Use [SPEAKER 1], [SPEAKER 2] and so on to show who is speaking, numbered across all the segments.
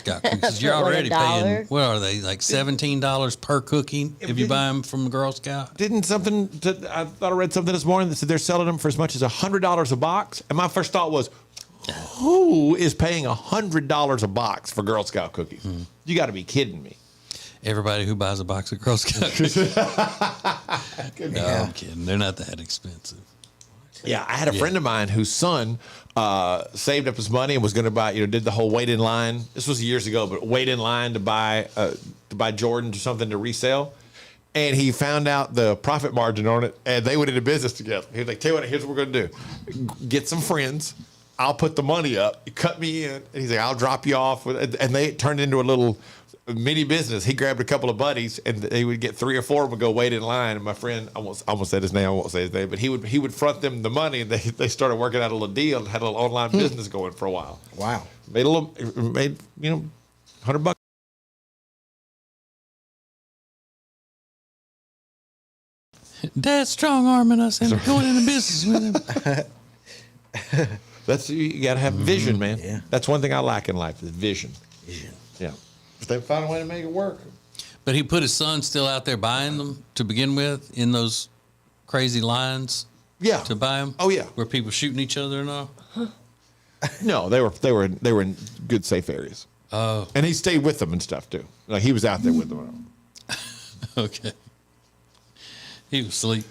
[SPEAKER 1] Scout cookies. You're already paying, what are they, like $17 per cookie if you buy them from the Girl Scout?
[SPEAKER 2] I thought I read something this morning that said they're selling them for as much as $100 a box. And my first thought was, who is paying $100 a box for Girl Scout cookies? You got to be kidding me.
[SPEAKER 1] Everybody who buys a box of Girl Scout cookies. No, I'm kidding. They're not that expensive.
[SPEAKER 2] Yeah, I had a friend of mine whose son saved up his money and was going to buy, did the whole wait in line. This was years ago, but wait in line to buy Jordans or something to resell. And he found out the profit margin on it, and they went into business together. He was like, tell you what, here's what we're going to do. Get some friends. I'll put the money up. You cut me in. And he's like, I'll drop you off. And they turned into a little mini business. He grabbed a couple of buddies, and they would get 3 or 4 of them and go wait in line. And my friend, I almost said his name. I won't say his name, but he would front them the money, and they started working out a little deal and had a little online business going for a while.
[SPEAKER 3] Wow,
[SPEAKER 2] made $100.
[SPEAKER 1] Dad's strong arming us and going into business with him.
[SPEAKER 2] You got to have vision, man.
[SPEAKER 3] Yeah.
[SPEAKER 2] That's one thing I like in life is vision. Yeah. If they find a way to make it work.
[SPEAKER 1] But he put his son still out there buying them to begin with in those crazy lines.
[SPEAKER 2] Yeah.
[SPEAKER 1] To buy them.
[SPEAKER 2] Oh yeah.
[SPEAKER 1] Where people shooting each other and all.
[SPEAKER 2] No, they were in good safe areas.
[SPEAKER 1] Oh.
[SPEAKER 2] And he stayed with them and stuff too. Like he was out there with them.
[SPEAKER 1] Okay. He was asleep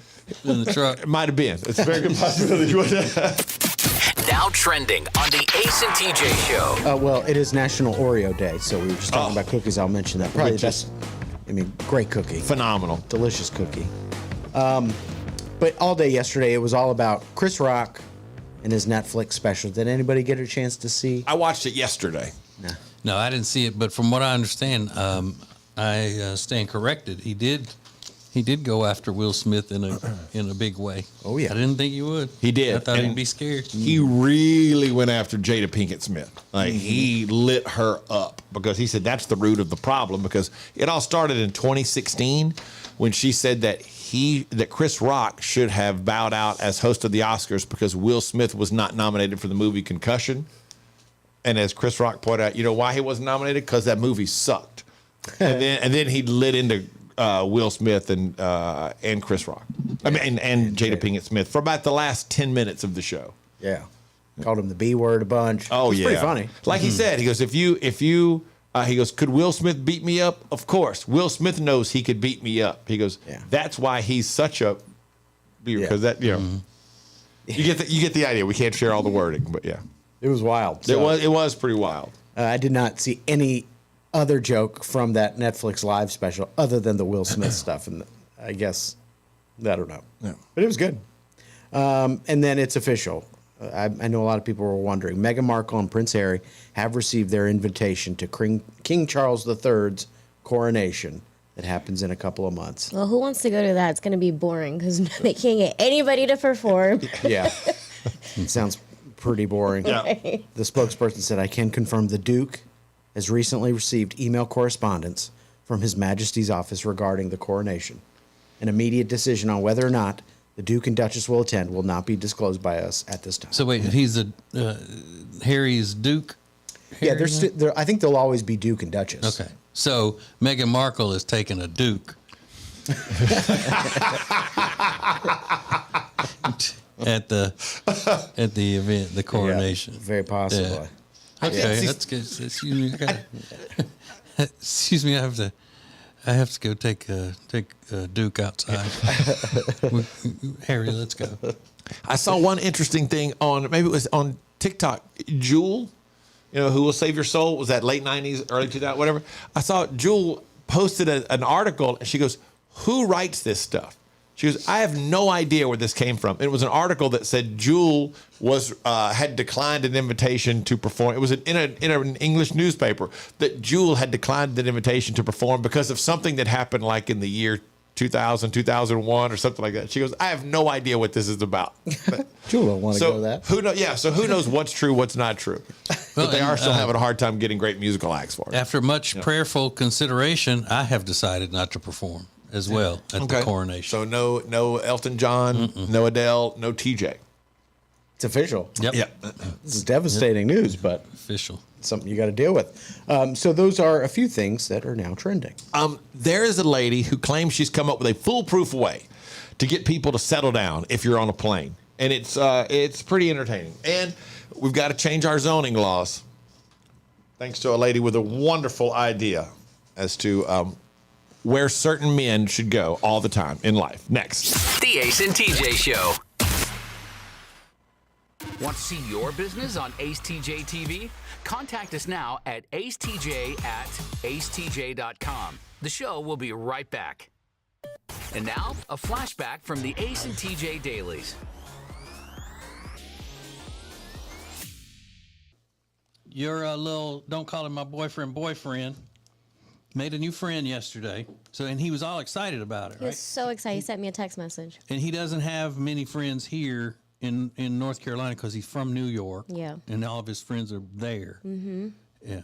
[SPEAKER 1] in the truck.
[SPEAKER 2] It might have been. It's a very good possibility.
[SPEAKER 4] Now trending on the Ace and TJ show.
[SPEAKER 3] Well, it is National Oreo Day, so we were just talking about cookies. I'll mention that. Probably the best. Great cookie.
[SPEAKER 2] Phenomenal.
[SPEAKER 3] Delicious cookie. But all day yesterday, it was all about Chris Rock and his Netflix special. Did anybody get a chance to see?
[SPEAKER 2] I watched it yesterday.
[SPEAKER 1] No, I didn't see it, but from what I understand, I stand corrected. He did go after Will Smith in a big way.
[SPEAKER 3] Oh yeah,
[SPEAKER 1] I didn't think he would.
[SPEAKER 2] He did.
[SPEAKER 1] I thought he'd be scared.
[SPEAKER 2] He really went after Jada Pinkett Smith. Like he lit her up because he said that's the root of the problem. Because it all started in 2016 when she said that Chris Rock should have bowed out as host of the Oscars because Will Smith was not nominated for the movie Concussion. And as Chris Rock pointed out, you know why he wasn't nominated? Because that movie sucked. and then he lit into Will Smith and Chris Rock. And Jada Pinkett Smith for about the last 10 minutes of the show.
[SPEAKER 3] Yeah. Called him the B word a bunch.
[SPEAKER 2] Oh,
[SPEAKER 3] it's pretty funny.
[SPEAKER 2] Like he said, he goes, he goes, could Will Smith beat me up? Of course. Will Smith knows he could beat me up. He goes, that's why he's such a, because you get the idea. We can't share all the wording, but yeah.
[SPEAKER 3] It was wild.
[SPEAKER 2] So, it was pretty wild.
[SPEAKER 3] I did not see any other joke from that Netflix live special other than the Will Smith stuff. And I guess, I don't know.
[SPEAKER 2] Yeah.
[SPEAKER 3] But it was good. And then it's official. I know a lot of people were wondering. Meghan Markle and Prince Harry have received their invitation to King Charles III's coronation that happens in a couple of months.
[SPEAKER 5] Well, who wants to go to that? It's going to be boring because they can't get anybody to perform.
[SPEAKER 3] Yeah. It sounds pretty boring.
[SPEAKER 2] Yeah.
[SPEAKER 3] The spokesperson said, I can confirm the Duke has recently received email correspondence from His Majesty's office regarding the coronation. An immediate decision on whether or not the Duke and Duchess will attend will not be disclosed by us at this time.
[SPEAKER 1] So wait, he's Harry's Duke?
[SPEAKER 3] Yeah, I think they'll always be Duke and Duchess.
[SPEAKER 1] Okay. So Meghan Markle is taking a Duke at the event, the coronation.
[SPEAKER 3] Yeah, very possibly.
[SPEAKER 1] Yeah. Okay, that's good. Excuse me, I have to go take Duke outside. Harry, let's go.
[SPEAKER 2] I saw one interesting thing maybe it was on TikTok. Jewel, Who Will Save Your Soul, was that late 90s, early 2000s, whatever. I saw Jewel posted an article, and she goes, who writes this stuff? She goes, I have no idea where this came from. It was an article that said Jewel had declined an invitation to perform. It was in an English newspaper that Jewel had declined an invitation to perform because of something that happened like in the year 2000, 2001 or something like that. She goes, I have no idea what this is about.
[SPEAKER 3] Jewel don't want to go to that.
[SPEAKER 2] Who knows what's true, what's not true. But they are still having a hard time getting great musical acts for it.
[SPEAKER 1] After much prayerful consideration, I have decided not to perform as well at the coronation.
[SPEAKER 2] So no Elton John, no Adele, no TJ.
[SPEAKER 3] It's official.
[SPEAKER 1] Yep.
[SPEAKER 2] Yeah.
[SPEAKER 3] This is devastating news, but
[SPEAKER 1] Official.
[SPEAKER 3] something you got to deal with. So those are a few things that are now trending.
[SPEAKER 2] There is a lady who claims she's come up with a foolproof way to get people to settle down if you're on a plane, and it's pretty entertaining. And we've got to change our zoning laws, thanks to a lady with a wonderful idea as to where certain men should go all the time in life. Next.
[SPEAKER 4] The Ace and TJ Show. Want to see your business on Ace TJ TV? Contact us now at acetj@acetj.com. The show will be right back. And now, a flashback from the Ace and TJ Dailies.
[SPEAKER 1] Your little, don't call him my boyfriend, made a new friend yesterday. And he was all excited about it,
[SPEAKER 5] He was so excited. He sent me a text message.
[SPEAKER 1] And he doesn't have many friends here in North Carolina because he's from New York.
[SPEAKER 5] Yeah.
[SPEAKER 1] And all of his friends are there. Mm-hmm. Yeah.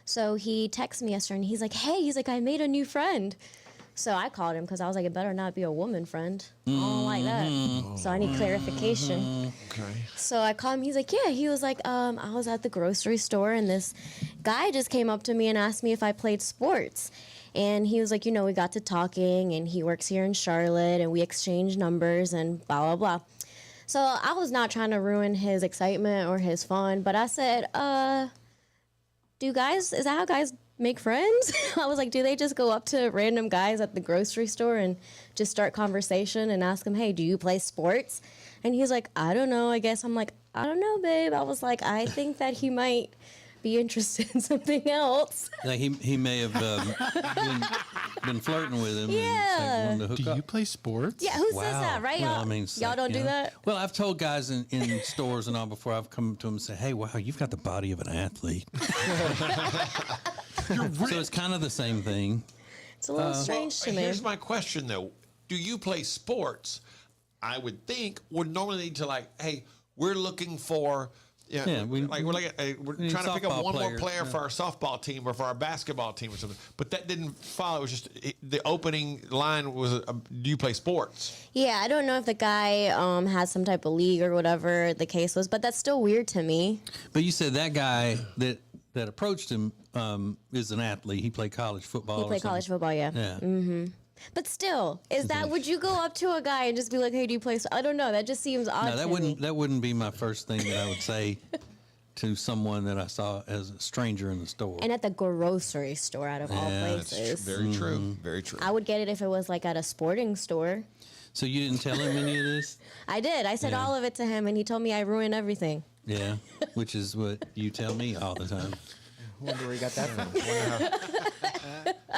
[SPEAKER 5] So he texted me yesterday and he's like, hey, I made a new friend. So I called him because I was like, it better not be a woman friend. I don't like that. So I need clarification.
[SPEAKER 2] Okay.
[SPEAKER 5] So I called him. He's like, yeah. He was like, I was at the grocery store and this guy just came up to me and asked me if I played sports. And he was like, we got to talking and he works here in Charlotte and we exchanged numbers and blah, blah, blah. So I was not trying to ruin his excitement or his fun, but I said, is that how guys make friends? I was like, do they just go up to random guys at the grocery store and just start conversation and ask them, hey, do you play sports? And he's like, I don't know. I guess I'm like, I don't know, babe. I was like, I think that he might be interested in something else.
[SPEAKER 1] Like he may have been flirting with him.
[SPEAKER 5] Yeah.
[SPEAKER 1] And, like,
[SPEAKER 6] Do you play sports?
[SPEAKER 5] Yeah, who says that, right?
[SPEAKER 1] Well,
[SPEAKER 5] Y'all,
[SPEAKER 1] I mean,
[SPEAKER 5] y'all don't do that?
[SPEAKER 1] Well, I've told guys in stores and all before I've come to them and say, hey, wow, you've got the body of an athlete. So it's kind of the same thing.
[SPEAKER 5] It's a little strange to me.
[SPEAKER 2] Here's my question, though. Do you play sports? I would think would normally lead to hey, we're looking for... Yeah, we're trying to pick up one more player for our softball team or for our basketball team or something. But that didn't follow. It was just the opening line was, do you play sports?
[SPEAKER 5] Yeah, I don't know if the guy has some type of league or whatever the case was, but that's still weird to me.
[SPEAKER 1] But you said that guy that approached him is an athlete. He played college football.
[SPEAKER 5] He played college football, yeah.
[SPEAKER 1] Yeah.
[SPEAKER 5] But still, would you go up to a guy and just be like, hey, do you play? I don't know. That just seems odd
[SPEAKER 1] No,
[SPEAKER 5] to me.
[SPEAKER 1] that wouldn't be my first thing that I would say to someone that I saw as a stranger in the store.
[SPEAKER 5] And at the grocery store, out of all places.
[SPEAKER 2] Very true. Very true.
[SPEAKER 5] I would get it if it was at a sporting store.
[SPEAKER 1] So you didn't tell him any of this?
[SPEAKER 5] I did. I said all of it to him, and he told me I ruined everything.
[SPEAKER 1] Yeah, which is what you tell me all the time.
[SPEAKER 3] I wonder where you got that from.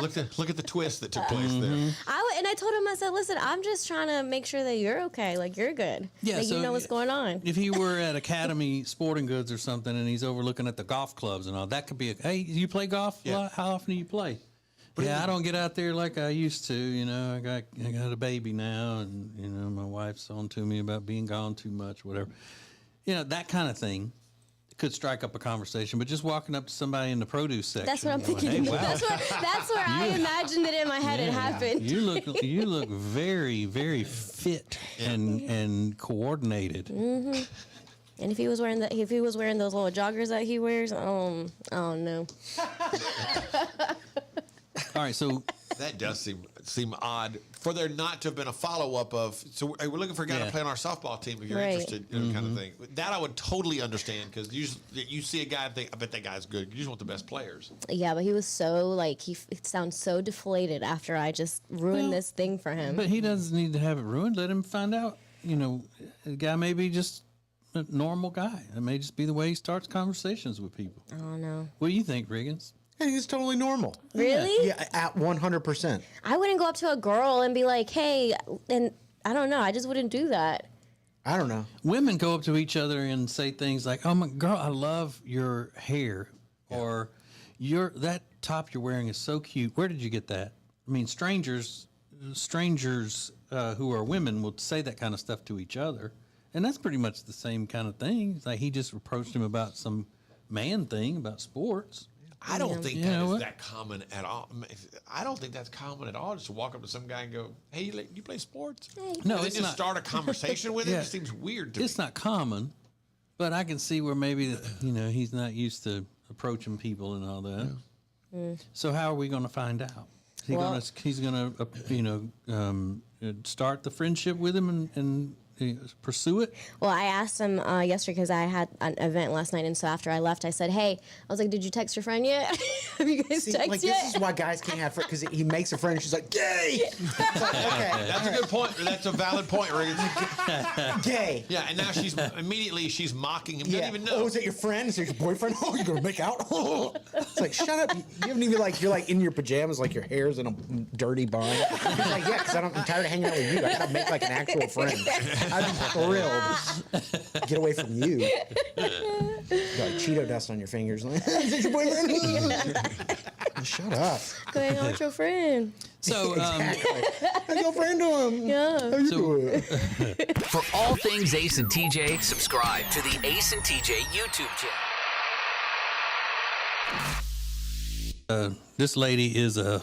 [SPEAKER 2] Look at the twist that took place there.
[SPEAKER 5] I told him, I said, listen, I'm just trying to make sure that you're okay. You're good.
[SPEAKER 1] Yeah,
[SPEAKER 5] you know what's going on.
[SPEAKER 1] If he were at Academy Sporting Goods or something and he's overlooking at the golf clubs and all, that could be hey, you play golf?
[SPEAKER 2] Yeah.
[SPEAKER 1] How often do you play? I don't get out there like I used to. I got a baby now, and my wife's on to me about being gone too much, whatever. That kind of thing could strike up a conversation. But just walking up to somebody in the produce section,
[SPEAKER 5] That's what I'm thinking.
[SPEAKER 1] Hey, wow.
[SPEAKER 5] That's where I imagined it in my head. It happened.
[SPEAKER 1] You look very, very fit and coordinated.
[SPEAKER 5] Mm-hmm. And if he was wearing those little joggers that he wears, I don't know.
[SPEAKER 1] All right, so
[SPEAKER 2] That does seem odd for there not to have been a follow up of. So we're looking for a guy to play on our softball team if you're interested, kind of thing. That I would totally understand because you see a guy and think, I bet that guy's good. You just want the best players.
[SPEAKER 5] Yeah, but he was so he sounds so deflated after I just ruined this thing for him.
[SPEAKER 1] But he doesn't need to have it ruined. Let him find out. The guy may be just a normal guy. It may just be the way he starts conversations with people.
[SPEAKER 5] I don't know.
[SPEAKER 1] What do you think, Riggins?
[SPEAKER 3] I think it's totally normal.
[SPEAKER 5] Really?
[SPEAKER 3] Yeah, at 100%.
[SPEAKER 5] I wouldn't go up to a girl and be like, hey, and I don't know. I just wouldn't do that.
[SPEAKER 3] I don't know.
[SPEAKER 1] Women go up to each other and say things like, "Oh my girl, I love your hair," or that top you're wearing is so cute. Where did you get that? I mean, strangers who are women will say that kind of stuff to each other, and that's pretty much the same kind of thing. It's like he just approached him about some man thing about sports.
[SPEAKER 2] I don't think that is that common at all. I don't think that's common at all. Just to walk up to some guy and go, "Hey, you play sports?"
[SPEAKER 5] Hey.
[SPEAKER 1] No,
[SPEAKER 2] and
[SPEAKER 1] it's
[SPEAKER 2] then just
[SPEAKER 1] not.
[SPEAKER 2] start a conversation with him. It seems weird to me.
[SPEAKER 1] It's not common, but I can see where maybe he's not used to approaching people and all that. So how are we going to find out? He's going to start the friendship with him and pursue it?
[SPEAKER 5] Well, I asked him yesterday because I had an event last night, and so after I left, I said, "Hey," I was like, "Did you text your friend yet? Have you guys texted
[SPEAKER 3] Like,
[SPEAKER 5] yet?"
[SPEAKER 3] this is why guys can't have friends, because he makes a friend and she's like, gay! It's like, okay,
[SPEAKER 2] That's a good point. That's a valid point, Rick.
[SPEAKER 3] gay.
[SPEAKER 2] Yeah, and now she's mocking him. Doesn't even know.
[SPEAKER 3] Oh, is it your friend? Is it your boyfriend? Oh, you're gonna make out? It's like, shut up. You haven't even you're like in your pajamas, like your hair's in a dirty bun. He's like, yeah, because I'm tired of hanging out with you. I gotta make like an actual friend. I'd be thrilled. Get away from you. You got like Cheeto dust on your fingers. Like, is it your boyfriend? Shut up.
[SPEAKER 5] Go hang out with your friend.
[SPEAKER 1] So,
[SPEAKER 3] Exactly. How's your friend doing?
[SPEAKER 5] Yeah.
[SPEAKER 3] How you doing?
[SPEAKER 4] For all things Ace and TJ, subscribe to the Ace and TJ YouTube channel.
[SPEAKER 1] this lady is a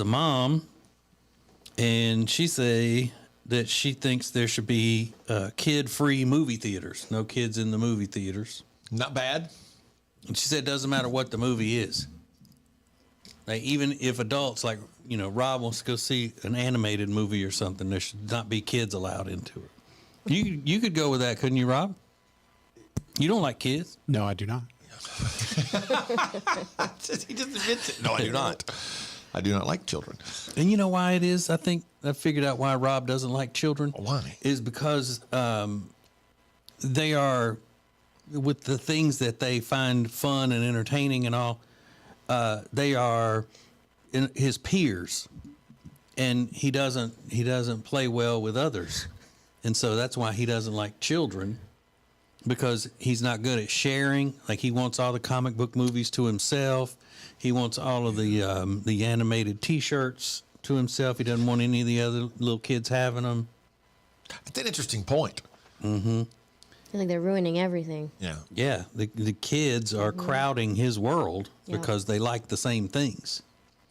[SPEAKER 1] mom, and she say that she thinks there should be kid-free movie theaters. No kids in the movie theaters.
[SPEAKER 2] Not bad.
[SPEAKER 1] And she said it doesn't matter what the movie is. Like, even if adults, like, Rob wants to go see an animated movie or something, there should not be kids allowed into it. You could go with that, couldn't you, Rob? You don't like kids?
[SPEAKER 6] No, I do not.
[SPEAKER 2] He just admits it. No, I do not. I do not like children.
[SPEAKER 1] And you know why it is? I think I figured out why Rob doesn't like children.
[SPEAKER 2] Why?
[SPEAKER 1] Is because they are, with the things that they find fun and entertaining and all, they are his peers, and he doesn't play well with others, and so that's why he doesn't like children, because he's not good at sharing. Like, he wants all the comic book movies to himself. He wants all of the animated T-shirts to himself. He doesn't want any of the other little kids having them.
[SPEAKER 2] That's an interesting point.
[SPEAKER 1] Mm-hmm.
[SPEAKER 5] I feel like they're ruining everything.
[SPEAKER 2] Yeah.
[SPEAKER 1] Yeah, the kids are crowding his world because they like the same things.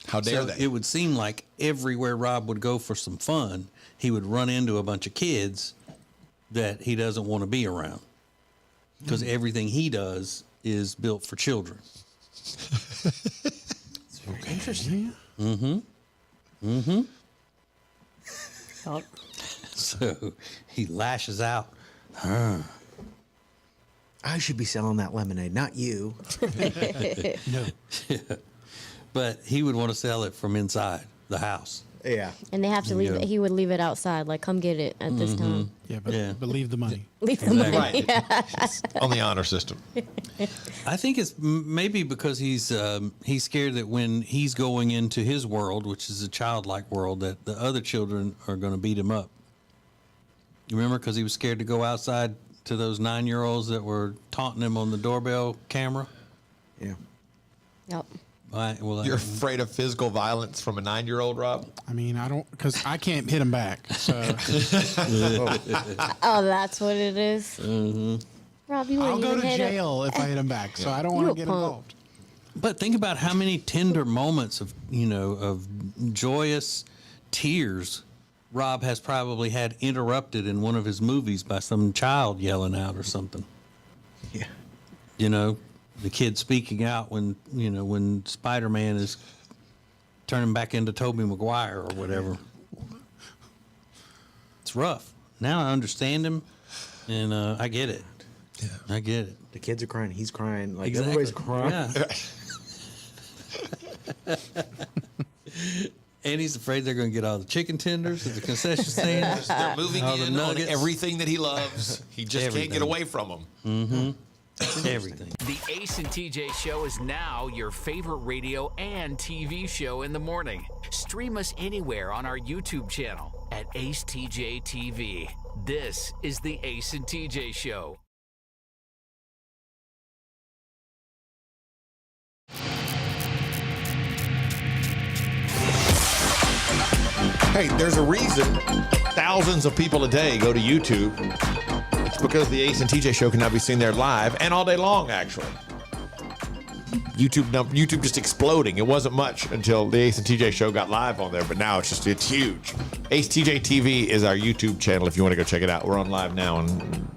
[SPEAKER 2] How dare
[SPEAKER 1] So
[SPEAKER 2] they?
[SPEAKER 1] it would seem like everywhere Rob would go for some fun, he would run into a bunch of kids that he doesn't want to be around, because everything he does is built for children.
[SPEAKER 3] Interesting.
[SPEAKER 1] So he lashes out.
[SPEAKER 3] I should be selling that lemonade, not you.
[SPEAKER 1] No. But he would want to sell it from inside the house.
[SPEAKER 3] Yeah.
[SPEAKER 5] And they have to leave
[SPEAKER 1] Yeah.
[SPEAKER 5] it. He would leave it outside. Like, come get it at this time.
[SPEAKER 6] Yeah, but,
[SPEAKER 1] Yeah.
[SPEAKER 6] but leave the money.
[SPEAKER 5] Leave the money.
[SPEAKER 2] Right. On the honor system.
[SPEAKER 1] I think it's maybe because he's scared that when he's going into his world, which is a childlike world, that the other children are going to beat him up. You remember? Because he was scared to go outside to those 9-year-olds that were taunting him on the doorbell camera.
[SPEAKER 3] Yeah.
[SPEAKER 5] Yep.
[SPEAKER 1] Well,
[SPEAKER 2] You're afraid of physical violence from a 9-year-old, Rob?
[SPEAKER 6] I mean, I don't, because I can't hit him back. So
[SPEAKER 5] Oh, that's what it is. Rob, you
[SPEAKER 6] I'll
[SPEAKER 5] wouldn't
[SPEAKER 6] go
[SPEAKER 5] even
[SPEAKER 6] to
[SPEAKER 5] hit it.
[SPEAKER 6] jail if I hit him back. So I don't
[SPEAKER 5] You
[SPEAKER 6] want
[SPEAKER 5] a
[SPEAKER 6] to get
[SPEAKER 5] punk.
[SPEAKER 6] involved.
[SPEAKER 1] But think about how many tender moments of joyous tears Rob has probably had interrupted in one of his movies by some child yelling out or something.
[SPEAKER 3] Yeah.
[SPEAKER 1] The kid speaking out when Spider-Man is turning back into Tobey Maguire or whatever. It's rough. Now I understand him, and I get it.
[SPEAKER 2] Yeah.
[SPEAKER 1] I get it.
[SPEAKER 3] The kids are crying. He's crying. Like,
[SPEAKER 1] Exactly.
[SPEAKER 3] everybody's crying.
[SPEAKER 1] Yeah. And he's afraid they're going to get all the chicken tenders at the concession stand.
[SPEAKER 2] They're moving
[SPEAKER 1] All the
[SPEAKER 2] in on
[SPEAKER 1] nuggets.
[SPEAKER 2] everything that he loves. He just can't
[SPEAKER 1] Everything.
[SPEAKER 2] get away from them.
[SPEAKER 1] Everything.
[SPEAKER 4] The Ace and TJ Show is now your favorite radio and TV show in the morning. Stream us anywhere on our YouTube channel at Ace TJ TV. This is the Ace and TJ Show.
[SPEAKER 2] Hey, there's a reason thousands of people a day go to YouTube. It's because the Ace and TJ Show can now be seen there live and all day long, actually. YouTube just exploding. It wasn't much until the Ace and TJ Show got live on there, but now it's huge. Ace TJ TV is our YouTube channel if you want to go check it out. We're on live now, and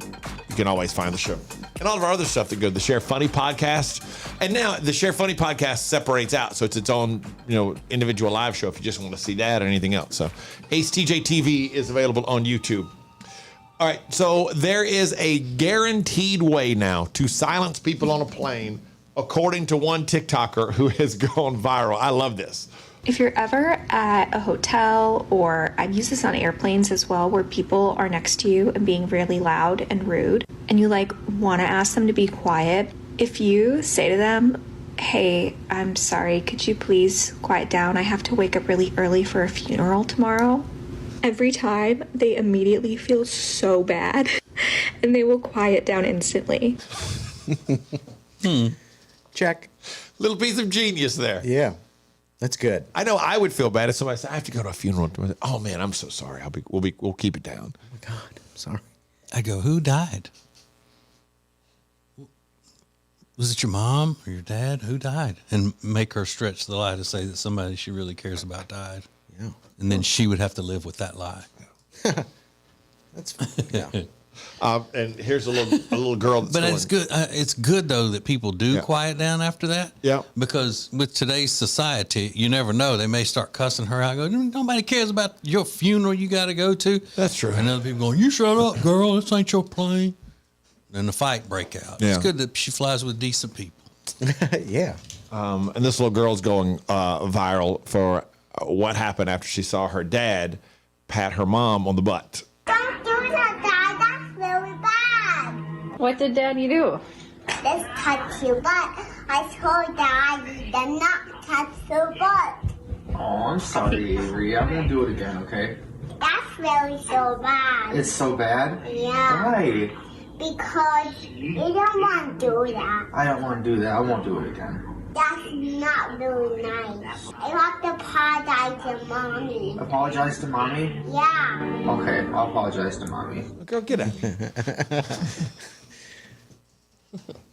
[SPEAKER 2] you can always find the show. And all of our other stuff that go to the Share Funny podcast. And now the Share Funny podcast separates out, so it's its own, individual live show if you just want to see that or anything else. So Ace TJ TV is available on YouTube. All right, so there is a guaranteed way now to silence people on a plane, according to one TikToker who has gone viral. I love this.
[SPEAKER 7] If you're ever at a hotel, or I've used this on airplanes as well, where people are next to you and being really loud and rude, and you want to ask them to be quiet, if you say to them, hey, I'm sorry, could you please quiet down? I have to wake up really early for a funeral tomorrow. Every time they immediately feel so bad and they will quiet down instantly.
[SPEAKER 3] Check.
[SPEAKER 2] Little piece of genius there.
[SPEAKER 3] Yeah. That's good.
[SPEAKER 2] I know I would feel bad if somebody said, I have to go to a funeral. Oh man, I'm so sorry. We'll keep it down.
[SPEAKER 3] Oh my God. I'm sorry.
[SPEAKER 1] I go, who died? Was it your mom or your dad? Who died? And make her stretch the lie to say that somebody she really cares about died.
[SPEAKER 3] Yeah.
[SPEAKER 1] And then she would have to live with that lie.
[SPEAKER 3] That's yeah.
[SPEAKER 2] And here's a little girl that's
[SPEAKER 1] But
[SPEAKER 2] going,
[SPEAKER 1] it's good. It's good though that people do quiet down after that.
[SPEAKER 2] Yeah.
[SPEAKER 1] Because with today's society, you never know. They may start cussing her out. Go, nobody cares about your funeral you got to go to.
[SPEAKER 2] That's true.
[SPEAKER 1] And other people going, you shut up, girl. This ain't your plane. Then the fight break out.
[SPEAKER 2] Yeah.
[SPEAKER 1] It's good that she flies with decent people.
[SPEAKER 3] Yeah.
[SPEAKER 2] and this little girl's going viral for what happened after she saw her dad pat her mom on the butt.
[SPEAKER 8] Don't do that, Dad. That's really bad.
[SPEAKER 7] What did Daddy do?
[SPEAKER 8] Let's touch your butt. I told Daddy to not touch your butt.
[SPEAKER 9] Oh, I'm sorry, Avery. I won't do it again, okay?
[SPEAKER 8] That's really so bad.
[SPEAKER 9] It's so bad?
[SPEAKER 8] Yeah.
[SPEAKER 9] Why?
[SPEAKER 8] Because you don't want to do that.
[SPEAKER 9] I don't want to do that. I won't do it again.
[SPEAKER 8] That's not really nice. I have to apologize to Mommy.
[SPEAKER 9] Apologize to Mommy?
[SPEAKER 8] Yeah.
[SPEAKER 9] Okay, I'll apologize to Mommy.
[SPEAKER 2] Girl, get out.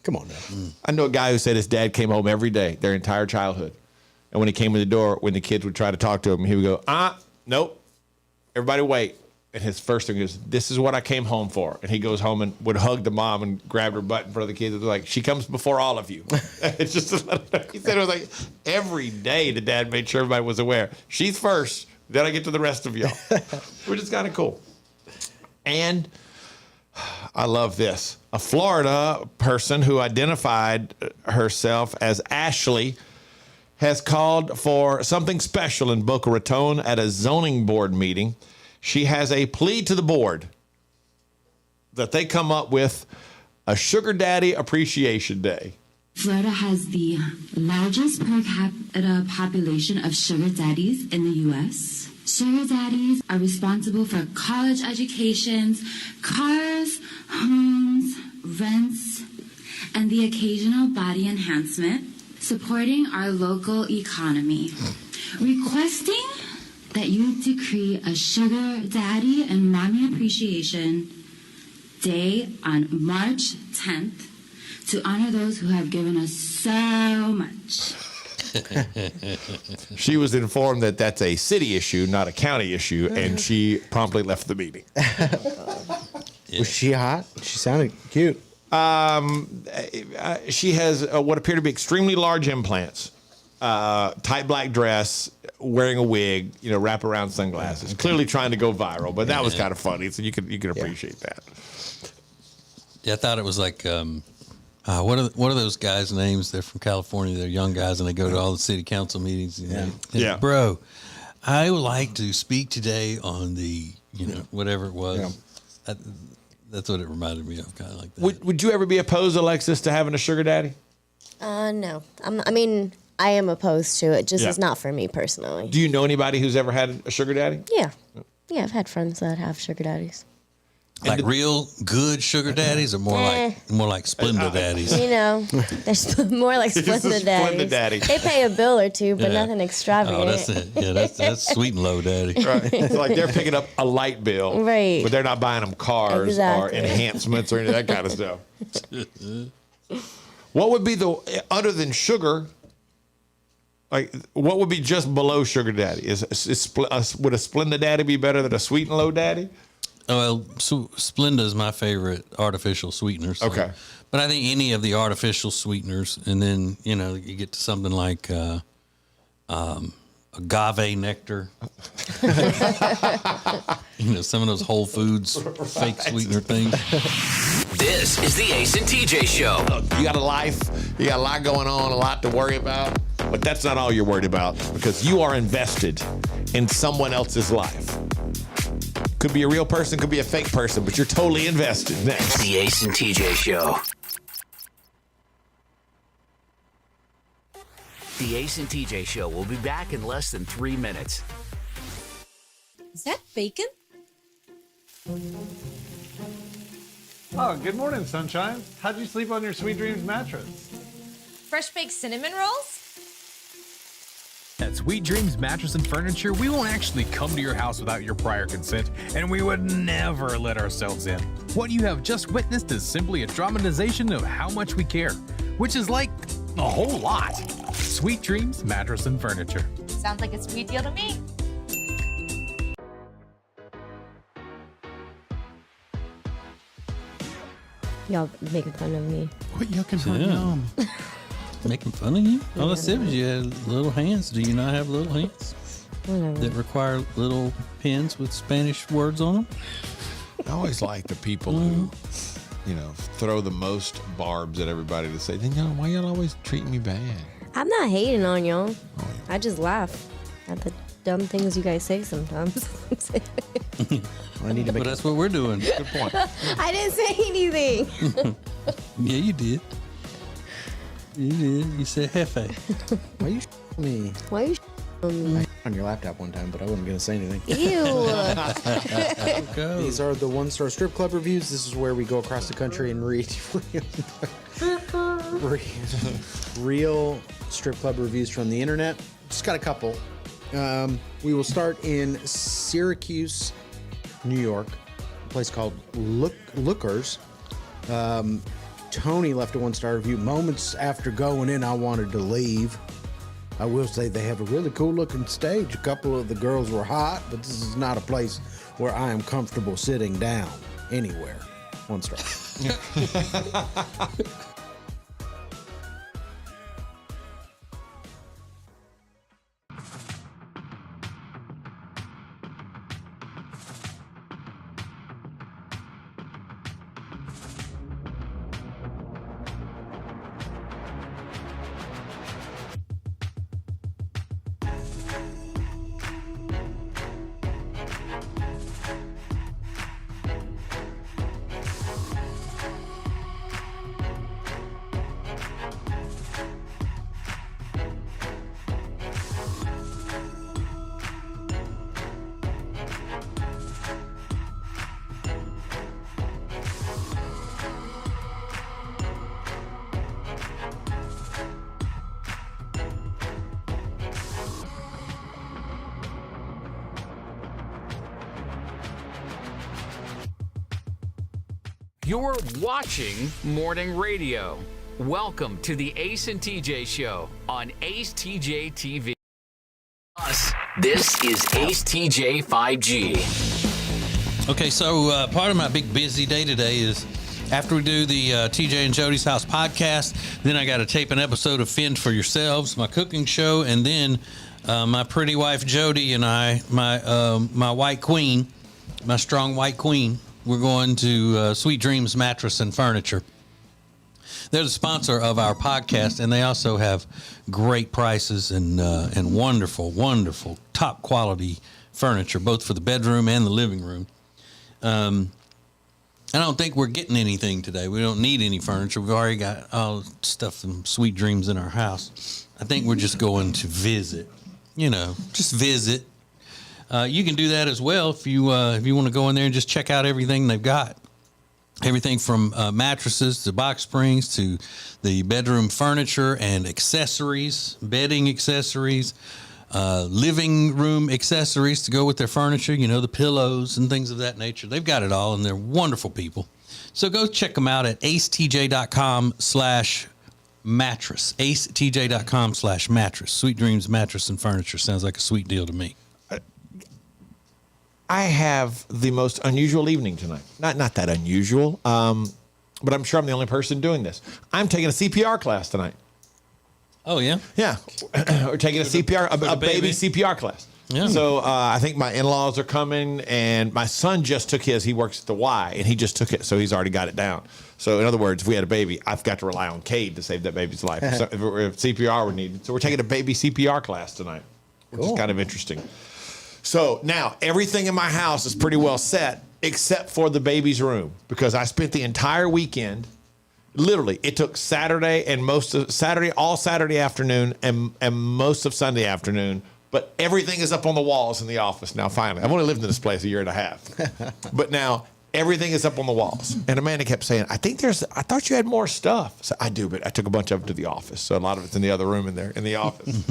[SPEAKER 3] Come on now.
[SPEAKER 2] I know a guy who said his dad came home every day, their entire childhood. And when he came in the door, when the kids would try to talk to him, he would go, nope. Everybody wait. And his first thing is, this is what I came home for. And he goes home and would hug the mom and grab her butt in front of the kids. It was like, she comes before all of you. It's just, he said it was like every day the dad made sure everybody was aware. She's first, then I get to the rest of y'all, which is kind of cool. And I love this. A Florida person who identified herself as Ashley has called for something special in Boca Raton at a zoning board meeting. She has a plea to the board that they come up with a Sugar Daddy Appreciation Day.
[SPEAKER 10] Florida has the largest per capita population of sugar daddies in the U.S. Sugar daddies are responsible for college educations, cars, homes, rents, and the occasional body enhancement, supporting our local economy. Requesting that you decree a Sugar Daddy and Mommy Appreciation Day on March 10th to honor those who have given us so much.
[SPEAKER 2] She was informed that that's a city issue, not a county issue, and she promptly left the meeting.
[SPEAKER 3] Was she hot? She sounded cute.
[SPEAKER 2] She has what appear to be extremely large implants, tight black dress, wearing a wig, wraparound sunglasses. Okay. Clearly trying to go viral, but that was kind of funny, so you can appreciate that.
[SPEAKER 1] Yeah, I thought it was like what are those guys' names? They're from California. They're young guys, and they go to all the city council meetings. And
[SPEAKER 2] yeah.
[SPEAKER 1] Bro, I would like to speak today on the whatever it was. Yeah. That's what it reminded me of, kind of like that.
[SPEAKER 2] Would you ever be opposed, Alexis, to having a sugar daddy?
[SPEAKER 5] No. I am opposed to it. Just it's not for me personally.
[SPEAKER 2] Do you know anybody who's ever had a sugar daddy?
[SPEAKER 5] Yeah. Yeah, I've had friends that have sugar daddies.
[SPEAKER 1] Like real good sugar daddies, or more like Splenda daddies.
[SPEAKER 5] They're more like Splenda daddies.
[SPEAKER 2] Daddy.
[SPEAKER 5] They pay a bill or two, but nothing extravagant.
[SPEAKER 1] Oh, that's it. Yeah, that's sweet and low daddy.
[SPEAKER 2] Right. It's like they're picking up a light bill,
[SPEAKER 5] right?
[SPEAKER 2] But they're not buying them cars or enhancements or any of that kind of stuff. What would be other than sugar? Like, what would be just below sugar daddy? Would a Splenda daddy be better than a sweet and low daddy?
[SPEAKER 1] Well, Splenda is my favorite artificial sweetener. So.
[SPEAKER 2] Okay.
[SPEAKER 1] But I think any of the artificial sweeteners, and then, you get to something like agave nectar. Some of those Whole Foods fake sweetener things.
[SPEAKER 4] This is the Ace and TJ Show.
[SPEAKER 2] You got a life, you got a lot going on, a lot to worry about, but that's not all you're worried about because you are invested in someone else's life. Could be a real person, could be a fake person, but you're totally invested. Next.
[SPEAKER 4] The Ace and TJ Show. The Ace and TJ Show will be back in less than 3 minutes.
[SPEAKER 11] Is that bacon?
[SPEAKER 12] Oh, good morning, sunshine. How'd you sleep on your Sweet Dreams mattress?
[SPEAKER 11] Fresh baked cinnamon rolls?
[SPEAKER 13] At Sweet Dreams Mattress and Furniture, we won't actually come to your house without your prior consent, and we would never let ourselves in. What you have just witnessed is simply a dramatization of how much we care, which is like a whole lot. Sweet Dreams Mattress and Furniture.
[SPEAKER 11] Sounds like a sweet deal to me.
[SPEAKER 5] Y'all making fun of me.
[SPEAKER 6] Quit yucking her
[SPEAKER 1] Yeah.
[SPEAKER 6] yum.
[SPEAKER 1] Making fun of you? All I said was you had little hands. Do you not have little hands
[SPEAKER 5] Whatever.
[SPEAKER 1] that require little pens with Spanish words on them?
[SPEAKER 2] I always like the people who, throw the most barbs at everybody to say, then why y'all always treat me bad?
[SPEAKER 5] I'm not hating on y'all. I just laugh at the dumb things you guys say sometimes.
[SPEAKER 3] I need to
[SPEAKER 1] But that's what we're doing.
[SPEAKER 2] Good point.
[SPEAKER 5] I didn't say anything.
[SPEAKER 1] Yeah, you did. You did. You said Hefe.
[SPEAKER 3] Why you me?
[SPEAKER 5] Why you on me?
[SPEAKER 3] On your laptop one time, but I wasn't going to say anything.
[SPEAKER 5] Ew.
[SPEAKER 3] These are the one-star strip club reviews. This is where we go across the country and read real strip club reviews from the internet. Just got a couple. We will start in Syracuse, New York, a place called Lookers. Tony left a one-star review. Moments after going in, I wanted to leave. I will say they have a really cool-looking stage. A couple of the girls were hot, but this is not a place where I am comfortable sitting down anywhere. One star.
[SPEAKER 4] You're watching Morning Radio. Welcome to the Ace and TJ Show on Ace TJ TV. This is Ace TJ 5G.
[SPEAKER 1] Okay, so part of my big busy day today is after we do the TJ and Jody's House podcast, then I got to tape an episode of Fend for Yourselves, my cooking show, and then my pretty wife Jody and I, my white queen, my strong white queen, we're going to Sweet Dreams Mattress and Furniture. They're the sponsor of our podcast, and they also have great prices and wonderful, wonderful, top quality furniture, both for the bedroom and the living room. I don't think we're getting anything today. We don't need any furniture. We've already got all the stuff from Sweet Dreams in our house. I think we're just going to visit. Just visit. You can do that as well if you want to go in there and just check out everything they've got. Everything from mattresses to box springs to the bedroom furniture and accessories, bedding accessories, living room accessories to go with their furniture, the pillows and things of that nature. They've got it all, and they're wonderful people. So go check them out at acetj.com/mattress. acetj.com/mattress. Sweet Dreams Mattress and Furniture. Sounds like a sweet deal to me.
[SPEAKER 2] I have the most unusual evening tonight. Not that unusual, but I'm sure I'm the only person doing this. I'm taking a CPR class tonight.
[SPEAKER 1] Oh, yeah?
[SPEAKER 2] Yeah. We're taking a CPR, a baby CPR class.
[SPEAKER 1] Yeah.
[SPEAKER 2] So I think my in-laws are coming, and my son just took his. He works at the Y, and he just took it, so he's already got it down. So in other words, if we had a baby, I've got to rely on Cade to save that baby's life. So if CPR were needed. So we're taking a baby CPR class tonight, which is kind of interesting. So now everything in my house is pretty well set, except for the baby's room, because I spent the entire weekend. Literally, it took Saturday and all Saturday afternoon and most of Sunday afternoon. But everything is up on the walls in the office now, finally. I've only lived in this place a year and a half. But now everything is up on the walls. And Amanda kept saying, I thought you had more stuff. So I do, but I took a bunch of it to the office. So a lot of it's in the other room in the office.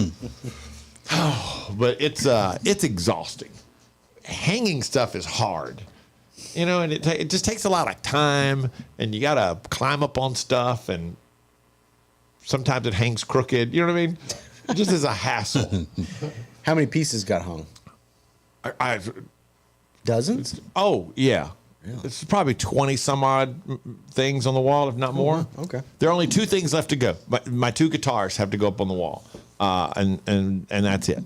[SPEAKER 2] But it's exhausting. Hanging stuff is hard. You know, and it just takes a lot of time, and you got to climb up on stuff, and sometimes it hangs crooked. You know what I mean? It just is a hassle.
[SPEAKER 3] How many pieces got hung? Dozens?
[SPEAKER 2] Oh, yeah. It's probably 20 some odd things on the wall, if not more.
[SPEAKER 3] Okay.
[SPEAKER 2] There are only 2 things left to go. My 2 guitars have to go up on the wall, and that's it.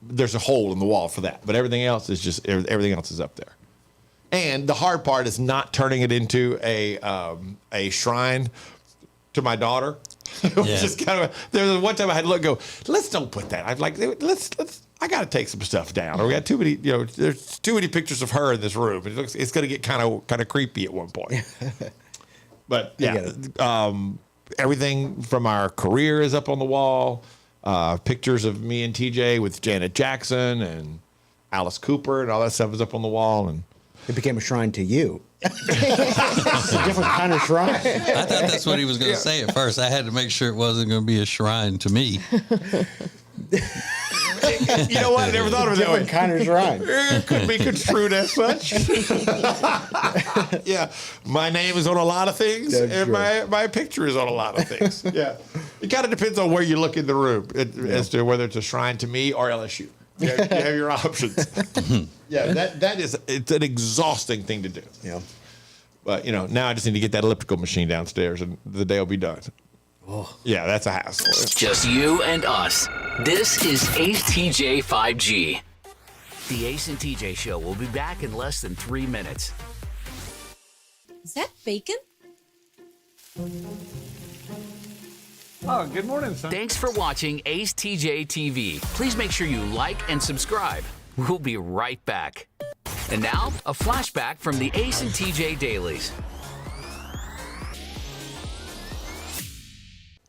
[SPEAKER 2] There's a hole in the wall for that, but everything else is up there. And the hard part is not turning it into a shrine to my daughter. Just kind of. There was one time I had to look, go, let's don't put that. I'm like, let's. I got to take some stuff down. Or we got too many. You know, there's too many pictures of her in this room. It's going to get kind of creepy at one point. But yeah, everything from our career is up on the wall. Pictures of me and TJ with Janet Jackson and Alice Cooper and all that stuff is up on the wall. And
[SPEAKER 3] it became a shrine to you. It's a different kind of shrine.
[SPEAKER 1] I thought that's what he was going to say at first. I had to make sure it wasn't going to be a shrine to me.
[SPEAKER 2] You know what? I never thought of it that way.
[SPEAKER 3] Different kind of shrine.
[SPEAKER 2] It could be construed as such. Yeah. My name is on a lot of things,
[SPEAKER 3] That's
[SPEAKER 2] and
[SPEAKER 3] true.
[SPEAKER 2] my picture is on a lot of things. Yeah. It kind of depends on where you look in the room as to whether it's a shrine to me or LSU. You have your options. Yeah, it's an exhausting thing to do.
[SPEAKER 3] Yeah.
[SPEAKER 2] But, you know, now I just need to get that elliptical machine downstairs, and the day will be done. Oh. Yeah, that's a hassle.
[SPEAKER 4] Just you and us. This is Ace TJ 5G. The Ace and TJ Show will be back in less than 3 minutes.
[SPEAKER 11] Is that bacon?
[SPEAKER 12] Oh, good morning, son.
[SPEAKER 4] Thanks for watching Ace TJ TV. Please make sure you like and subscribe. We'll be right back. And now, a flashback from the Ace and TJ Dailies.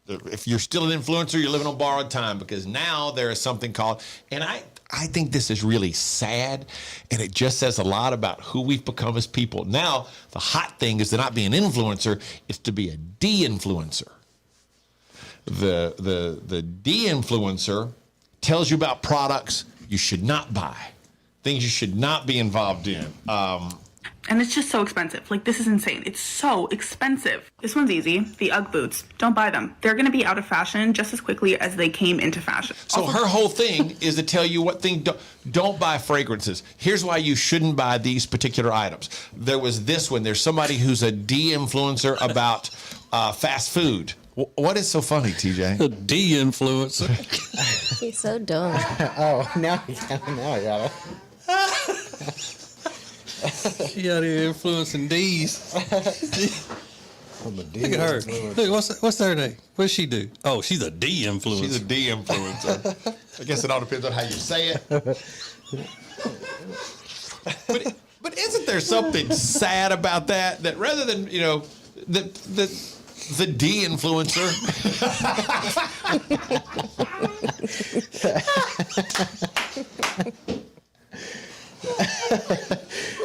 [SPEAKER 2] If you're still an influencer, you're living on borrowed time, because now there is something called, and I think this is really sad, and it just says a lot about who we've become as people. Now, the hot thing is to not be an influencer, it's to be a de-influencer. The de-influencer tells you about products you should not buy, things you should not be involved in.
[SPEAKER 14] And it's just so expensive. Like, this is insane. It's so expensive. This one's easy. The UGG boots. Don't buy them. They're going to be out of fashion just as quickly as they came into fashion.
[SPEAKER 2] So also, her whole thing is to tell you what thing, don't buy fragrances. Here's why you shouldn't buy these particular items. There was this one. There's somebody who's a de-influencer about fast food. What is so funny, TJ?
[SPEAKER 1] A de-influencer.
[SPEAKER 5] He's so dumb.
[SPEAKER 3] Oh, now I got it.
[SPEAKER 1] She out here influencing D's. Look at her. Look, what's her name? What does she do? Oh, she's a de-influencer.
[SPEAKER 2] She's a de-influencer. I guess it all depends on how you say it. But isn't there something sad about that? That rather than, you know, the de-influencer.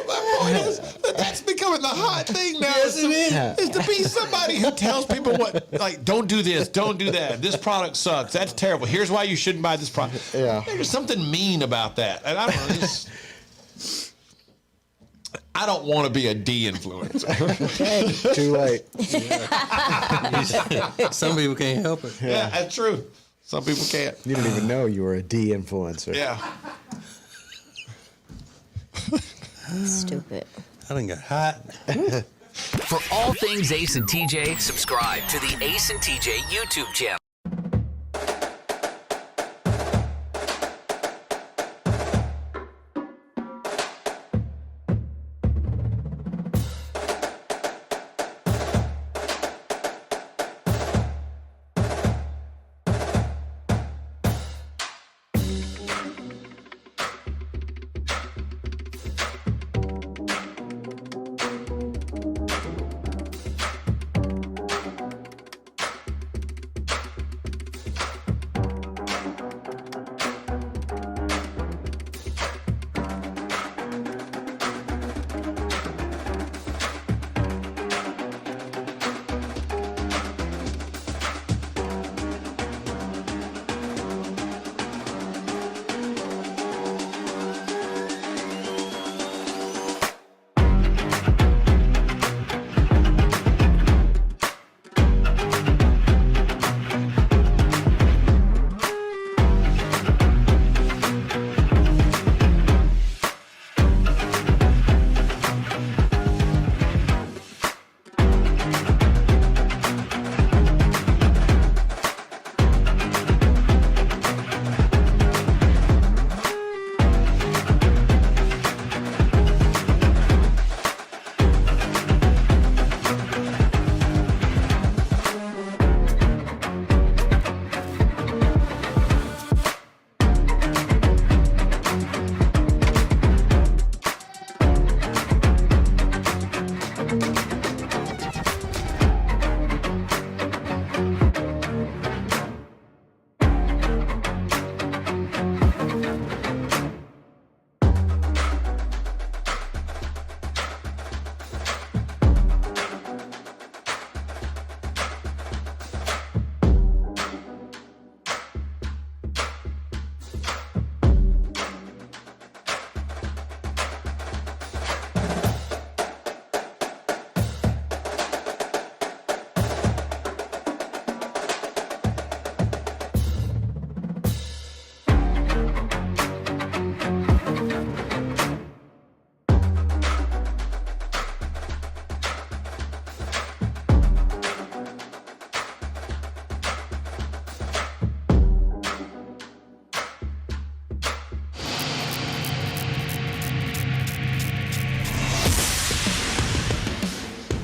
[SPEAKER 2] My point is that's becoming the hot thing now.
[SPEAKER 1] Yes, it
[SPEAKER 2] is to be somebody who tells people what, like, don't do this, don't do that. This product sucks. That's terrible. Here's why you shouldn't buy this product.
[SPEAKER 3] Yeah.
[SPEAKER 2] There's something mean about that. And I don't know. I don't want to be a de-influencer.
[SPEAKER 3] Too late.
[SPEAKER 1] Some people can't help it.
[SPEAKER 2] Yeah, that's true. Some people can't.
[SPEAKER 3] You didn't even know you were a de-influencer.
[SPEAKER 2] Yeah.
[SPEAKER 5] Stupid.
[SPEAKER 1] I done got hot.
[SPEAKER 4] For all things Ace and TJ, subscribe to the Ace and TJ YouTube channel.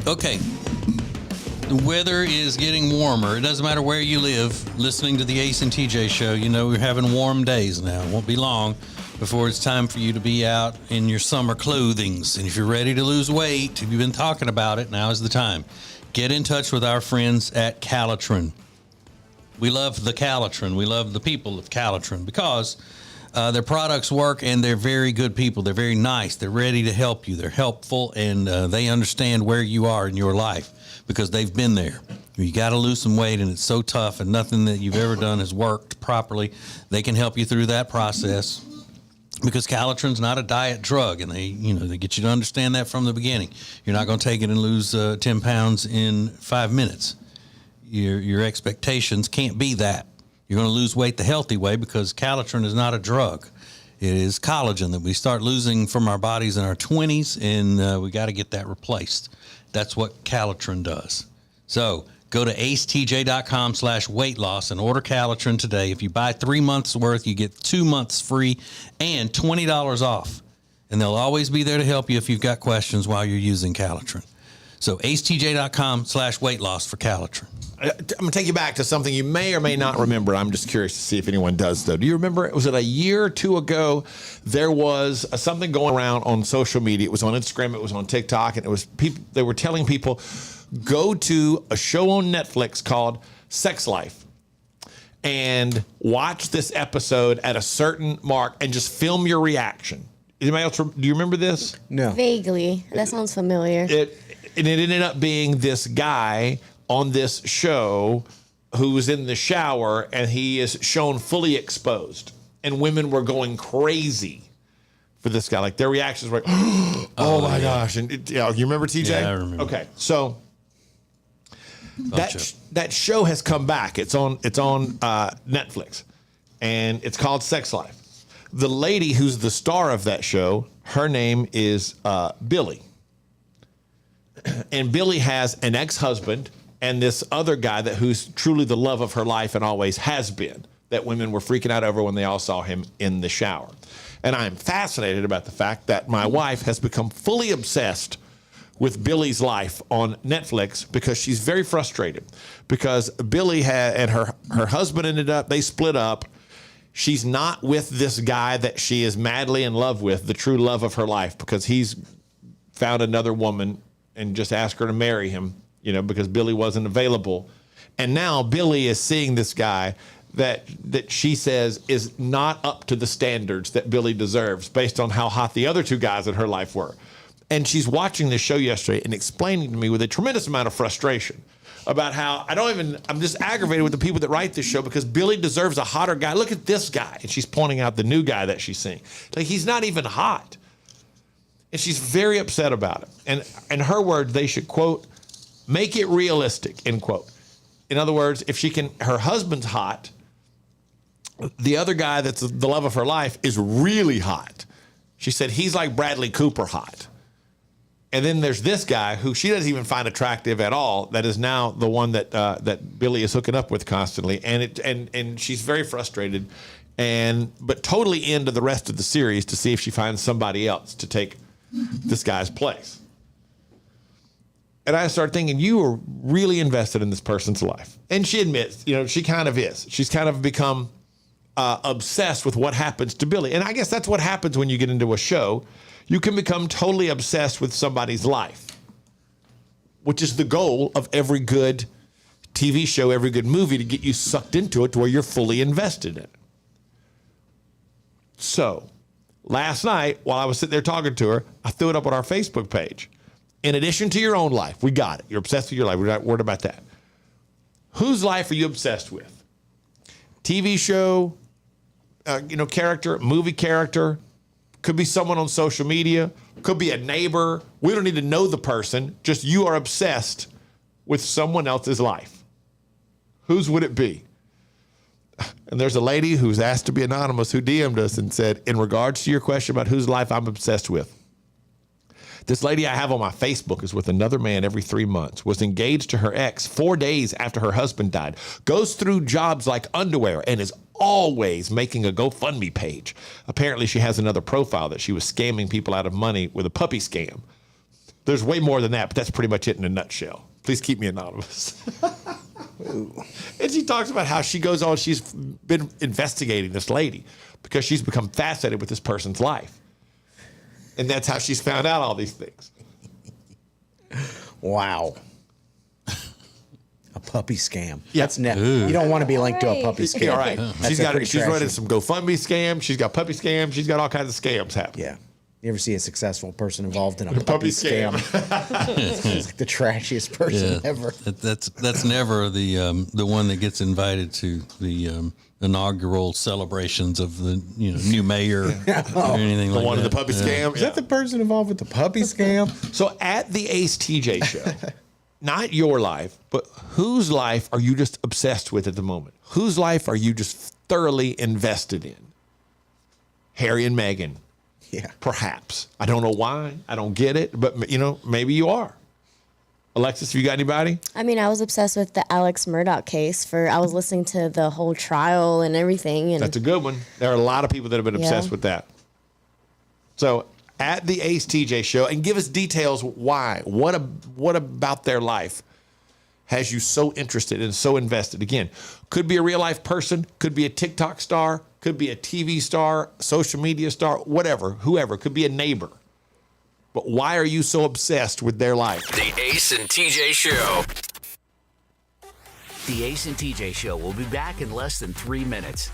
[SPEAKER 1] Okay. The weather is getting warmer. It doesn't matter where you live. Listening to the Ace and TJ show, you know we're having warm days now. It won't be long before it's time for you to be out in your summer clothings. And if you're ready to lose weight, if you've been talking about it, now is the time. Get in touch with our friends at Calitrin. We love the Calitrin. We love the people of Calitrin because their products work and they're very good people. They're very nice. They're ready to help you. They're helpful and they understand where you are in your life because they've been there. You got to lose some weight and it's so tough and nothing that you've ever done has worked properly. They can help you through that process because Calitrin's not a diet drug and they get you to understand that from the beginning. You're not going to take it and lose 10 pounds in 5 minutes. Your expectations can't be that. You're going to lose weight the healthy way because Calitrin is not a drug. It is collagen that we start losing from our bodies in our 20s, and we got to get that replaced. That's what Calitrin does. So go to acetj.com/weight loss and order Calitrin today. If you buy 3 months worth, you get 2 months free and $20 off. And they'll always be there to help you if you've got questions while you're using Calitrin. So acetj.com/weight loss for Calitrin.
[SPEAKER 2] I'm going to take you back to something you may or may not remember. I'm just curious to see if anyone does, though. Do you remember, was it a year or two ago, there was something going around on social media. It was on Instagram, it was on TikTok, and it was people. They were telling people, go to a show on Netflix called Sex Life and watch this episode at a certain mark and just film your reaction. Anybody else, do you remember this?
[SPEAKER 3] No.
[SPEAKER 5] Vaguely. That sounds familiar.
[SPEAKER 2] It ended up being this guy on this show who was in the shower and he is shown fully exposed and women were going crazy for this guy. Like their reactions were like, oh my gosh. And you remember TJ?
[SPEAKER 1] Yeah, I remember.
[SPEAKER 2] Okay. So that show has come back. It's on Netflix and it's called Sex Life. The lady who's the star of that show, her name is Billy. And Billy has an ex-husband and this other guy who's truly the love of her life and always has been, that women were freaking out over when they all saw him in the shower. And I'm fascinated about the fact that my wife has become fully obsessed with Billy's life on Netflix because she's very frustrated because Billy and her husband they split up. She's not with this guy that she is madly in love with, the true love of her life, because he's found another woman and just asked her to marry him, because Billy wasn't available. And now Billy is seeing this guy that she says is not up to the standards that Billy deserves based on how hot the other two guys in her life were. And she's watching this show yesterday and explaining to me with a tremendous amount of frustration about how I'm just aggravated with the people that write this show because Billy deserves a hotter guy. Look at this guy. And she's pointing out the new guy that she's seeing. Like, he's not even hot. And she's very upset about it. And in her words, they should, quote, make it realistic, end quote. In other words, if her husband's hot, the other guy that's the love of her life is really hot. She said he's like Bradley Cooper hot. And then there's this guy who she doesn't even find attractive at all. That is now the one that Billy is hooking up with constantly, and she's very frustrated, but totally into the rest of the series to see if she finds somebody else to take this guy's place. And I started thinking, you are really invested in this person's life, and she admits, she kind of is. She's kind of become obsessed with what happens to Billy, and I guess that's what happens when you get into a show. You can become totally obsessed with somebody's life, which is the goal of every good TV show, every good movie, to get you sucked into it to where you're fully invested in it. So last night, while I was sitting there talking to her, I threw it up on our Facebook page. In addition to your own life, we got it. You're obsessed with your life. We're not worried about that. Whose life are you obsessed with? TV show, character, movie character. Could be someone on social media. Could be a neighbor. We don't need to know the person. Just you are obsessed with someone else's life. Whose would it be? And there's a lady who's asked to be anonymous who DM'd us and said, in regards to your question about whose life I'm obsessed with, this lady I have on my Facebook is with another man every 3 months, was engaged to her ex 4 days after her husband died, goes through jobs like underwear, and is always making a GoFundMe page. Apparently she has another profile that she was scamming people out of money with a puppy scam. There's way more than that, but that's pretty much it in a nutshell. Please keep me anonymous. And she talks about how she goes on, she's been investigating this lady because she's become fascinated with this person's life. And that's how she's found out all these things.
[SPEAKER 3] Wow. A puppy scam.
[SPEAKER 2] Yeah.
[SPEAKER 3] That's you don't want to be linked to a puppy scam.
[SPEAKER 2] All right. She's running some GoFundMe scams. She's got puppy scams. She's got all kinds of scams happening.
[SPEAKER 3] Yeah. You ever see a successful person involved in a puppy scam? It's like the trashiest person ever.
[SPEAKER 1] That's never the one that gets invited to the inaugural celebrations of the new mayor or anything like that.
[SPEAKER 2] The one in the puppy scam?
[SPEAKER 3] Is that the person involved with the puppy scam?
[SPEAKER 2] So at the Ace TJ show, not your life, but whose life are you just obsessed with at the moment? Whose life are you just thoroughly invested in? Harry and Meghan.
[SPEAKER 3] Yeah.
[SPEAKER 2] Perhaps. I don't know why. I don't get it, but maybe you are. Alexis, have you got anybody?
[SPEAKER 5] I mean, I was obsessed with the Alex Murdaugh case. I was listening to the whole trial and everything. And
[SPEAKER 2] that's a good one. There are a lot of people that have been obsessed with that. So at the Ace TJ show, and give us details why. What about their life has you so interested and so invested? Again, could be a real life person, could be a TikTok star, could be a TV star, social media star, whatever, whoever, could be a neighbor. But why are you so obsessed with their life?
[SPEAKER 4] The Ace and TJ Show. The Ace and TJ Show will be back in less than 3 minutes.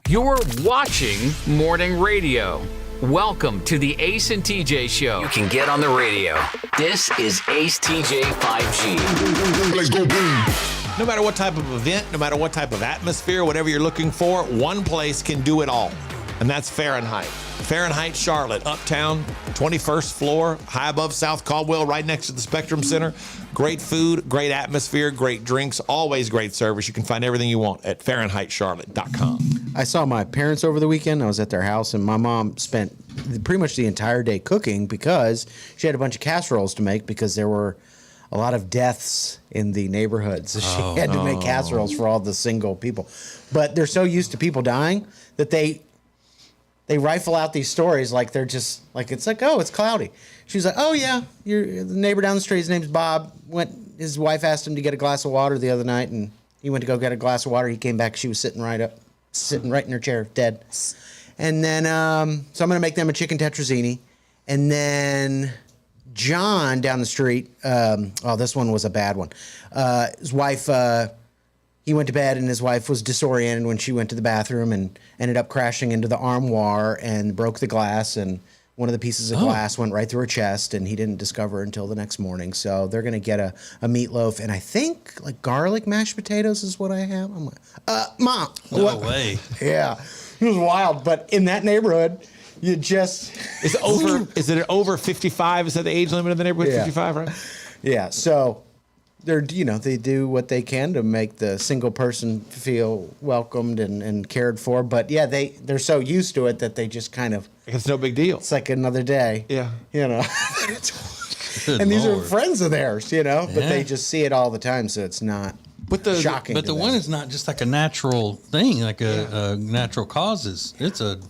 [SPEAKER 4] You're watching Morning Radio. Welcome to the Ace and TJ Show. You can get on the radio. This is Ace TJ 5G.
[SPEAKER 2] Let's go boom. No matter what type of event, no matter what type of atmosphere, whatever you're looking for, one place can do it all. And that's Fahrenheit. Fahrenheit Charlotte, uptown, 21st floor, high above South Caldwell, right next to the Spectrum Center. Great food, great atmosphere, great drinks, always great service. You can find everything you want at FahrenheitCharlotte.com.
[SPEAKER 3] I saw my parents over the weekend. I was at their house, and my mom spent pretty much the entire day cooking because she had a bunch of casseroles to make because there were a lot of deaths in the neighborhood. So she had to make casseroles for all the single people. But they're so used to people dying that they rifle out these stories like they're just like, it's like, oh, it's cloudy. She's like, oh yeah, the neighbor down the street, his name's Bob. His wife asked him to get a glass of water the other night, and he went to go get a glass of water. He came back, she was sitting right in her chair, dead. And then, so I'm gonna make them a chicken tetrazzini. And then John down the street, this one was a bad one. His wife, he went to bed and his wife was disoriented when she went to the bathroom and ended up crashing into the armoire and broke the glass, and one of the pieces of glass went right through her chest, and he didn't discover it until the next morning. So they're going to get a meatloaf, and I think like garlic mashed potatoes is what I have. I'm like, Mom.
[SPEAKER 1] No way.
[SPEAKER 3] Yeah. It was wild. But in that neighborhood, you just...
[SPEAKER 2] Is it over 55? Is that the age limit in the neighborhood, 55, right?
[SPEAKER 3] Yeah. So... they do what they can to make the single person feel welcomed and cared for. But yeah, they're so used to it that they just kind of...
[SPEAKER 2] It's no big deal.
[SPEAKER 3] It's like another day.
[SPEAKER 2] Yeah.
[SPEAKER 3] And these are friends of theirs, but they just see it all the time, so it's not shocking.
[SPEAKER 1] But the one is not just like a natural thing, like a natural causes. It's an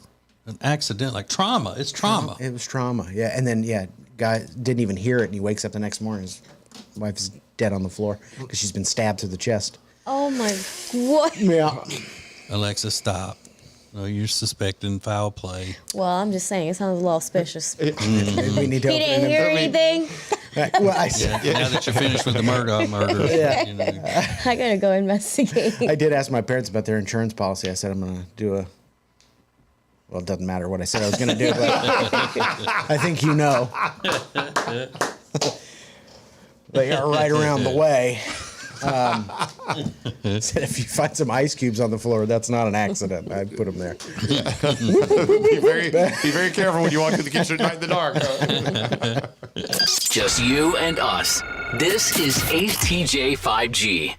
[SPEAKER 1] accident, like trauma. It's trauma.
[SPEAKER 3] It was trauma, yeah. And then, guy didn't even hear it, and he wakes up the next morning. His wife's dead on the floor because she's been stabbed through the chest.
[SPEAKER 5] Oh my, what?
[SPEAKER 3] Yeah.
[SPEAKER 1] Alexa, stop. No, you're suspecting foul play.
[SPEAKER 5] Well, I'm just saying, it sounds a little suspicious.
[SPEAKER 3] We need to
[SPEAKER 5] He didn't hear anything?
[SPEAKER 1] Now that you're finished with the Murdoch murder.
[SPEAKER 5] I gotta go investigate.
[SPEAKER 3] I did ask my parents about their insurance policy. I said I'm going to do well, it doesn't matter what I said I was going to do, but I think you know. They are right around the way. Said if you find some ice cubes on the floor, that's not an accident. I'd put them there.
[SPEAKER 2] Be very careful when you walk through the kitchen at night in the dark.
[SPEAKER 4] Just you and us. This is Ace TJ 5G.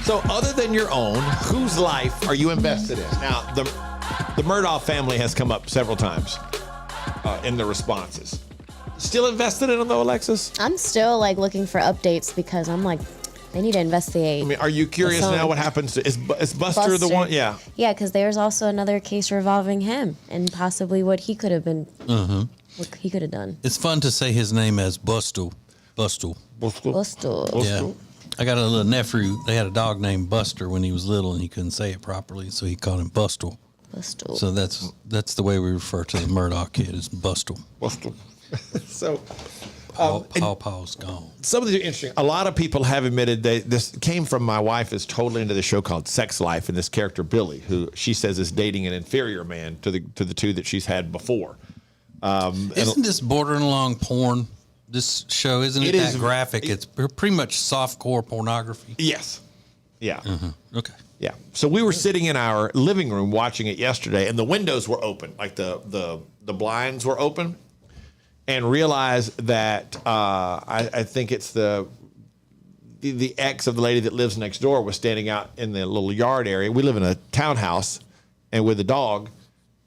[SPEAKER 2] So other than your own, whose life are you invested in? Now, the Murdaugh family has come up several times in the responses. Still invested in them though, Alexis?
[SPEAKER 5] I'm still like looking for updates because I'm like, they need to investigate.
[SPEAKER 2] I mean, are you curious now what happens to, is Buster the one? Yeah.
[SPEAKER 5] Yeah, because there's also another case revolving him and possibly what he could have been, what he could have done.
[SPEAKER 1] It's fun to say his name as Bustle. Bustle. Yeah. I got a little nephew. They had a dog named Buster when he was little, and he couldn't say it properly, so he called him Bustle.
[SPEAKER 5] Bustle.
[SPEAKER 1] So that's the way we refer to the Murdaugh kid, is Bustle.
[SPEAKER 2] Bustle. So
[SPEAKER 1] Paul's gone.
[SPEAKER 2] some of these are interesting. A lot of people have admitted this came from my wife is totally into the show called Sex Life, and this character Billy, who she says is dating an inferior man to the two that she's had before.
[SPEAKER 1] Isn't this bordering along porn? This show isn't it that graphic? It's pretty much softcore pornography.
[SPEAKER 2] Yes. Yeah.
[SPEAKER 1] Okay.
[SPEAKER 2] Yeah. So we were sitting in our living room watching it yesterday, and the windows were open, like the blinds were open, and realized that I think it's the ex of the lady that lives next door was standing out in the little yard area. We live in a townhouse, and with a dog.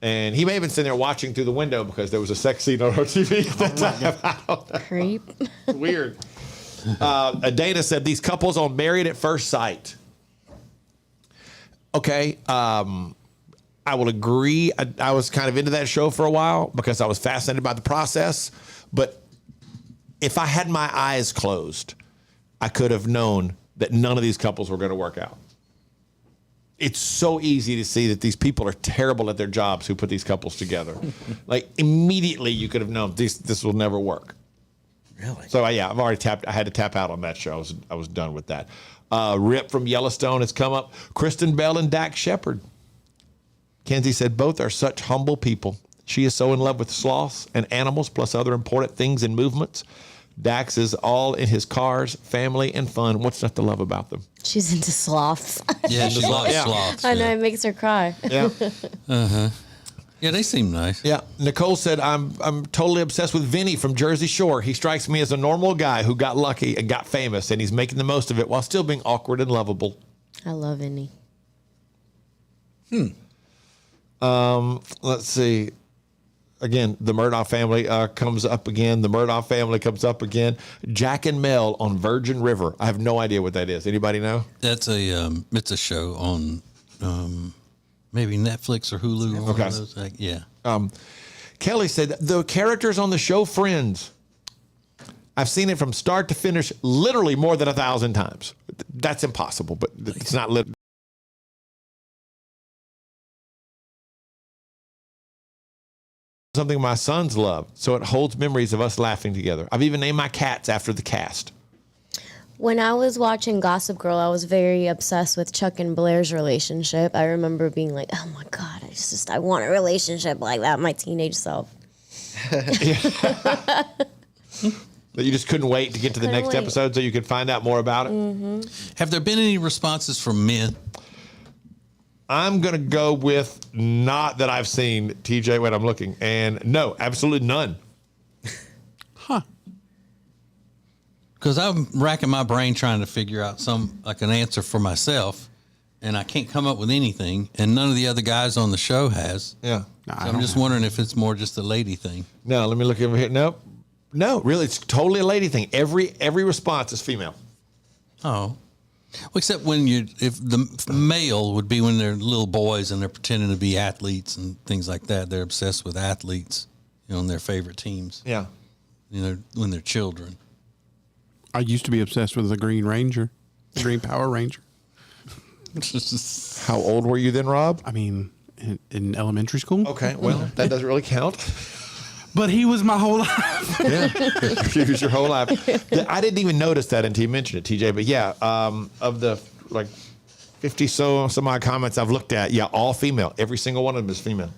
[SPEAKER 2] And he may have been sitting there watching through the window because there was a sex scene on our TV at that time. I don't know.
[SPEAKER 5] Creep.
[SPEAKER 2] Weird. Dana said these couples on Married at First Sight. Okay. I will agree. I was kind of into that show for a while because I was fascinated by the process. But if I had my eyes closed, I could have known that none of these couples were going to work out. It's so easy to see that these people are terrible at their jobs who put these couples together. Like immediately you could have known this will never work.
[SPEAKER 3] Really?
[SPEAKER 2] So yeah, I've already tapped. I had to tap out on that show. I was done with that. Rip from Yellowstone has come up. Kristen Bell and Dax Shepard. Kenzie said both are such humble people. She is so in love with sloths and animals, plus other important things and movements. Dax is all in his cars, family, and fun. What's not to love about them?
[SPEAKER 5] She's into sloths.
[SPEAKER 1] Yeah, she loves sloths.
[SPEAKER 5] I know, it makes her cry.
[SPEAKER 2] Yeah.
[SPEAKER 1] Yeah, they seem nice.
[SPEAKER 2] Yeah. Nicole said, I'm totally obsessed with Vinny from Jersey Shore. He strikes me as a normal guy who got lucky and got famous, and he's making the most of it while still being awkward and lovable.
[SPEAKER 5] I love Vinny.
[SPEAKER 2] Let's see. Again, the Murdaugh family comes up again. The Murdaugh family comes up again. Jack and Mel on Virgin River. I have no idea what that is. Anybody know?
[SPEAKER 1] That's it's a show on maybe Netflix or Hulu. Or one of those. Yeah.
[SPEAKER 2] Kelly said the characters on the show Friends. I've seen it from start to finish, literally more than 1,000 times. That's impossible, but it's not literally. Something my sons love, so it holds memories of us laughing together. I've even named my cats after the cast.
[SPEAKER 5] When I was watching Gossip Girl, I was very obsessed with Chuck and Blair's relationship. I remember being like, oh my God, I want a relationship like that, my teenage self.
[SPEAKER 2] That you just couldn't wait to get to the next episode so you could find out more about it?
[SPEAKER 1] Have there been any responses from men?
[SPEAKER 2] I'm going to go with not that I've seen, TJ, when I'm looking. And no, absolutely none.
[SPEAKER 1] Because I'm racking my brain trying to figure out an answer for myself, and I can't come up with anything, and none of the other guys on the show has.
[SPEAKER 2] Yeah.
[SPEAKER 1] So I'm just wondering if it's more just a lady thing.
[SPEAKER 2] No, let me look over here. No, really, it's totally a lady thing. Every response is female.
[SPEAKER 1] Oh. Well, except if the male would be when they're little boys and they're pretending to be athletes and things like that. They're obsessed with athletes, and their favorite teams.
[SPEAKER 2] Yeah.
[SPEAKER 1] When they're children.
[SPEAKER 6] I used to be obsessed with the Green Ranger, the Green Power Ranger.
[SPEAKER 2] How old were you then, Rob?
[SPEAKER 6] I mean, in elementary school.
[SPEAKER 2] Okay, well, that doesn't really count.
[SPEAKER 6] But he was my whole life.
[SPEAKER 2] Yeah, he was your whole life. I didn't even notice that until you mentioned it, TJ. But yeah, of the 50 some odd comments I've looked at, yeah, all female. Every single one of them is female.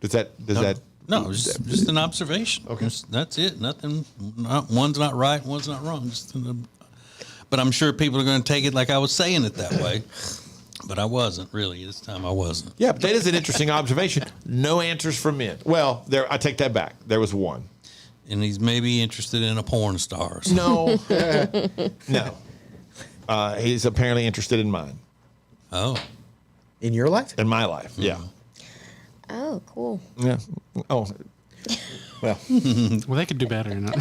[SPEAKER 2] Does that?
[SPEAKER 1] No, just an observation.
[SPEAKER 2] Okay.
[SPEAKER 1] That's it. Nothing. One's not right, one's not wrong. But I'm sure people are going to take it like I was saying it that way. But I wasn't really. This time I wasn't.
[SPEAKER 2] Yeah, but that is an interesting observation. No answers from men. Well, I take that back. There was one.
[SPEAKER 1] And he's maybe interested in a porn star. So.
[SPEAKER 2] No. No. He's apparently interested in mine.
[SPEAKER 1] Oh.
[SPEAKER 3] In your life?
[SPEAKER 2] In my life, yeah.
[SPEAKER 5] Oh, cool.
[SPEAKER 2] Yeah. Oh. Well.
[SPEAKER 6] Well, they could do better. You know?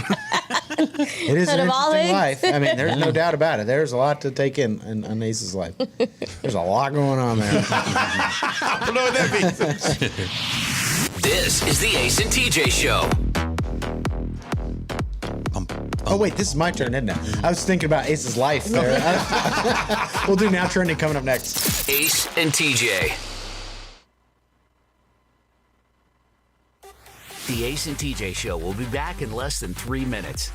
[SPEAKER 3] It is
[SPEAKER 5] Out
[SPEAKER 3] an
[SPEAKER 5] of all
[SPEAKER 3] interesting
[SPEAKER 5] eggs.
[SPEAKER 3] life. I mean, there's no doubt about it. There's a lot to take in Ace's life. There's a lot going on there.
[SPEAKER 2] I don't know what that means.
[SPEAKER 4] This is the Ace and TJ Show.
[SPEAKER 3] Oh, wait, this is my turn, isn't it? I was thinking about Ace's life there. We'll do Now Trending coming up next.
[SPEAKER 4] Ace and TJ. The Ace and TJ Show will be back in less than 3 minutes.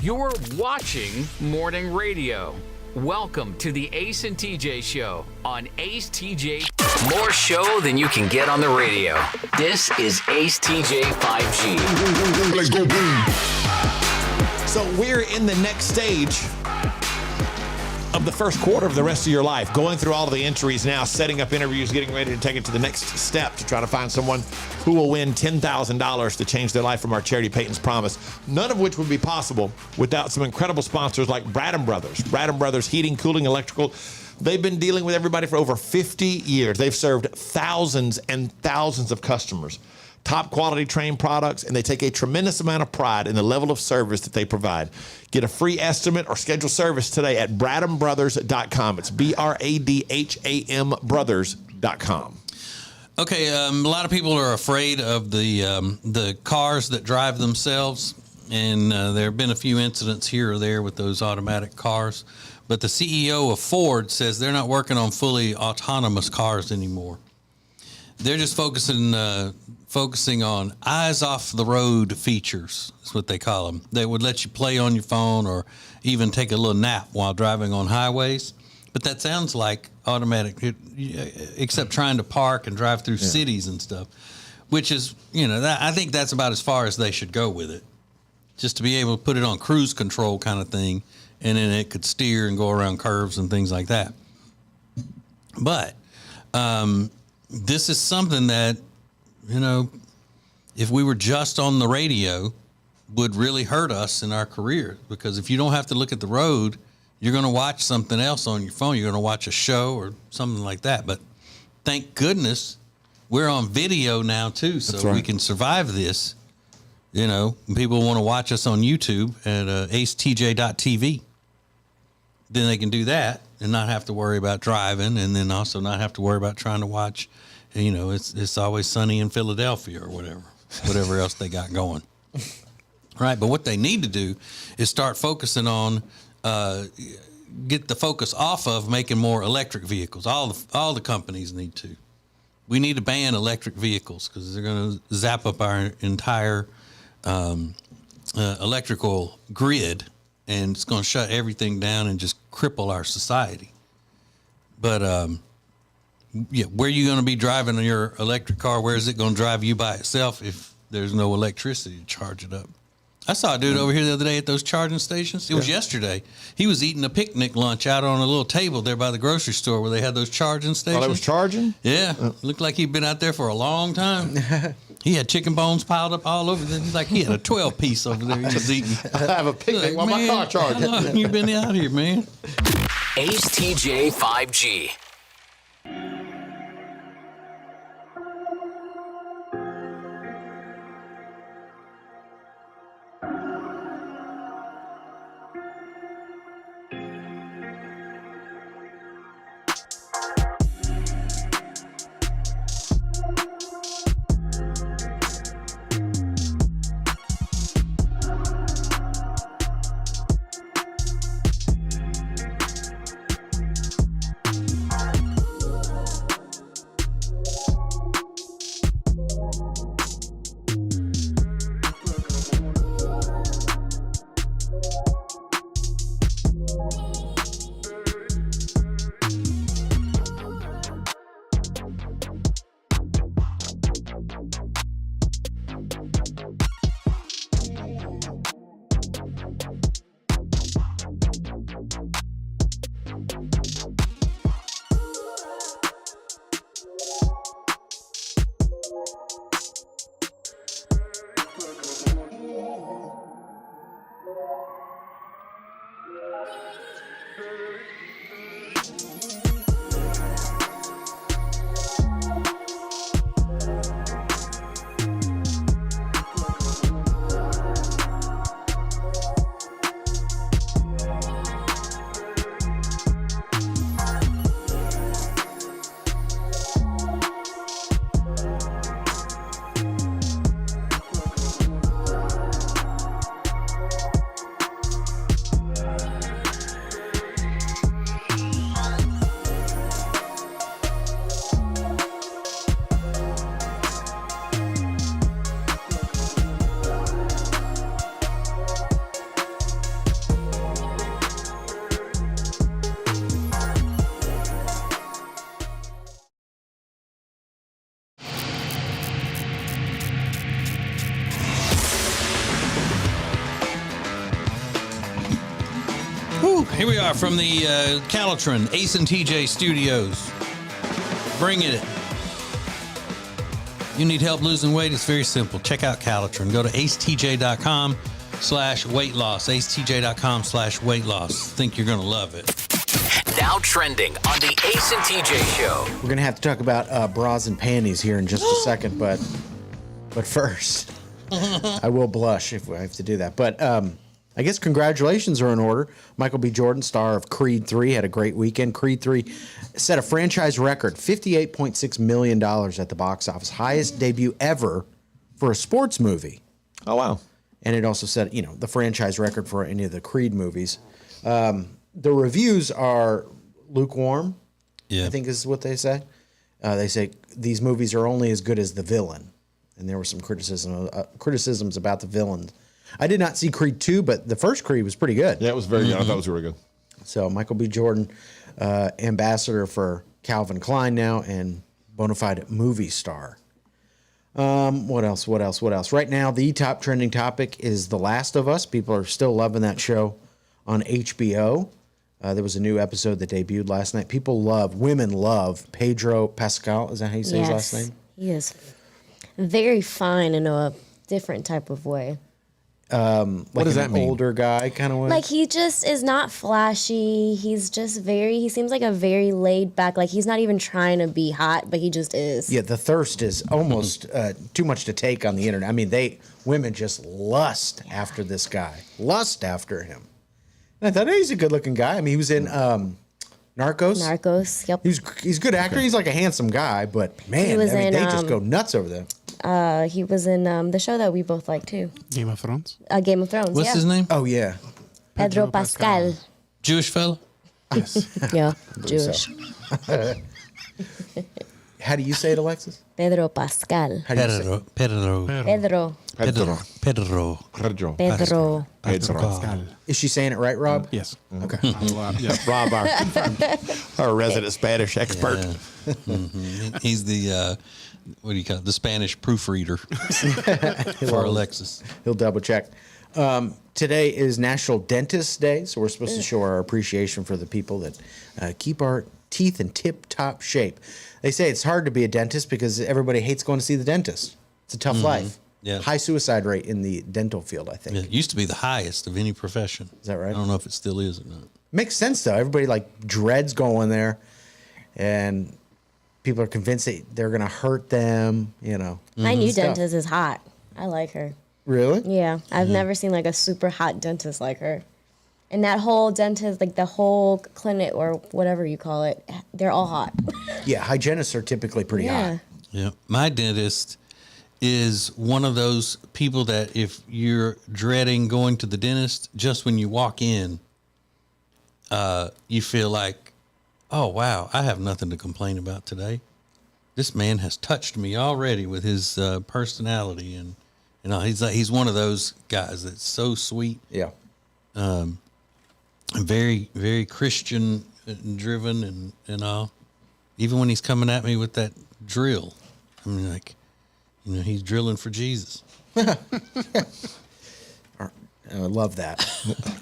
[SPEAKER 4] You're watching Morning Radio. Welcome to the Ace and TJ Show on Ace TJ. More show than you can get on the radio. This is Ace TJ 5G.
[SPEAKER 2] Let's go, boom. So we're in the next stage of the first quarter of the rest of your life, going through all of the entries now, setting up interviews, getting ready to take it to the next step to try to find someone who will win $10,000 to change their life from our charity Peyton's Promise, none of which would be possible without some incredible sponsors like Bradham Brothers. Bradham Brothers Heating, Cooling, Electrical. They've been dealing with everybody for over 50 years. They've served thousands and thousands of customers. Top quality trained products, and they take a tremendous amount of pride in the level of service that they provide. Get a free estimate or schedule service today at BradhamBrothers.com. It's BRADHAM Brothers.com.
[SPEAKER 1] Okay, a lot of people are afraid of the cars that drive themselves, and there have been a few incidents here or there with those automatic cars. But the CEO of Ford says they're not working on fully autonomous cars anymore. They're just focusing on eyes off the road features. That's what they call them. They would let you play on your phone or even take a little nap while driving on highways. But that sounds like automatic, except trying to park and drive through cities and stuff, which is, I think that's about as far as they should go with it. Just to be able to put it on cruise control kind of thing, and then it could steer and go around curves and things like that. But this is something that, if we were just on the radio, would really hurt us in our career, because if you don't have to look at the road, you're going to watch something else on your phone. You're going to watch a show or something like that. But thank goodness we're on video now too, so we can survive this. People want to watch us on YouTube at acetj.tv. Then they can do that and not have to worry about driving, and then also not have to worry about trying to watch, it's Always Sunny in Philadelphia or whatever else they got going. Right, but what they need to do is start focusing on, get the focus off of making more electric vehicles. All the companies need to. We need to ban electric vehicles because they're going to zap up our entire electrical grid, and it's going to shut everything down and just cripple our society. But where are you going to be driving your electric car? Where is it going to drive you by itself if there's no electricity to charge it up? I saw a dude over here the other day at those charging stations. It was yesterday. He was eating a picnic lunch out on a little table there by the grocery store where they had those charging stations.
[SPEAKER 2] While I was charging?
[SPEAKER 1] Yeah. Looked like he'd been out there for a long time. He had chicken bones piled up all over there. Like he had a 12-piece over there he was eating.
[SPEAKER 2] I have a picnic while my car charges.
[SPEAKER 1] How long you been out here, man?
[SPEAKER 4] Ace TJ 5G.
[SPEAKER 1] Here we are from the Calitron Ace and TJ Studios. Bringing it. You need help losing weight? It's very simple. Check out Calitron. Go to acetj.com/weight loss. acetj.com/weight loss. Think you're going to love it.
[SPEAKER 4] Now trending on the Ace and TJ Show.
[SPEAKER 3] We're going to have to talk about bras and panties here in just a second, but first, I will blush if I have to do that. But I guess congratulations are in order. Michael B. Jordan, star of Creed 3, had a great weekend. Creed 3 set a franchise record, $58.6 million at the box office. Highest debut ever for a sports movie.
[SPEAKER 2] Oh, wow.
[SPEAKER 3] And it also set, the franchise record for any of the Creed movies. The reviews are lukewarm, I think is what they say. They say these movies are only as good as the villain. And there were some criticisms about the villain. I did not see Creed 2, but the first Creed was pretty good.
[SPEAKER 2] Yeah, it was very good. I thought it was really good.
[SPEAKER 3] So Michael B. Jordan ambassador for Calvin Klein now, and bona fide movie star. What else? Right now, the top trending topic is The Last of Us. People are still loving that show on HBO. There was a new episode that debuted last night. Women love Pedro Pascal. Is that how you say his last name?
[SPEAKER 5] He is very fine in a different type of way.
[SPEAKER 3] What does that mean? Older guy kind of way?
[SPEAKER 5] Like, he just is not flashy. He's just he seems like a very laid back, like he's not even trying to be hot, but he just is.
[SPEAKER 3] Yeah, the thirst is almost too much to take on the internet. I mean, women just lust after this guy. Lust after him. And I thought, hey, he's a good looking guy. I mean, he was in Narcos.
[SPEAKER 5] Narcos, yep.
[SPEAKER 3] He's a good actor. He's like a handsome guy, but man, they just go nuts over them.
[SPEAKER 5] He was in the show that we both like too.
[SPEAKER 6] Game of Thrones?
[SPEAKER 5] Game of Thrones,
[SPEAKER 1] What's his name?
[SPEAKER 3] Oh, yeah.
[SPEAKER 5] Pedro Pascal.
[SPEAKER 1] Jewish fella?
[SPEAKER 3] Yes.
[SPEAKER 5] Yeah, Jewish.
[SPEAKER 3] How do you say it, Alexis?
[SPEAKER 5] Pedro Pascal.
[SPEAKER 1] Pedro.
[SPEAKER 6] Pascal.
[SPEAKER 3] Is she saying it right, Rob?
[SPEAKER 6] Yes.
[SPEAKER 3] Okay.
[SPEAKER 2] Rob, our resident Spanish expert.
[SPEAKER 1] Yeah. Mm-hmm. He's the what do you call it? The Spanish proofreader for Alexis.
[SPEAKER 3] He'll double check. Today is National Dentist Day, so we're supposed to show our appreciation for the people that keep our teeth in tip-top shape. They say it's hard to be a dentist because everybody hates going to see the dentist. It's a tough life.
[SPEAKER 1] Yeah.
[SPEAKER 3] High suicide rate in the dental field, I think.
[SPEAKER 1] Yeah, it used to be the hiest of any profession.
[SPEAKER 3] Is that right?
[SPEAKER 1] I don't know if it still is or not.
[SPEAKER 3] Makes sense, though. Everybody, dreads going there, and people are convinced that they're going to hurt them,
[SPEAKER 5] My new dentist is hot. I like her.
[SPEAKER 3] Really?
[SPEAKER 5] Yeah. I've never seen, a super hot dentist like her. And that whole dentist, the whole clinic or whatever you call it, they're all hot.
[SPEAKER 3] Yeah, hygienists are typically pretty hot.
[SPEAKER 1] Yeah. My dentist is one of those people that if you're dreading going to the dentist, just when you walk in, you feel like, oh, wow, I have nothing to complain about today. This man has touched me already with his personality. And, he's one of those guys that's so sweet.
[SPEAKER 3] Yeah.
[SPEAKER 1] Very, very Christian driven and all. Even when he's coming at me with that drill, I mean, he's drilling for Jesus.
[SPEAKER 3] I love that.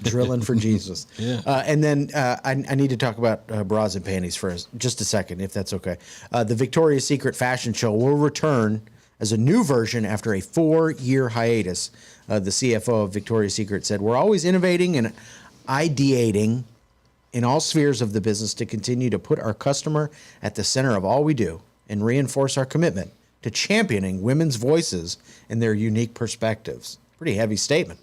[SPEAKER 3] Drilling for Jesus.
[SPEAKER 1] Yeah.
[SPEAKER 3] And then I need to talk about bras and panties for just a second, if that's okay. The Victoria's Secret fashion show will return as a new version after a 4-year hiatus. The CFO of Victoria's Secret said, "We're always innovating and ideating in all spheres of the business to continue to put our customer at the center of all we do and reinforce our commitment to championing women's voices and their unique perspectives." Pretty heavy statement.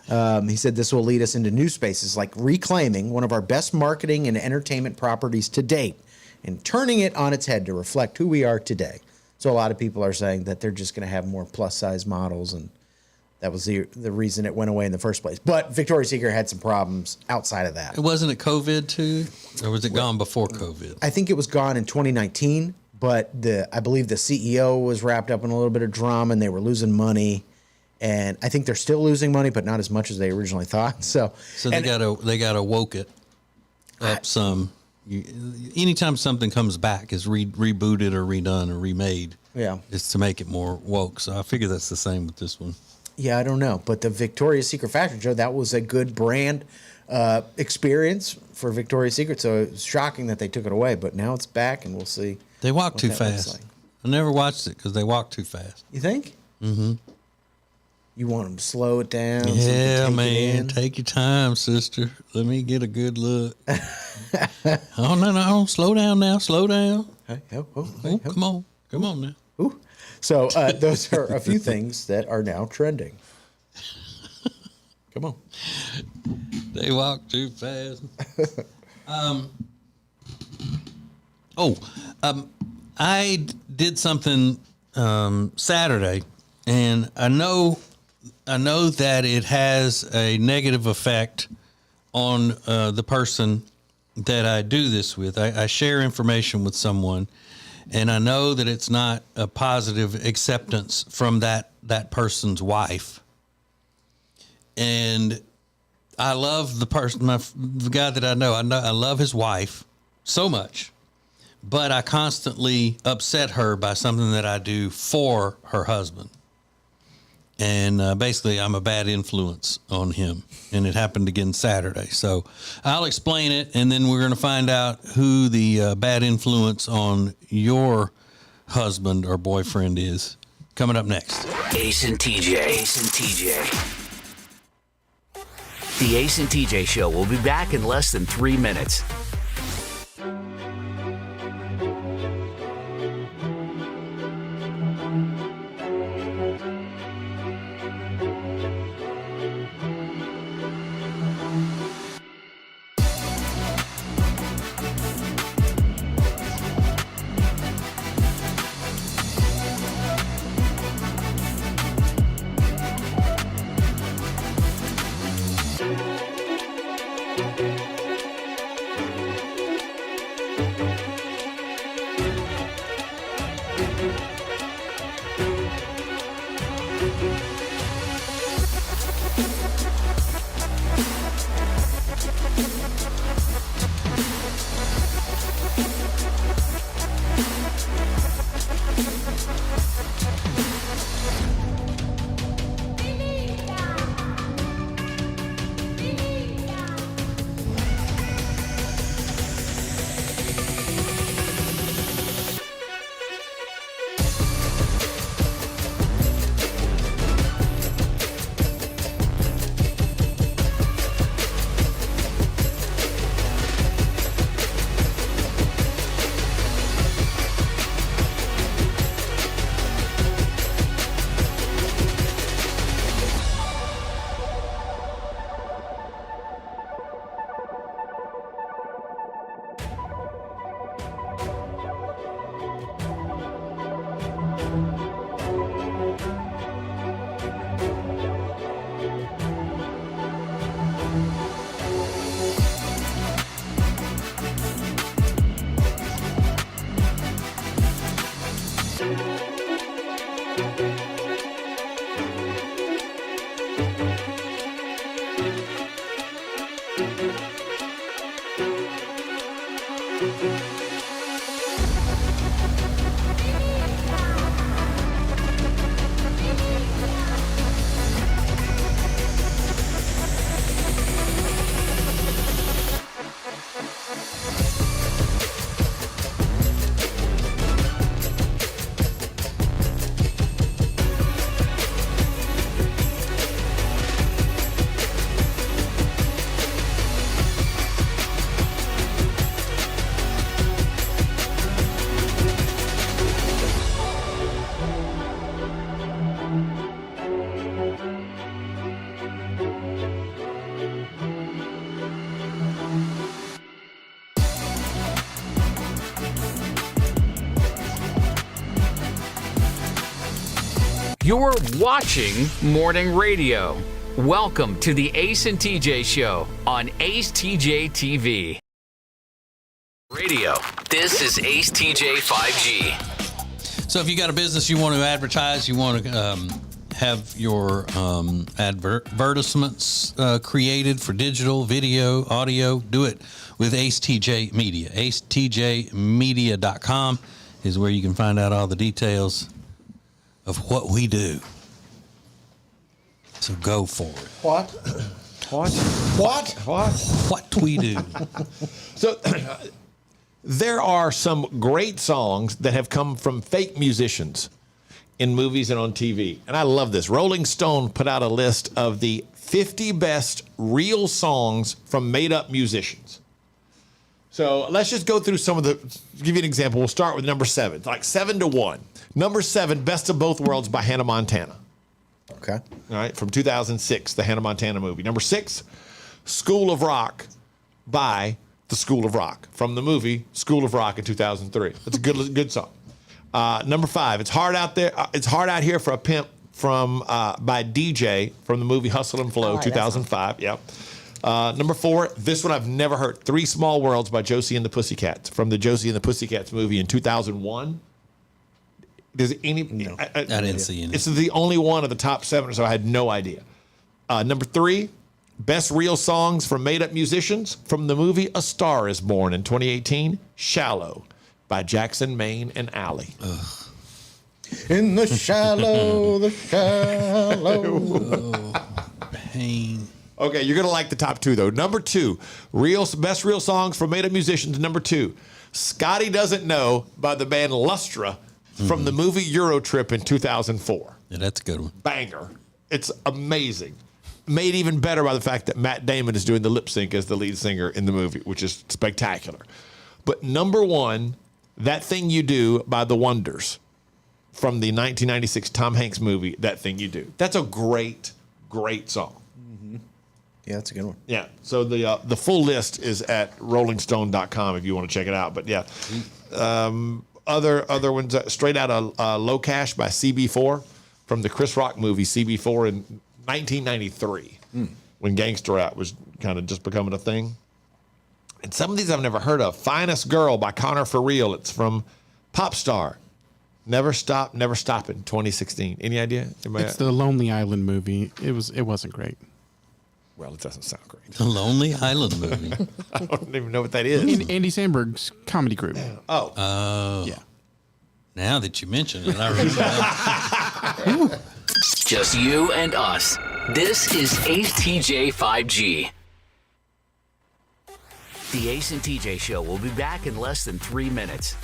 [SPEAKER 3] He said this will lead us into new spaces like reclaiming one of our best marketing and entertainment properties to date and turning it on its head to reflect who we are today. So a lot of people are saying that they're just going to have more plus size models, and that was the reason it went away in the first place. But Victoria's Secret had some problems outside of that.
[SPEAKER 1] Wasn't it COVID too? Or was it gone before COVID?
[SPEAKER 3] I think it was gone in 2019, but I believe the CEO was wrapped up in a little bit of drama and they were losing money. And I think they're still losing money, but not as much as they originally thought. So
[SPEAKER 1] they gotta woke it up some. Anytime something comes back, is rebooted or redone or remade.
[SPEAKER 3] Yeah,
[SPEAKER 1] it's to make it more woke. So I figure that's the same with this one.
[SPEAKER 3] Yeah, I don't know, but the Victoria's Secret fashion show, that was a good brand experience for Victoria's Secret. So it was shocking that they took it away, but now it's back, and we'll see.
[SPEAKER 1] They walk too fast. Like. I never watched it because they walk too fast.
[SPEAKER 3] You think?
[SPEAKER 1] Mm-hmm.
[SPEAKER 3] You want them to slow it down?
[SPEAKER 1] Yeah, so man. Take your time, sister. Let me get a good look. Oh, no. Slow down now. Slow down.
[SPEAKER 3] Hey,
[SPEAKER 1] come on. Come on now.
[SPEAKER 3] Ooh. So those are a few things that are now trending. Come on.
[SPEAKER 1] They walk too fast. I did something Saturday, and I know that it has a negative effect on the person that I do this with. I share information with someone, and I know that it's not a positive acceptance from that person's wife. And I love the person, the guy that I know. I love his wife, so much, but I constantly upset her by something that I do for her husband. And basically, I'm a bad influence on him. And it happened again Saturday. So I'll explain it, and then we're going to find out who the bad influence on your husband or boyfriend is. Coming up next.
[SPEAKER 4] Ace and TJ. Ace and TJ. The Ace and TJ Show will be back in less than 3 minutes. You're watching Morning Radio. Welcome to the Ace and TJ Show on Ace TJ TV. Radio. This is Ace TJ 5G.
[SPEAKER 1] So if you got a business you want to advertise, you want to have your advertisements created for digital, video, audio, do it with Ace TJ Media. AceTJmedia.com is where you can find out all the details of what we do. So go for it.
[SPEAKER 2] What
[SPEAKER 1] we do.
[SPEAKER 2] So there are some great songs that have come from fake musicians in movies and on TV. And I love this. Rolling Stone put out a list of the 50 best real songs from made-up musicians. So let's just go through some of the, give you an example. We'll start with number 7. It's like 7-1. Number 7, Best of Both Worlds by Hannah Montana.
[SPEAKER 3] Okay.
[SPEAKER 2] All right, from 2006, the Hannah Montana movie. Number 6, School of Rock by the School of Rock from the movie School of Rock in 2003. That's a good song. Number 5, It's Hard Out There. It's Hard Out Here for a Pimp from by DJ from the movie Hustle and Flow, 2005. Yep. Number 4, this one I've never heard. 3 Small Worlds by Josie and the Pussycats from the Josie and the Pussycats movie in 2001. Does any?
[SPEAKER 1] No, I didn't see any.
[SPEAKER 2] This is the only one of the top 7, so I had no idea. Number 3, Best real songs from made-up musicians from the movie A Star is Born in 2018, Shallow by Jackson, Maine, and Alley.
[SPEAKER 3] In the shallow, the shallow.
[SPEAKER 1] Pain.
[SPEAKER 2] Okay, you're going to like the top two, though. Number 2, best real songs from made-up musicians. Number 2, Scotty Doesn't Know by the band Lustra from the movie Euro Trip in 2004.
[SPEAKER 1] Yeah, that's a good one.
[SPEAKER 2] Banger. It's amazing. Made even better by the fact that Matt Damon is doing the lip sync as the lead singer in the movie, which is spectacular. But number 1, That Thing You Do by The Wonders from the 1996 Tom Hanks movie, That Thing You Do. That's a great, great song.
[SPEAKER 3] Yeah, that's a good one.
[SPEAKER 2] Yeah. So the full list is at rollingstone.com if you want to check it out. But yeah, other ones, straight out of Low Cash by CB4 from the Chris Rock movie CB4 in 1993 when Gangster Rap was kind of just becoming a thing. And some of these I've never heard of. Finest Girl by Connor For Real. It's from Popstar. Never Stop, Never Stoppin', 2016. Any idea?
[SPEAKER 6] It's the Lonely Island movie. It wasn't great.
[SPEAKER 2] Well, it doesn't sound great.
[SPEAKER 1] The Lonely Island movie.
[SPEAKER 2] I don't even know what that is.
[SPEAKER 6] Andy Samberg's comedy group.
[SPEAKER 2] Oh.
[SPEAKER 6] Yeah.
[SPEAKER 1] Now that you mention it, I remember.
[SPEAKER 4] Just you and us. This is Ace TJ 5G. The Ace and TJ Show will be back in less than 3 minutes.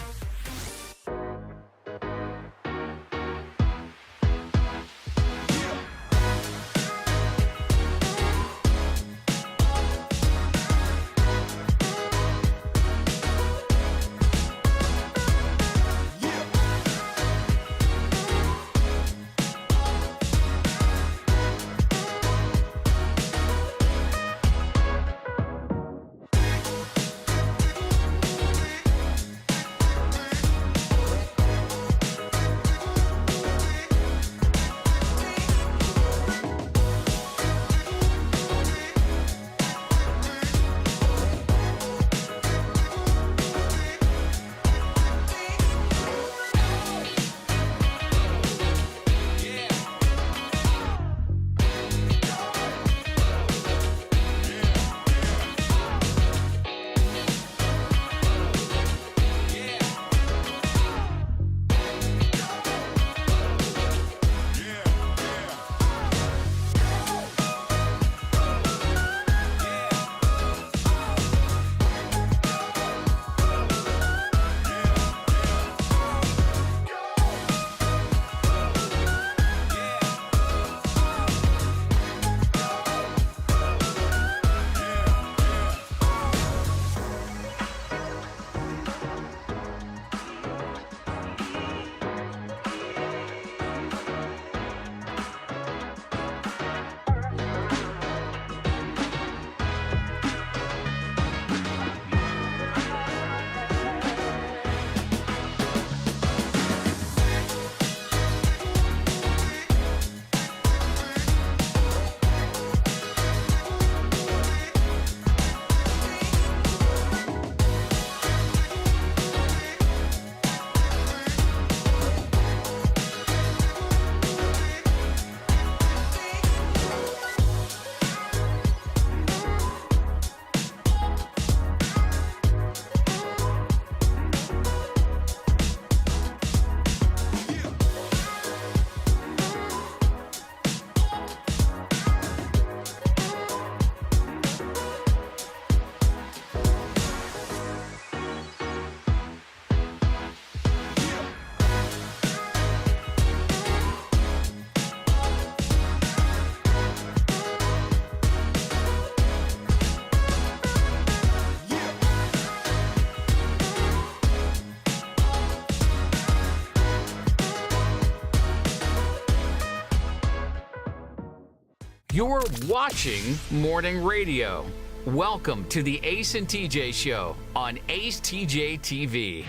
[SPEAKER 4] You're watching Morning Radio. Welcome to the Ace and TJ Show on Ace TJ TV.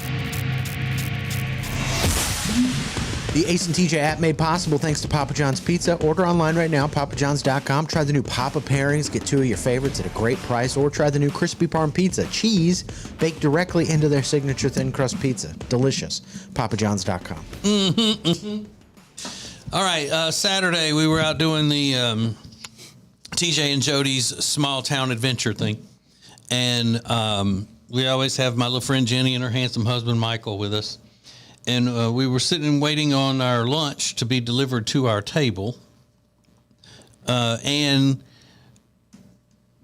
[SPEAKER 3] The Ace and TJ app made possible thanks to Papa John's Pizza. Order online right now, papajohns.com. Try the new Papa pairings. Get 2 of your favorites at a great price. Or try the new Crispy Parm Pizza. Cheese baked directly into their signature thin crust pizza. Delicious. papajohns.com.
[SPEAKER 1] All right, Saturday we were out doing the TJ and Jody's small town adventure thing. And we always have my little friend Jenny and her handsome husband Michael with us. And we were sitting and waiting on our lunch to be delivered to our table. And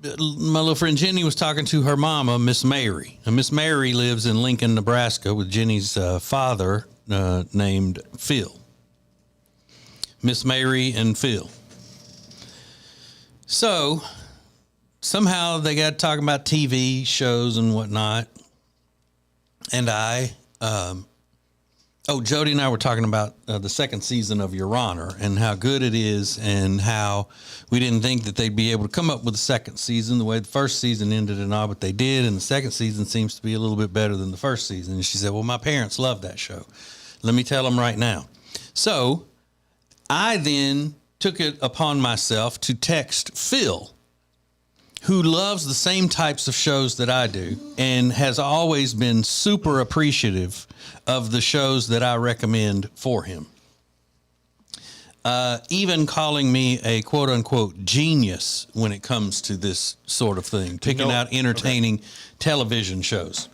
[SPEAKER 1] my little friend Jenny was talking to her mama, Miss Mary. And Miss Mary lives in Lincoln, Nebraska with Jenny's father named Phil. Miss Mary and Phil. So somehow they got talking about TV shows and whatnot. And Jody and I were talking about the second season of Your Honor and how good it is and how we didn't think that they'd be able to come up with a second season the way the first season ended and all, but they did. And the second season seems to be a little bit better than the first season. And she said, well, my parents love that show. Let me tell them right now. So I then took it upon myself to text Phil, who loves the same types of shows that I do and has always been super appreciative of the shows that I recommend for him. Even calling me a quote unquote genius when it comes to this sort of thing, picking out entertaining television shows.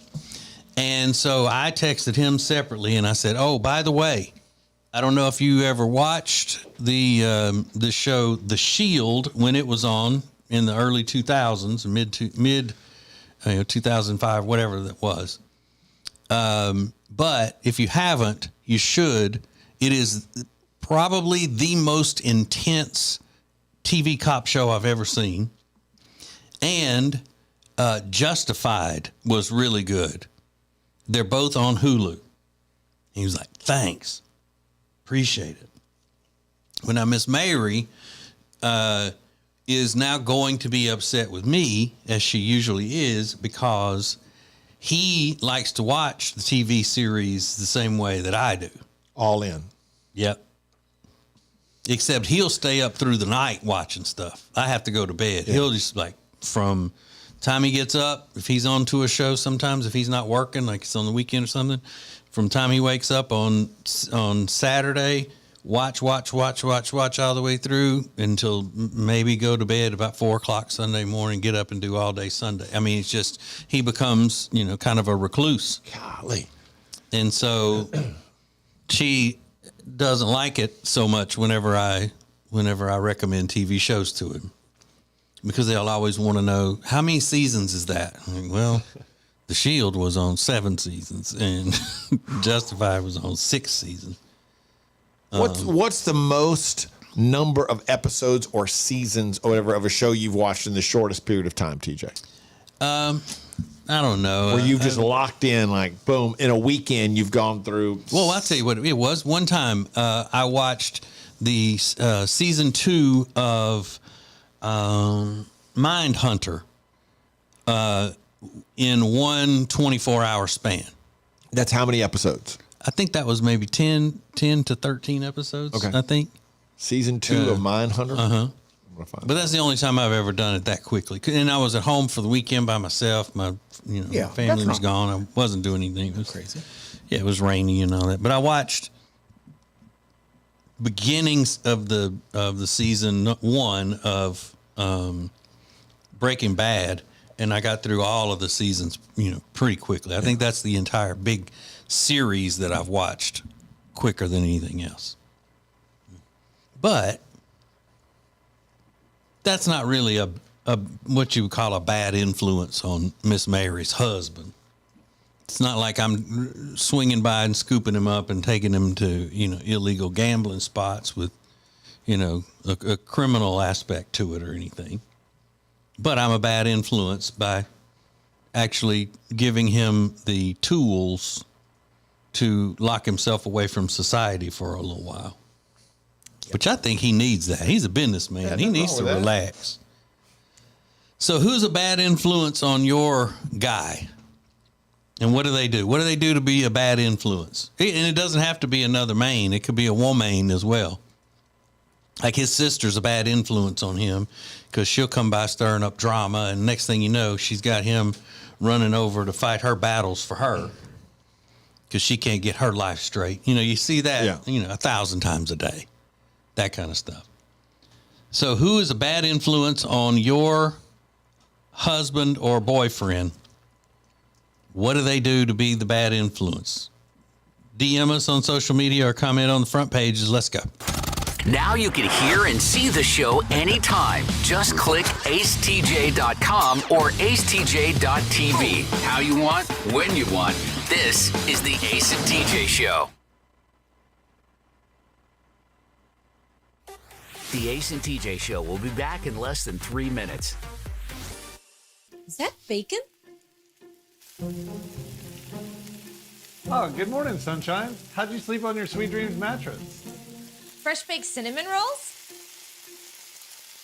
[SPEAKER 1] And so I texted him separately and I said, oh, by the way, I don't know if you ever watched the show The Shield when it was on in the early 2000s, mid 2005, whatever that was. But if you haven't, you should. It is probably the most intense TV cop show I've ever seen. And Justified was really good. They're both on Hulu. He was like, thanks. Appreciate it. Well, now Miss Mary is now going to be upset with me, as she usually is, because he likes to watch the TV series the same way that I do.
[SPEAKER 2] All in.
[SPEAKER 1] Yep. Except he'll stay up through the night watching stuff. I have to go to bed. Yeah. He'll just from time he gets up, if he's on to a show sometimes, if he's not working, like it's on the weekend or something, from time he wakes up on Saturday, watch all the way through until maybe go to bed about 4:00 Sunday morning, get up and do all day Sunday. I mean, it's just, he becomes, kind of a recluse.
[SPEAKER 2] Golly.
[SPEAKER 1] And so she doesn't like it so much whenever I recommend TV shows to him, because they'll always want to know, how many seasons is that? I'm like, well, The Shield was on 7 seasons and Justified was on 6 seasons.
[SPEAKER 2] What's the most number of episodes or seasons or whatever of a show you've watched in the shortest period of time, TJ?
[SPEAKER 1] I don't know.
[SPEAKER 2] Where you've just locked in, like, boom, in a weekend you've gone through.
[SPEAKER 1] Well, I'll tell you what it was. One time I watched the season 2 of Mindhunter in one 24-hour span.
[SPEAKER 2] That's how many episodes?
[SPEAKER 1] I think that was maybe 10 to 13 episodes, okay. I think.
[SPEAKER 2] Season 2 of Mindhunter?
[SPEAKER 1] Uh-huh. But that's the only time I've ever done it that quickly. And I was at home for the weekend by myself. My my family was gone. I wasn't doing anything. It was
[SPEAKER 3] crazy.
[SPEAKER 1] Yeah, it was rainy and all that. But I watched beginnings of the season 1 of Breaking Bad, and I got through all of the seasons, pretty quickly. I think that's the entire big series that I've watched quicker than anything else. But that's not really a what you would call a bad influence on Miss Mary's husband. It's not like I'm swinging by and scooping him up and taking him to, illegal gambling spots with, a criminal aspect to it or anything. But I'm a bad influence by actually giving him the tools to lock himself away from society for a little while. Which I think he needs that. He's a businessman.
[SPEAKER 2] Yeah,
[SPEAKER 1] he needs to relax. So who's a bad influence on your guy? And what do they do? What do they do to be a bad influence? And it doesn't have to be another man. It could be a woman as well. Like his sister's a bad influence on him because she'll come by stirring up drama. And next thing you know, she's got him running over to fight her battles for her because she can't get her life straight. You see that, 1,000 times a day. That kind of stuff. So who is a bad influence on your husband or boyfriend? What do they do to be the bad influence? DM us on social media or comment on the front pages. Let's go.
[SPEAKER 4] Now you can hear and see the show anytime. Just click acetj.com or acetj.tv. How you want, when you want. This is the Ace and TJ Show. The Ace and TJ Show will be back in less than 3 minutes.
[SPEAKER 11] Is that bacon?
[SPEAKER 12] Oh, good morning, sunshine. How'd you sleep on your Sweet Dreams mattress?
[SPEAKER 11] Fresh baked cinnamon rolls?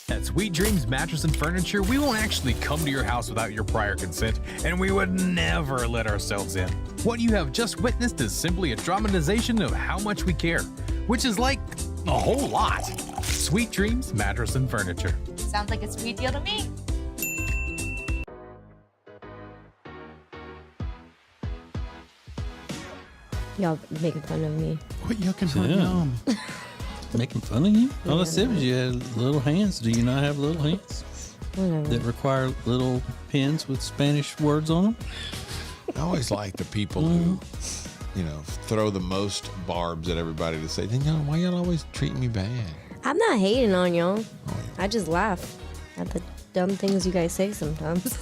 [SPEAKER 13] At Sweet Dreams Mattress and Furniture, we won't actually come to your house without your prior consent, and we would never let ourselves in. What you have just witnessed is simply a dramatization of how much we care, which is like a whole lot. Sweet Dreams Mattress and Furniture.
[SPEAKER 11] Sounds like a sweet deal to me.
[SPEAKER 5] Y'all making fun of me.
[SPEAKER 6] Quit yucking her yum.
[SPEAKER 1] Making fun of you? All I said was you had little hands. Do you not have little hands
[SPEAKER 5] Whatever.
[SPEAKER 1] that require little pens with Spanish words on them?
[SPEAKER 2] I always like the people who, throw the most barbs at everybody to say, then why y'all always treat me bad?
[SPEAKER 5] I'm not hating on y'all. I just laugh at the dumb things you guys say sometimes.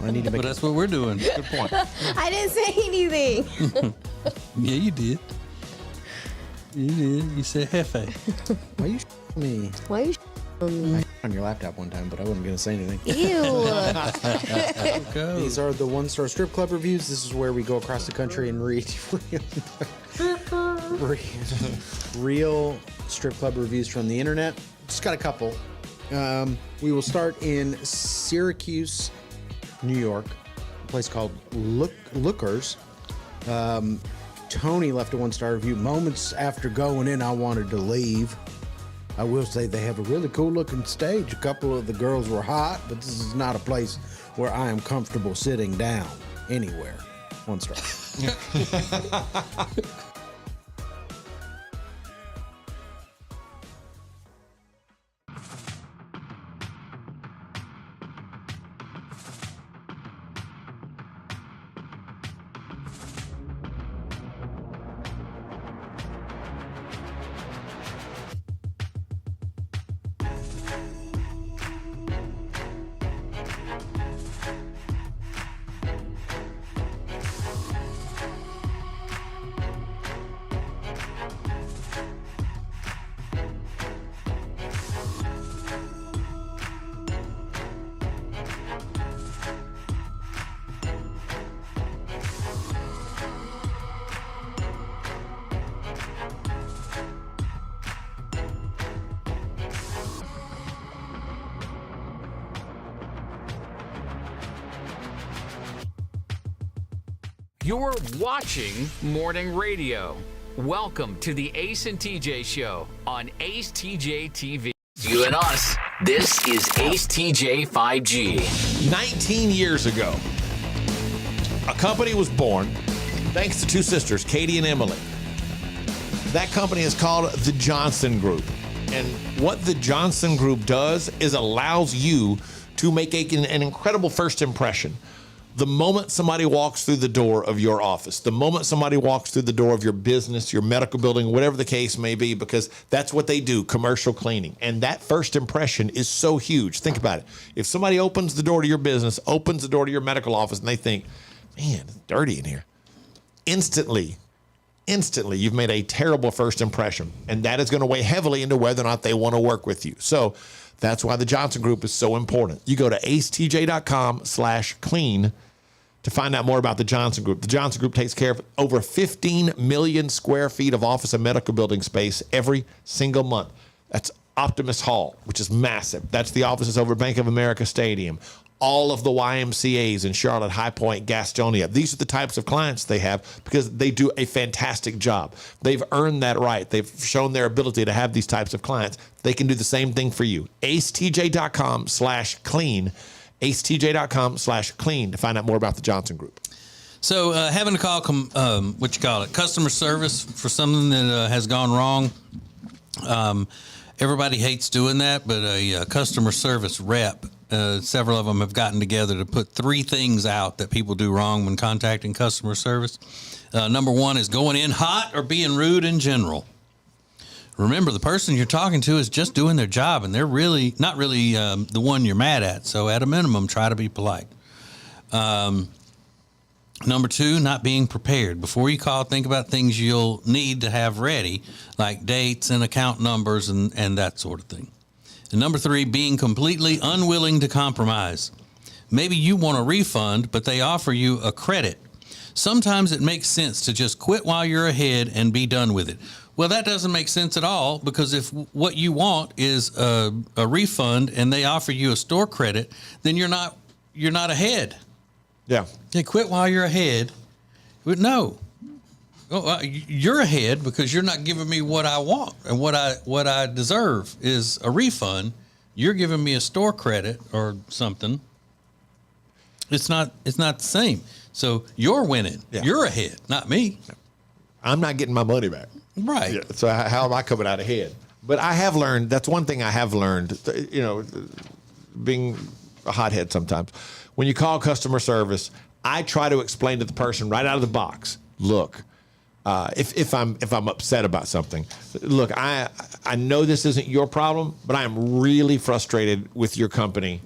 [SPEAKER 3] I need to make.
[SPEAKER 1] But that's what we're doing.
[SPEAKER 2] Good point.
[SPEAKER 5] I didn't say anything.
[SPEAKER 1] Yeah, you did. You did. You said hefe.
[SPEAKER 3] Why you me?
[SPEAKER 5] Why you on me?
[SPEAKER 3] I on your laptop one time, but I wasn't going to say anything.
[SPEAKER 5] Ew.
[SPEAKER 1] Okay.
[SPEAKER 3] These are the one-star strip club reviews. This is where we go across the country and read real strip club reviews from the internet. Just got a couple. We will start in Syracuse, New York, a place called Lookers. Tony left a one-star review. Moments after going in, I wanted to leave. I will say they have a really cool-looking stage. A couple of the girls were hot, but this is not a place where I am comfortable sitting down anywhere. One star.
[SPEAKER 4] You're watching Morning Radio. Welcome to the Ace and TJ Show on Ace TJ TV. You and us, this is Ace TJ 5G.
[SPEAKER 2] 19 years ago, a company was born thanks to two sisters, Katie and Emily. That company is called the Johnson Group. And what the Johnson Group does is allows you to make an incredible first impression. The moment somebody walks through the door of your office, the moment somebody walks through the door of your business, your medical building, whatever the case may be, because that's what they do, commercial cleaning. And that first impression is so huge. Think about it. If somebody opens the door to your business, opens the door to your medical office, and they think, man, it's dirty in here. Instantly, you've made a terrible first impression. And that is going to weigh heavily into whether or not they want to work with you. So that's why the Johnson Group is so important. You go to acetj.com/clean to find out more about the Johnson Group. The Johnson Group takes care of over 15 million square feet of office and medical building space every single month. That's Optimus Hall, which is massive. That's the offices over Bank of America Stadium. All of the YMCAs in Charlotte, High Point, Gastonia. These are the types of clients they have because they do a fantastic job. They've earned that right. They've shown their ability to have these types of clients. They can do the same thing for you. acetj.com/clean. acetj.com/clean to find out more about the Johnson Group.
[SPEAKER 1] So having to call, customer service for something that has gone wrong. Everybody hates doing that, but a customer service rep, several of them have gotten together to put 3 things out that people do wrong when contacting customer service. Number 1 is going in hot or being rude in general. Remember, the person you're talking to is just doing their job, and they're really not really the one you're mad at. So at a minimum, try to be polite. Number 2, not being prepared. Before you call, think about things you'll need to have ready, like dates and account numbers and that sort of thing. And number 3, being completely unwilling to compromise. Maybe you want a refund, but they offer you a credit. Sometimes it makes sense to just quit while you're ahead and be done with it. Well, that doesn't make sense at all, because if what you want is a refund and they offer you a store credit, then you're not ahead.
[SPEAKER 2] Yeah.
[SPEAKER 1] They quit while you're ahead. But no, you're ahead because you're not giving me what I want, and what I deserve is a refund. You're giving me a store credit or something. It's not the same. So you're winning. Yeah. You're ahead, not me.
[SPEAKER 2] I'm not getting my money back.
[SPEAKER 1] Right.
[SPEAKER 2] Yeah, so how am I coming out ahead? But I have learned, that's one thing I have learned, being a hothead sometimes. When you call customer service, I try to explain to the person right out of the box, look, if I'm upset about something, look, I know this isn't your problem, but I am really frustrated with your company,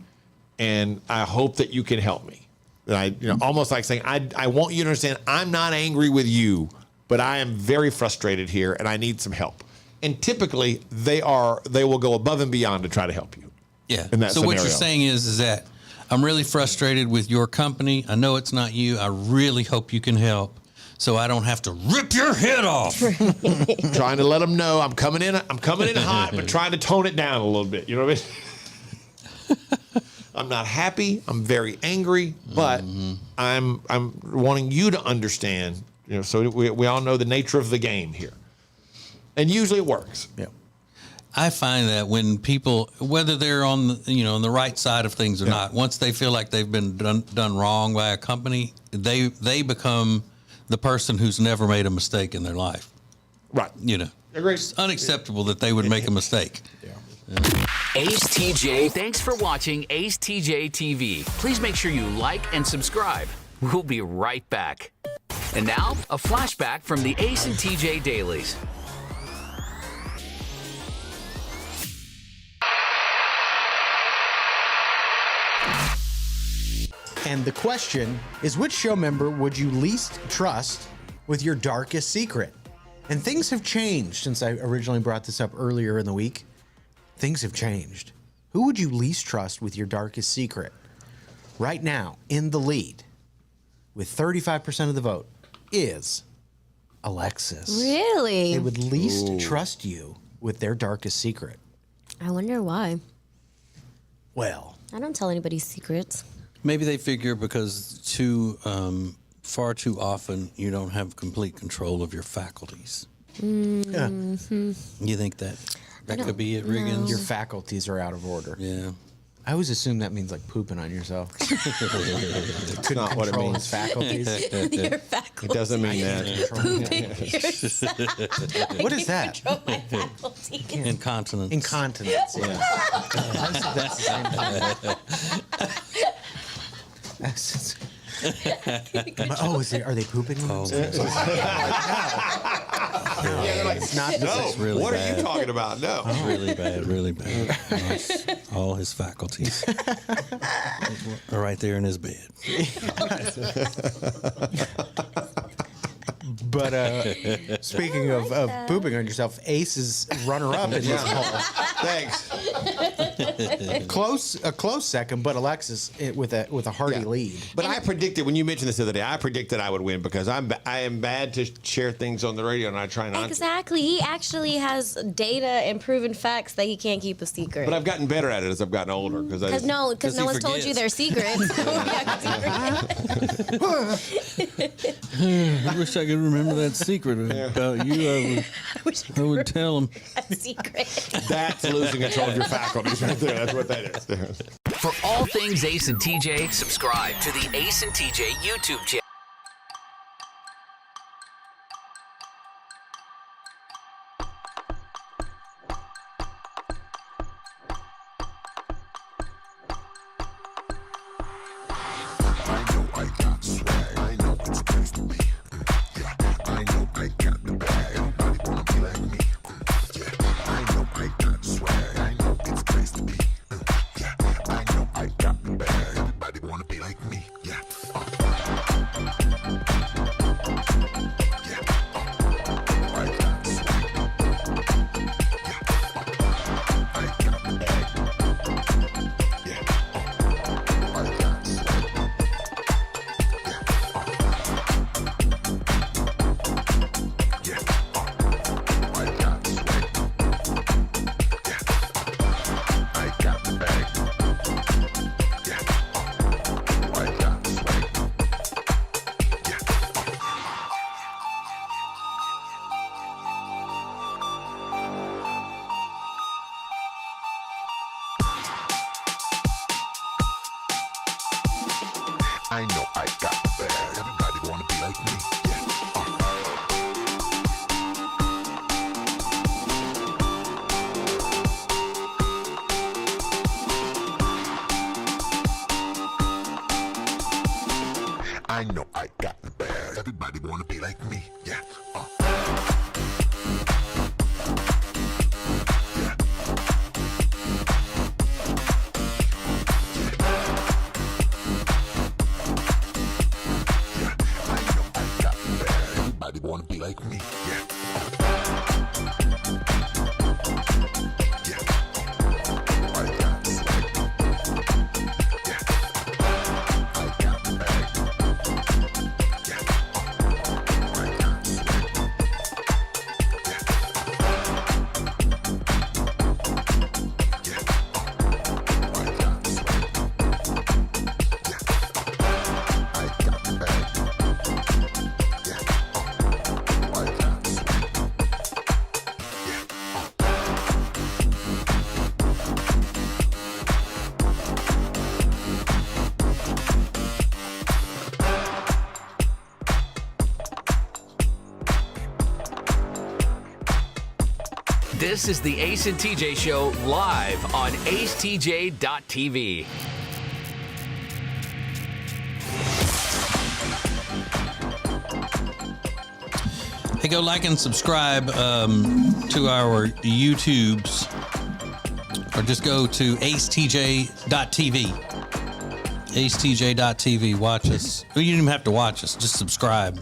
[SPEAKER 2] and I hope that you can help me. And almost like saying, I want you to understand, I'm not angry with you, but I am very frustrated here, and I need some help. And typically, they will go above and beyond to try to help you.
[SPEAKER 1] Yeah.
[SPEAKER 2] In that
[SPEAKER 1] so
[SPEAKER 2] scenario.
[SPEAKER 1] What you're saying is that I'm really frustrated with your company. I know it's not you. I really hope you can help, so I don't have to rip your head off.
[SPEAKER 2] Trying to let them know I'm coming in hot, but trying to tone it down a little bit. You know what I mean? I'm not happy. I'm very angry, but I'm wanting you to understand. So we all know the nature of the game here, and usually it works.
[SPEAKER 3] Yeah.
[SPEAKER 1] I find that when people, whether they're on on the right side of things or not, once they feel like they've been done wrong by a company, they become the person who's never made a mistake in their life.
[SPEAKER 2] Right.
[SPEAKER 1] Agreed. It's unacceptable that they would make a mistake.
[SPEAKER 2] Yeah.
[SPEAKER 4] Ace TJ, thanks for watching Ace TJ TV. Please make sure you like and subscribe. We'll be right back. And now, a flashback from the Ace and TJ Dailies.
[SPEAKER 3] And the question is, which show member would you least trust with your darkest secret? And things have changed since I originally brought this up earlier in the week. Things have changed. Who would you least trust with your darkest secret? Right now, in the lead, with 35% of the vote, is Alexis.
[SPEAKER 5] Really?
[SPEAKER 3] They would least trust you with their darkest secret.
[SPEAKER 5] I wonder why.
[SPEAKER 3] Well,
[SPEAKER 5] I don't tell anybody secrets.
[SPEAKER 1] Maybe they figure because far too often you don't have complete control of your faculties.
[SPEAKER 5] Mm-hmm.
[SPEAKER 1] You think that could be it, Riggins?
[SPEAKER 3] Your faculties are out of order.
[SPEAKER 1] Yeah.
[SPEAKER 3] I always assume that means like pooping on yourself.
[SPEAKER 2] That's not what it means.
[SPEAKER 3] Faculties.
[SPEAKER 5] Your faculties.
[SPEAKER 2] It doesn't mean that.
[SPEAKER 5] Pooping yourself.
[SPEAKER 3] What is that?
[SPEAKER 5] Control my faculties.
[SPEAKER 1] Incontinence.
[SPEAKER 3] Incontinence. Yeah. That's the same thing. Are they pooping on themselves?
[SPEAKER 2] They're like,
[SPEAKER 3] It's not.
[SPEAKER 2] no,
[SPEAKER 1] really
[SPEAKER 2] what
[SPEAKER 1] bad.
[SPEAKER 2] are you talking about? No.
[SPEAKER 1] Really bad, really bad. All his faculties are right there in his bed.
[SPEAKER 3] But speaking of pooping on yourself, Ace is runner-up in this poll.
[SPEAKER 2] Thanks.
[SPEAKER 3] A close second, but Alexis with a hearty lead.
[SPEAKER 2] But I predicted, when you mentioned this the other day, I predicted I would win because I am bad to share things on the radio, and I try not to.
[SPEAKER 5] Exactly. He actually has data and proven facts that he can't keep a secret.
[SPEAKER 2] But I've gotten better at it as I've gotten older.
[SPEAKER 5] Because no one's told you their secrets.
[SPEAKER 1] I wish I could remember that secret about you. I would tell him.
[SPEAKER 5] A secret.
[SPEAKER 2] That's losing control of your faculties right there. That's what that is.
[SPEAKER 4] For all things Ace and TJ, subscribe to the Ace and TJ YouTube channel.
[SPEAKER 15] I know I got the bag. Everybody wanna be like me. I know I got the bag. Everybody wanna be like me. Yeah. Everybody wanna be like me. Yeah.
[SPEAKER 4] This is the Ace and TJ Show live on acetj.tv.
[SPEAKER 1] Hey, go like and subscribe to our YouTubes, or just go to acetj.tv. acetj.tv. Watch us. Well, you don't even have to watch us. Just subscribe,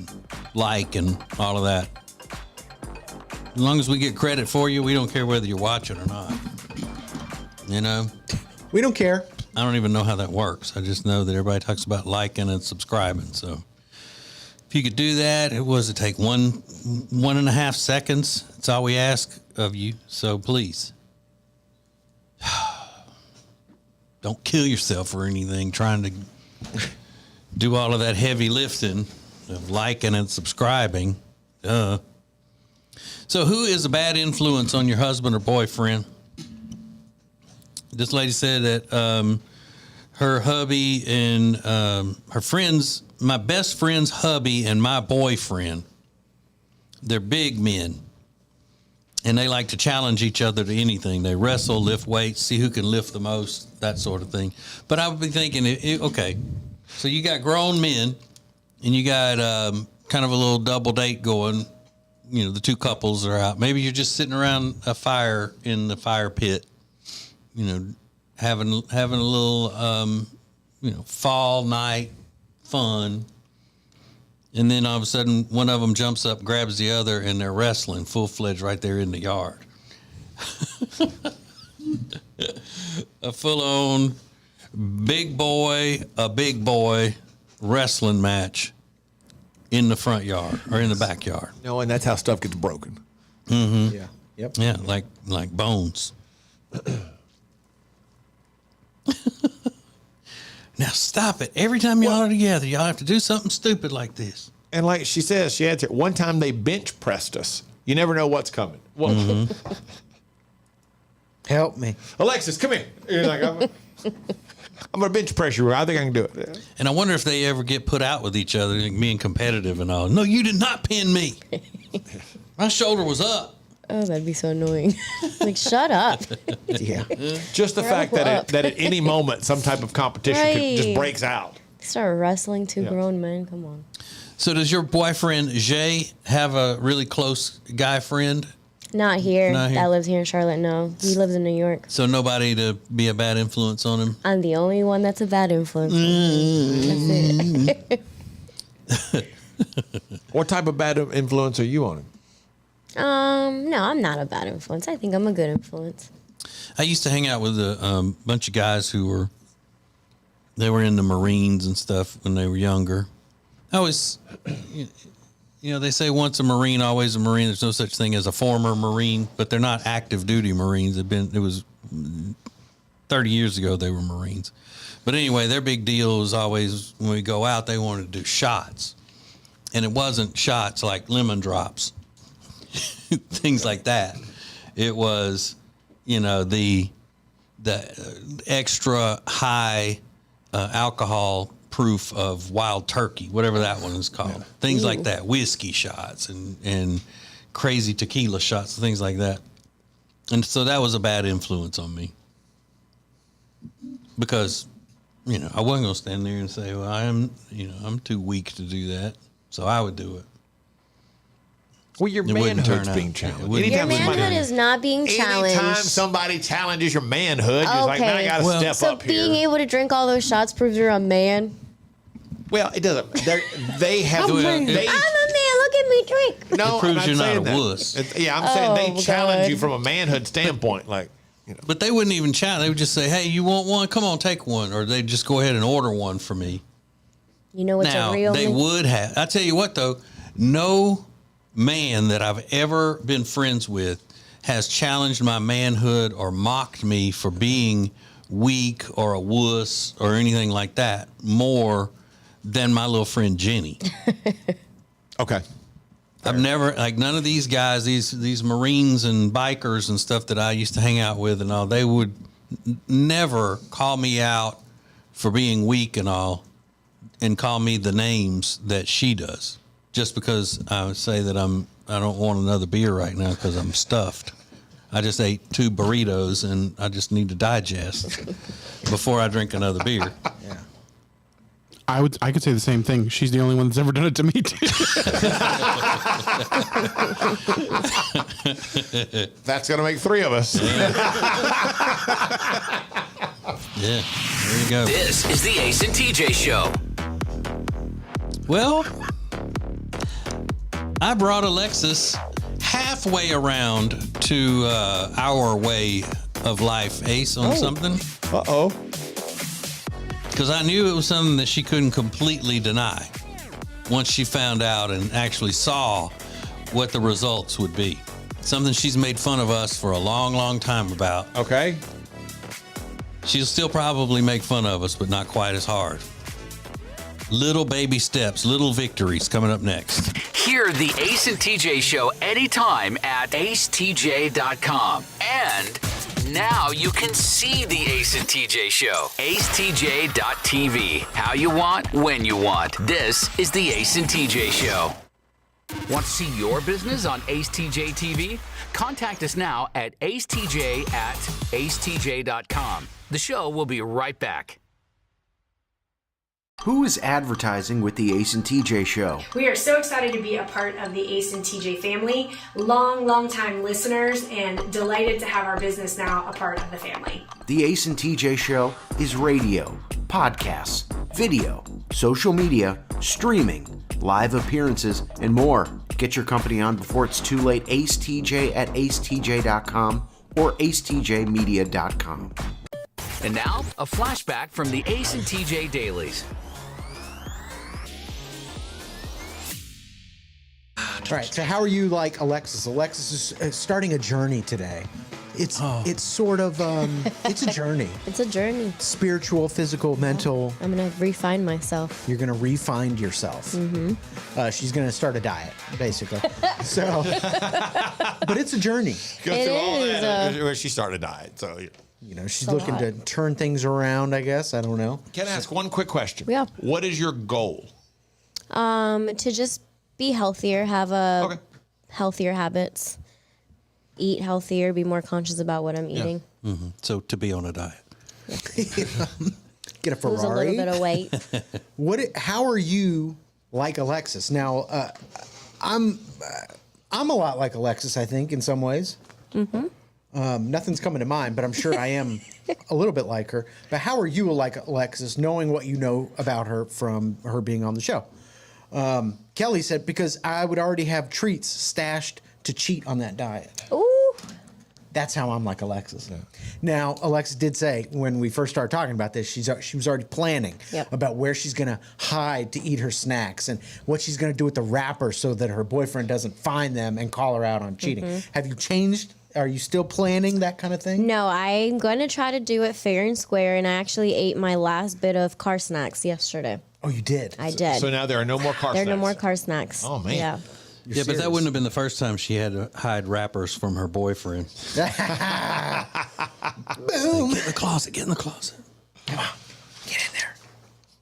[SPEAKER 1] like, and all of that. As long as we get credit for you, we don't care whether you're watching or not. You know?
[SPEAKER 3] We don't care.
[SPEAKER 1] I don't even know how that works. I just know that everybody talks about liking and subscribing. So if you could do that, it was to take 1.5 seconds. That's all we ask of you. So please, don't kill yourself or anything trying to do all of that heavy lifting of liking and subscribing. So who is a bad influence on your husband or boyfriend? This lady said that her hubby and her friends, my best friend's hubby and my boyfriend, they're big men. And they like to challenge each other to anything. They wrestle, lift weights, see who can lift the most, that sort of thing. But I would be thinking, okay, so you got grown men and you got kind of a little double date going. You know, the two couples are out. Maybe you're just sitting around a fire in the fire pit, you know, having a little, fall night fun. And then all of a sudden, one of them jumps up, grabs the other, and they're wrestling full-fledged right there in the yard. A full-on big boy wrestling match in the front yard or in the backyard.
[SPEAKER 2] No, and that's how stuff gets broken.
[SPEAKER 1] Mm-hmm.
[SPEAKER 3] Yeah. Yep.
[SPEAKER 1] Yeah, like bones. Now stop it. Every time y'all are together, y'all have to do something stupid like this.
[SPEAKER 2] And like she says, she adds here, one time they bench pressed us. You never know what's coming. Well,
[SPEAKER 3] Help me.
[SPEAKER 2] Alexis, come here. You're like, I'm going to bench press you. I think I can do it.
[SPEAKER 1] And I wonder if they ever get put out with each other, like being competitive and all. No, you did not pin me. My shoulder was up.
[SPEAKER 5] Oh, that'd be so annoying. Like, shut up.
[SPEAKER 3] Yeah.
[SPEAKER 2] Just the fact that at any moment some type of competition just breaks out.
[SPEAKER 5] Start wrestling two grown men. Come on.
[SPEAKER 1] So does your boyfriend, Jay, have a really close guy friend?
[SPEAKER 5] Not here.
[SPEAKER 1] Not here.
[SPEAKER 5] That lives here in Charlotte. No, he lives in New York.
[SPEAKER 1] So nobody to be a bad influence on him?
[SPEAKER 5] I'm the only one that's a bad influence. That's it.
[SPEAKER 2] What type of bad influence are you on him?
[SPEAKER 5] No, I'm not a bad influence. I think I'm a good influence.
[SPEAKER 1] I used to hang out with a bunch of guys who were in the Marines and stuff when they were younger. I was, they say once a Marine, always a Marine. There's no such thing as a former Marine, but they're not active duty Marines. It was 30 years ago they were Marines. But anyway, their big deal was always when we go out, they wanted to do shots. And it wasn't shots like lemon drops, things like that. It was, the extra high alcohol proof of wild turkey, whatever that one is called. Things like that, whiskey shots and crazy tequila shots, things like that. And so that was a bad influence on me because, you know, I wasn't going to stand there and say, well, I'm too weak to do that. So I would do it.
[SPEAKER 2] Well, your manhood's being challenged.
[SPEAKER 5] Your manhood is not being challenged.
[SPEAKER 2] Anytime somebody challenges your manhood, you're like, man, I got to step up
[SPEAKER 5] So being
[SPEAKER 2] here.
[SPEAKER 5] able to drink all those shots proves you're a man.
[SPEAKER 2] Well, it doesn't. They have.
[SPEAKER 5] I'm a man. Look at me drink.
[SPEAKER 2] No,
[SPEAKER 1] It proves
[SPEAKER 2] I'm
[SPEAKER 1] you're
[SPEAKER 2] not
[SPEAKER 1] not
[SPEAKER 2] saying
[SPEAKER 1] a
[SPEAKER 2] that.
[SPEAKER 1] wuss.
[SPEAKER 2] Yeah, I'm saying they challenge
[SPEAKER 5] God.
[SPEAKER 2] you from a manhood standpoint, like.
[SPEAKER 1] But they wouldn't even challenge. They would just say, hey, you want one? Come on, take one. Or they'd just go ahead and order one for me.
[SPEAKER 5] You know what's
[SPEAKER 1] Now,
[SPEAKER 5] a real
[SPEAKER 1] they
[SPEAKER 5] man?
[SPEAKER 1] would have. I tell you what, though, no man that I've ever been friends with has challenged my manhood or mocked me for being weak or a wuss or anything like that more than my little friend Jenny.
[SPEAKER 2] Okay.
[SPEAKER 1] I've never, like, none of these guys, these Marines and bikers and stuff that I used to hang out with and all, they would never call me out for being weak and all and call me the names that she does just because I would say that I don't want another beer right now because I'm stuffed. I just ate 2 burritos and I just need to digest before I drink another beer.
[SPEAKER 3] Yeah.
[SPEAKER 6] I could say the same thing. She's the only one that's ever done it to me too.
[SPEAKER 2] That's going to make 3 of us.
[SPEAKER 1] Yeah, there you go.
[SPEAKER 4] This is the Ace and TJ Show.
[SPEAKER 1] Well, I brought Alexis halfway around to our way of life, Ace, on something.
[SPEAKER 2] Uh-oh.
[SPEAKER 1] Because I knew it was something that she couldn't completely deny once she found out and actually saw what the results would be. Something she's made fun of us for a long, long time about.
[SPEAKER 2] Okay.
[SPEAKER 1] She'll still probably make fun of us, but not quite as hard. Little baby steps, little victories coming up next.
[SPEAKER 4] Hear the Ace and TJ Show anytime at acetj.com. And now you can see the Ace and TJ Show. acetj.tv. How you want, when you want. This is the Ace and TJ Show. Want to see your business on Ace TJ TV? Contact us now at acetj@acetj.com. The show will be right back.
[SPEAKER 3] Who is advertising with the Ace and TJ Show?
[SPEAKER 16] We are so excited to be a part of the Ace and TJ family, long time listeners, and delighted to have our business now a part of the family.
[SPEAKER 3] The Ace and TJ Show is radio, podcasts, video, social media, streaming, live appearances, and more. Get your company on before it's too late. AceTJ at acetj.com or acetjmedia.com.
[SPEAKER 4] And now, a flashback from the Ace and TJ Dailies.
[SPEAKER 3] All right, so how are you like Alexis? Alexis is starting a journey today. It's sort of, it's a journey.
[SPEAKER 5] It's a journey.
[SPEAKER 3] Spiritual, physical, mental.
[SPEAKER 5] I'm going to refine myself.
[SPEAKER 3] You're going to refine yourself.
[SPEAKER 5] Mm-hmm.
[SPEAKER 3] She's going to start a diet, basically. So, but it's a journey.
[SPEAKER 2] Go
[SPEAKER 5] It
[SPEAKER 2] through all
[SPEAKER 5] is,
[SPEAKER 2] that. Well, she started a diet, so.
[SPEAKER 3] You know, she's
[SPEAKER 5] It's a
[SPEAKER 3] looking
[SPEAKER 5] lot.
[SPEAKER 3] to turn things around, I guess. I don't know.
[SPEAKER 2] Can I ask one quick question?
[SPEAKER 5] Yeah.
[SPEAKER 2] What is your goal?
[SPEAKER 5] To just be healthier, have healthier habits, eat healthier, be more conscious about what I'm eating.
[SPEAKER 1] Mm-hmm. So to be on a diet.
[SPEAKER 3] Get a Ferrari.
[SPEAKER 5] Lose a little bit of weight.
[SPEAKER 3] How are you like Alexis? Now, I'm a lot like Alexis, I think, in some ways.
[SPEAKER 5] Mm-hmm.
[SPEAKER 3] Nothing's coming to mind, but I'm sure I am a little bit like her. But how are you like Alexis, knowing what you know about her from her being on the show? Kelly said, because I would already have treats stashed to cheat on that diet.
[SPEAKER 5] Ooh.
[SPEAKER 3] That's how I'm like Alexis. Yeah. Now, Alexis did say when we first started talking about this, she was already planning about where she's going to hide to eat her snacks and what she's going to do with the wrapper so that her boyfriend doesn't find them and call her out on cheating.
[SPEAKER 5] Mm-hmm.
[SPEAKER 3] Have you changed? Are you still planning that kind of thing?
[SPEAKER 5] No, I'm going to try to do it fair and square, and I actually ate my last bit of car snacks yesterday.
[SPEAKER 3] Oh, you did?
[SPEAKER 5] I did.
[SPEAKER 2] So now there are no more car
[SPEAKER 5] There are
[SPEAKER 2] snacks.
[SPEAKER 5] no more car snacks.
[SPEAKER 2] Oh, man.
[SPEAKER 5] Yeah.
[SPEAKER 1] Yeah, but that wouldn't have been the first time she had to hide wrappers from her boyfriend.
[SPEAKER 3] Boom.
[SPEAKER 1] Get in the closet. Get in the closet.
[SPEAKER 3] Come on. Get in there.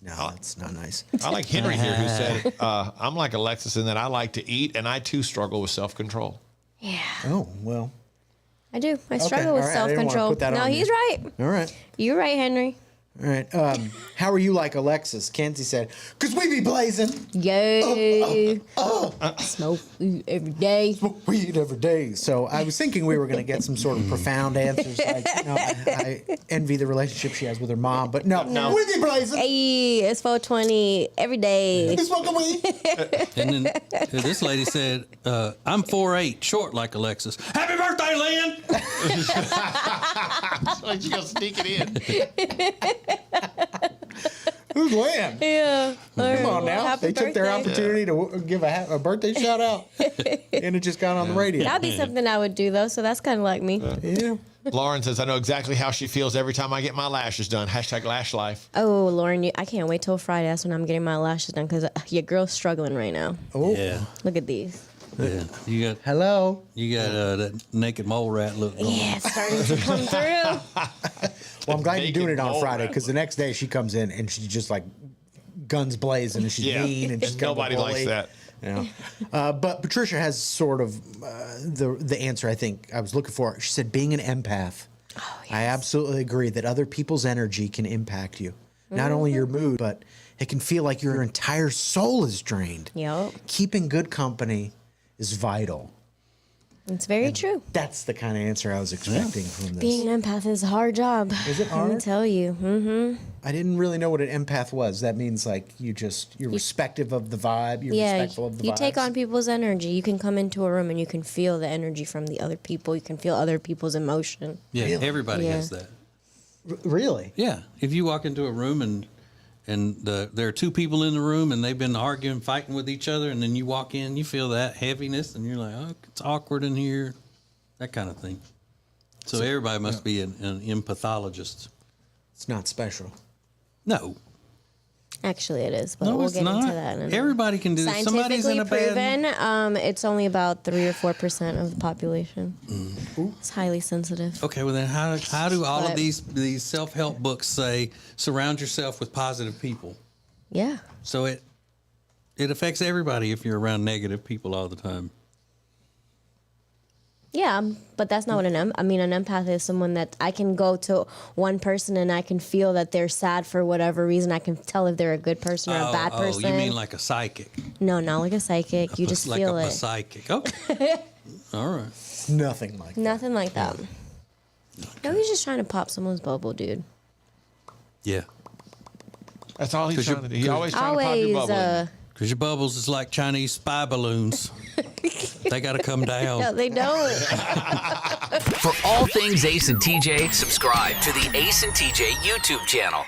[SPEAKER 3] No, No, that's not nice.
[SPEAKER 2] I like Henry here who said, I'm like Alexis in that I like to eat and I too struggle with self-control.
[SPEAKER 5] Yeah.
[SPEAKER 3] Oh, well.
[SPEAKER 5] I do. I struggle with
[SPEAKER 3] all right. I didn't wanna
[SPEAKER 5] self-control.
[SPEAKER 3] put that
[SPEAKER 5] No,
[SPEAKER 3] on
[SPEAKER 5] he's
[SPEAKER 3] you.
[SPEAKER 5] right.
[SPEAKER 3] All right.
[SPEAKER 5] You're right, Henry.
[SPEAKER 3] All right. How are you like Alexis? Kenzie said, because we be blazing.
[SPEAKER 5] Yo. Smoke weed every day.
[SPEAKER 3] Smoke weed every day. So I was thinking we were going to get some sort of profound answers. Like, I envy the relationship she has with her mom, but no. We be blazing.
[SPEAKER 5] Hey, it's 420 every day.
[SPEAKER 3] We smoking weed.
[SPEAKER 1] And then this lady said, I'm 4'8", short like Alexis. Happy birthday, Lynn!
[SPEAKER 2] Like she's going to sneak it in.
[SPEAKER 3] Who's Lynn?
[SPEAKER 5] Yeah.
[SPEAKER 3] Come on now.
[SPEAKER 5] Happy
[SPEAKER 3] They took their
[SPEAKER 5] birthday.
[SPEAKER 3] opportunity to give a birthday shout out, and it just got on the radio.
[SPEAKER 5] That'd be something I would do, though, so that's kind of like me.
[SPEAKER 3] Yeah.
[SPEAKER 2] Lauren says, I know exactly how she feels every time I get my lashes done. #lash life.
[SPEAKER 5] Oh, Lauren, I can't wait till Friday. That's when I'm getting my lashes done because your girl's struggling right now.
[SPEAKER 3] Oh.
[SPEAKER 1] Yeah.
[SPEAKER 5] Look at these.
[SPEAKER 1] Yeah. You got
[SPEAKER 3] hello.
[SPEAKER 1] You got that naked mole rat look going on.
[SPEAKER 5] Yeah, it's starting to come through.
[SPEAKER 3] Well, I'm glad you're doing it on Friday because the next day she comes in and she's just like guns blazing and she's mean and she's kind of a
[SPEAKER 2] nobody likes
[SPEAKER 3] bully.
[SPEAKER 2] that.
[SPEAKER 3] You know? But Patricia has sort of the answer I think I was looking for. She said, being an empath. Oh, yes. I absolutely agree that other people's energy can impact you. Not only your mood, but it can feel like your entire soul is drained.
[SPEAKER 5] Yep.
[SPEAKER 3] Keeping good company is vital.
[SPEAKER 5] It's very true.
[SPEAKER 3] That's the kind of answer I was expecting from this.
[SPEAKER 5] Being an empath is a hard job.
[SPEAKER 3] Is it hard?
[SPEAKER 5] Let me tell you. Mm-hmm.
[SPEAKER 3] I didn't really know what an empath was. That means like you're respective of the vibe. You're respectful of the
[SPEAKER 5] you
[SPEAKER 3] vibes.
[SPEAKER 5] take on people's energy. You can come into a room and you can feel the energy from the other people. You can feel other people's emotion.
[SPEAKER 1] Yeah,
[SPEAKER 3] Really?
[SPEAKER 1] everybody
[SPEAKER 5] Yeah.
[SPEAKER 1] has that.
[SPEAKER 3] Really?
[SPEAKER 1] Yeah. If you walk into a room and there are two people in the room and they've been arguing, fighting with each other, and then you walk in, you feel that heaviness, and you're like, oh, it's awkward in here, that kind of thing. So everybody must be an empathologist.
[SPEAKER 3] It's not special.
[SPEAKER 1] No.
[SPEAKER 5] Actually, it is, but
[SPEAKER 1] No,
[SPEAKER 5] we'll
[SPEAKER 1] it's
[SPEAKER 5] get
[SPEAKER 1] not.
[SPEAKER 5] into that. In a minute.
[SPEAKER 1] Everybody can do this. Somebody's in
[SPEAKER 5] Scientifically
[SPEAKER 1] a bad
[SPEAKER 5] proven, it's only about 3 or 4% of the population. It's highly sensitive.
[SPEAKER 1] Okay, well then how do all of
[SPEAKER 5] But-
[SPEAKER 1] these self-help books say surround yourself with positive people?
[SPEAKER 5] Yeah.
[SPEAKER 1] So it affects everybody if you're around negative people all the time.
[SPEAKER 5] Yeah, but that's not what an empath is someone that I can go to one person and I can feel that they're sad for whatever reason. I can tell if they're a good person or a bad person.
[SPEAKER 1] Oh, you mean like a psychic?
[SPEAKER 5] No, not like a psychic. You just
[SPEAKER 1] like
[SPEAKER 5] feel
[SPEAKER 1] a
[SPEAKER 5] it.
[SPEAKER 1] psychic. Okay. All right.
[SPEAKER 3] Nothing like
[SPEAKER 5] Nothing like that. No, he's just trying to pop someone's bubble, dude.
[SPEAKER 1] Yeah.
[SPEAKER 2] That's all he's
[SPEAKER 1] 'Cause
[SPEAKER 2] trying to do. He's always trying to pop your bubble.
[SPEAKER 1] Because your bubbles is like Chinese spy balloons. They got to come down.
[SPEAKER 5] No, they don't.
[SPEAKER 4] For all things Ace and TJ, subscribe to the Ace and TJ YouTube channel.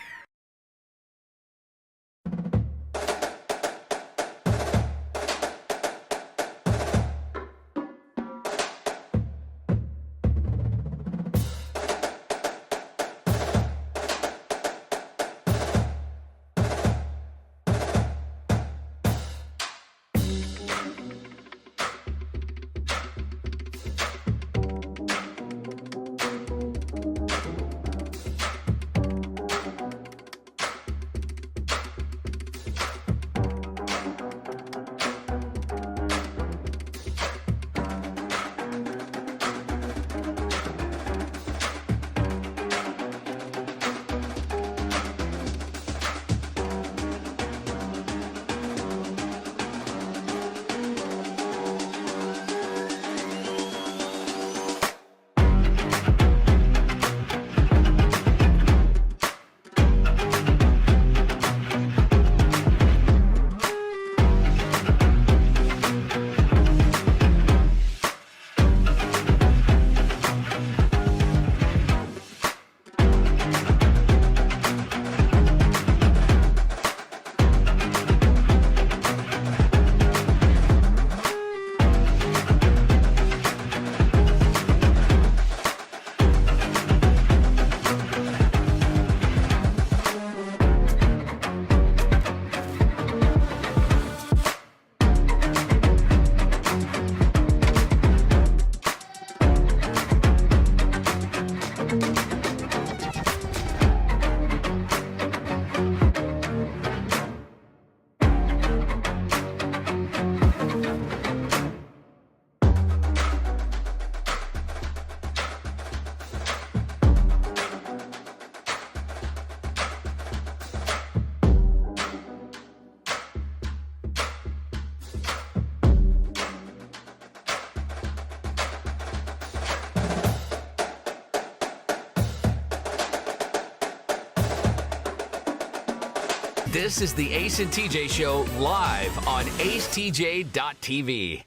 [SPEAKER 4] This is the Ace and TJ Show live on acetj.tv.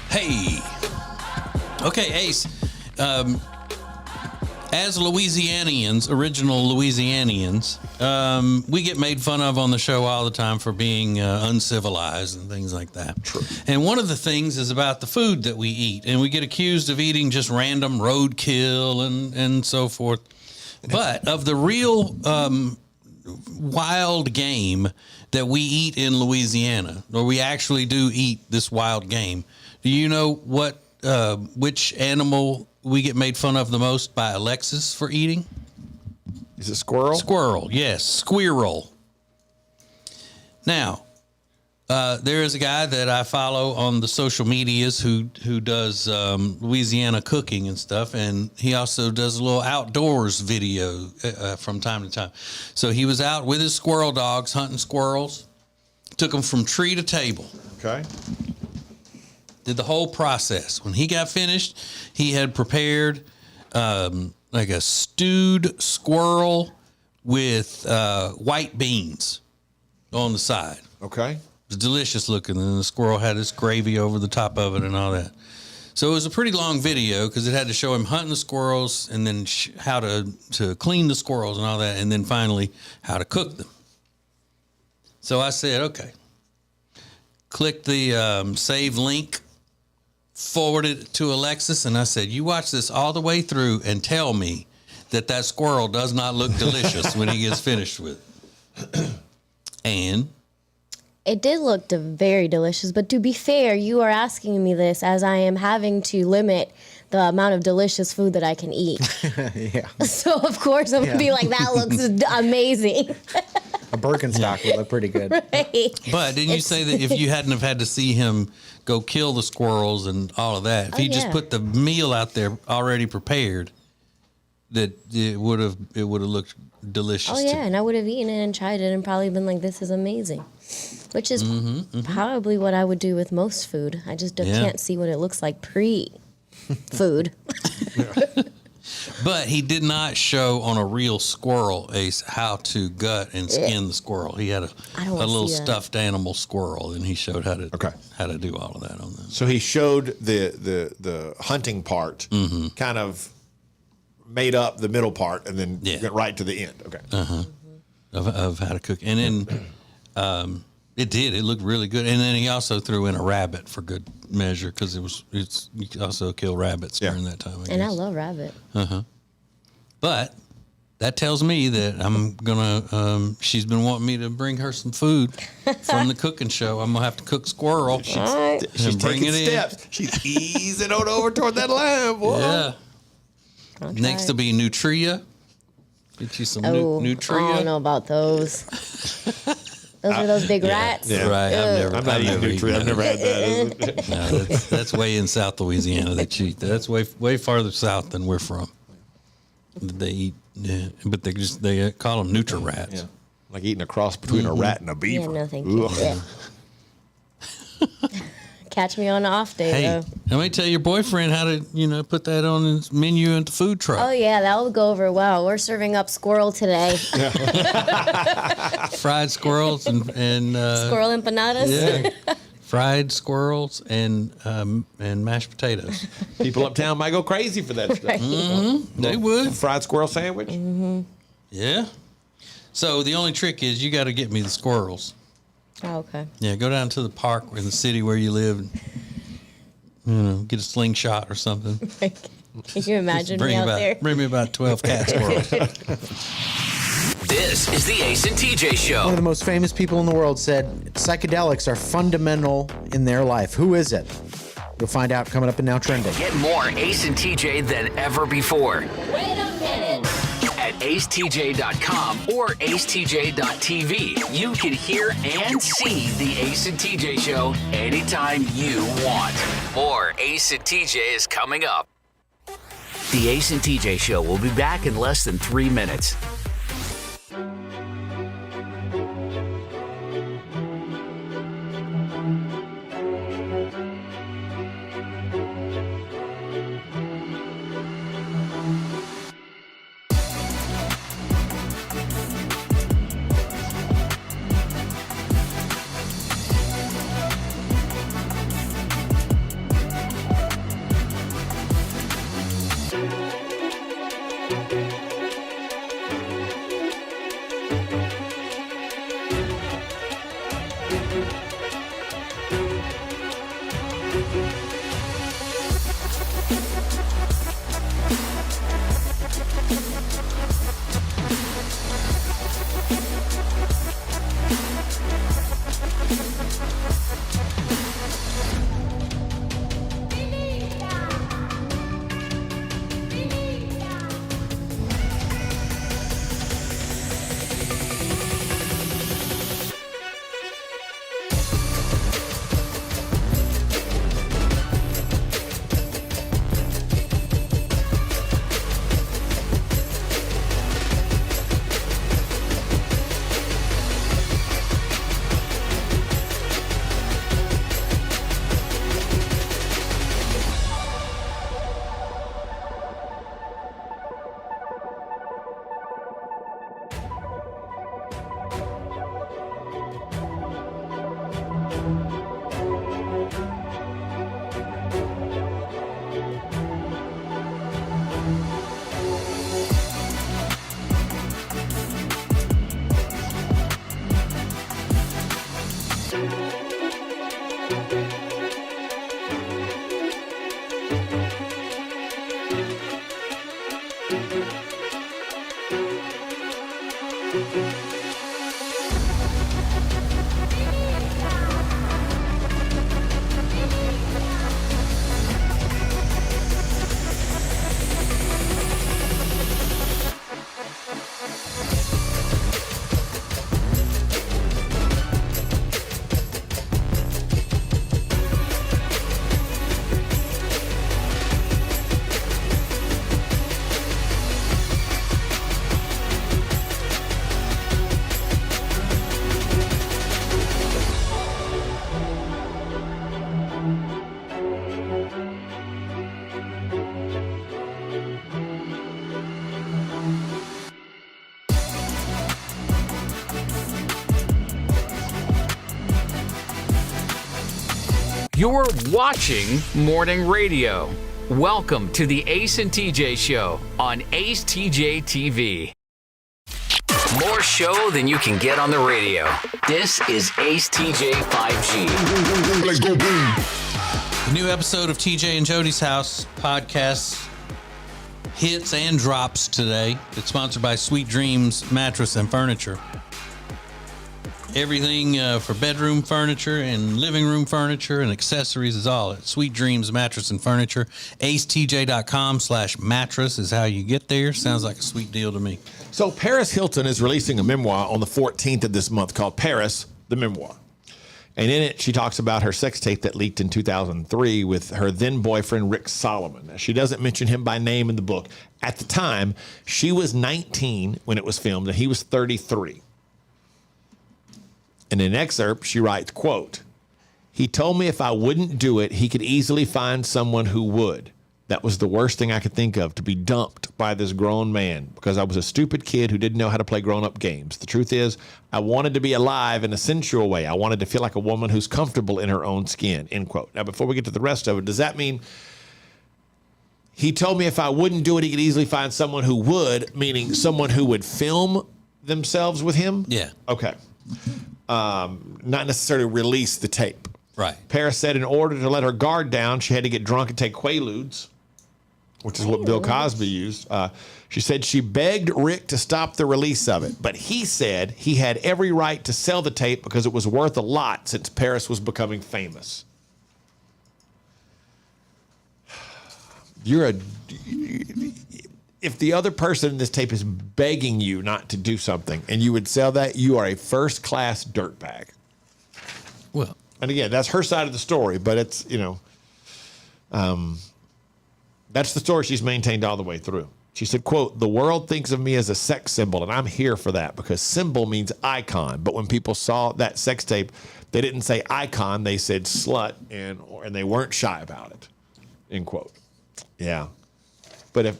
[SPEAKER 1] Hey. Okay, Ace. As Louisianians, original Louisianians, we get made fun of on the show all the time for being uncivilized and things like that. True. And one of the things is about the food that we eat, and we get accused of eating just random roadkill and so forth. But of the real wild game that we eat in Louisiana, or we actually do eat this wild game, do you know what which animal we get made fun of the most by Alexis for eating?
[SPEAKER 2] Is it squirrel?
[SPEAKER 1] Squirrel, yes, squirrel. Now, there is a guy that I follow on the social medias who does Louisiana cooking and stuff, and he also does a little outdoors video from time to time. So he was out with his squirrel dogs hunting squirrels, took them from tree to table.
[SPEAKER 2] Okay.
[SPEAKER 1] Did the whole process. When he got finished, he had prepared like a stewed squirrel with white beans on the side.
[SPEAKER 2] Okay.
[SPEAKER 1] It was delicious looking, and the squirrel had this gravy over the top of it and all that. So it was a pretty long video because it had to show him hunting the squirrels and then how to clean the squirrels and all that, and then finally how to cook them. So I said, okay. Click the save link, forwarded it to Alexis, and I said, you watch this all the way through and tell me that squirrel does not look delicious when he gets finished with it. And
[SPEAKER 5] it did look very delicious, but to be fair, you are asking me this as I am having to limit the amount of delicious food that I can eat.
[SPEAKER 3] Yeah.
[SPEAKER 5] So, of course, I'm going to be like, that looks amazing.
[SPEAKER 3] A Birkenstock would look pretty good.
[SPEAKER 5] Right.
[SPEAKER 1] But didn't you say that if you hadn't have had to see him go kill the squirrels and all of that, if he just put the meal out there already prepared, that it would have looked delicious?
[SPEAKER 5] Oh, yeah, and I would have eaten it and tried it and probably been like, this is amazing. Which is probably what I would do with most food. I just can't see what it looks like pre-food.
[SPEAKER 1] But he did not show on a real squirrel, Ace, how to gut and skin the squirrel. He had a little stuffed animal squirrel, and he showed how to do all of that on them.
[SPEAKER 2] So he showed the hunting part, kind of made up the middle part, and then went right to the end. Okay.
[SPEAKER 1] Of how to cook, and then it looked really good. And then he also threw in a rabbit for good measure because you could also kill rabbits during that time.
[SPEAKER 5] And I love rabbit.
[SPEAKER 1] But that tells me that I'm gonna. She's been wanting me to bring her some food from the cooking show. I'm gonna have to cook squirrel.
[SPEAKER 2] She's taking steps. She's easing on over toward that lamb. Boy.
[SPEAKER 1] Yeah. Next will be nutria. Get you some nutria.
[SPEAKER 5] I don't know about those. Those are those big rats.
[SPEAKER 1] Yeah, right.
[SPEAKER 2] I'm not eating nutria. I've never had that.
[SPEAKER 1] No, that's way in South Louisiana. They cheat. That's way farther south than we're from. They eat, but they call them nutri-rats.
[SPEAKER 2] Yeah. Like eating a cross between a rat and a beaver.
[SPEAKER 5] Yeah, no, thank you. Yeah. Catch me on an off day,
[SPEAKER 1] hey,
[SPEAKER 5] though.
[SPEAKER 1] let me tell your boyfriend how to, put that on his menu at the food truck.
[SPEAKER 5] Oh, yeah, that will go over well. We're serving up squirrel today.
[SPEAKER 1] Fried squirrels and
[SPEAKER 5] squirrel empanadas.
[SPEAKER 1] Yeah. Fried squirrels and mashed potatoes.
[SPEAKER 2] People uptown might go crazy for that stuff.
[SPEAKER 5] Right.
[SPEAKER 1] They would.
[SPEAKER 2] Fried squirrel sandwich.
[SPEAKER 1] Yeah. So the only trick is you got to get me the squirrels.
[SPEAKER 5] Oh, okay.
[SPEAKER 1] Yeah, go down to the park in the city where you live and, get a slingshot or something.
[SPEAKER 5] Can you imagine me out there?
[SPEAKER 1] Bring me about 12 cat squirrels.
[SPEAKER 4] This is the Ace and TJ Show.
[SPEAKER 3] One of the most famous people in the world said psychedelics are fundamental in their life. Who is it? You'll find out coming up in Now Trending.
[SPEAKER 4] Get more Ace and TJ than ever before.
[SPEAKER 11] Wait a minute.
[SPEAKER 4] At acetj.com or acetj.tv, you can hear and see the Ace and TJ Show anytime you want. More Ace and TJ is coming up. The Ace and TJ Show will be back in less than 3 minutes. You're watching Morning Radio. Welcome to the Ace and TJ Show on Ace TJ TV. More show than you can get on the radio. This is Ace TJ 5G.
[SPEAKER 15] Let's go boom.
[SPEAKER 1] The new episode of TJ and Jody's House podcast hits and drops today. It's sponsored by Sweet Dreams Mattress and Furniture. Everything for bedroom furniture and living room furniture and accessories is all at Sweet Dreams Mattress and Furniture. acetj.com/mattress is how you get there. Sounds like a sweet deal to me.
[SPEAKER 2] So Paris Hilton is releasing a memoir on the 14th of this month called Paris, the Memoir. And in it, she talks about her sex tape that leaked in 2003 with her then boyfriend, Rick Solomon. Now, she doesn't mention him by name in the book. At the time, she was 19 when it was filmed, and he was 33. In an excerpt, she writes, quote, "He told me if I wouldn't do it, he could easily find someone who would. That was the worst thing I could think of, to be dumped by this grown man, because I was a stupid kid who didn't know how to play grown-up games. The truth is, I wanted to be alive in a sensual way. I wanted to feel like a woman who's comfortable in her own skin," end quote. Now, before we get to the rest of it, does that mean he told me if I wouldn't do it, he could easily find someone who would, meaning someone who would film themselves with him?
[SPEAKER 1] Yeah.
[SPEAKER 2] Okay. Not necessarily release the tape.
[SPEAKER 1] Right.
[SPEAKER 2] Paris said in order to let her guard down, she had to get drunk and take Quaaludes, which is what Bill Cosby used. She said she begged Rick to stop the release of it, but he said he had every right to sell the tape because it was worth a lot since Paris was becoming famous. If the other person in this tape is begging you not to do something and you would sell that, you are a first-class dirtbag.
[SPEAKER 1] Well,
[SPEAKER 2] and again, that's her side of the story, but it's, that's the story she's maintained all the way through. She said, quote, "The world thinks of me as a sex symbol, and I'm here for that because symbol means icon. But when people saw that sex tape, they didn't say icon, they said slut, and they weren't shy about it," end quote. Yeah. But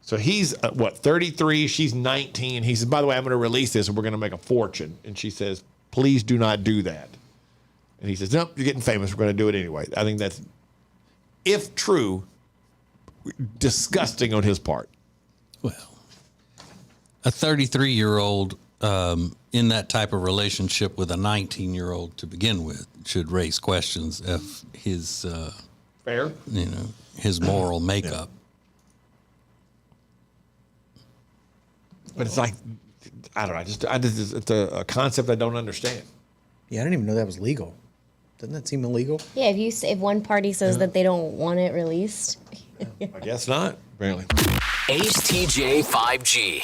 [SPEAKER 2] so he's, 33, she's 19. He says, by the way, I'm going to release this and we're going to make a fortune. And she says, please do not do that. And he says, nope, you're getting famous. We're going to do it anyway. I think that's, if true, disgusting on his part.
[SPEAKER 1] Well, a 33-year-old in that type of relationship with a 19-year-old to begin with should raise questions of his,
[SPEAKER 2] Fair.
[SPEAKER 1] His moral makeup.
[SPEAKER 2] But it's like, I don't know. It's a concept I don't understand.
[SPEAKER 3] Yeah, I didn't even know that was legal. Doesn't that seem illegal?
[SPEAKER 5] Yeah, if one party says that they don't want it released.
[SPEAKER 2] I guess not, apparently.
[SPEAKER 4] Ace TJ 5G.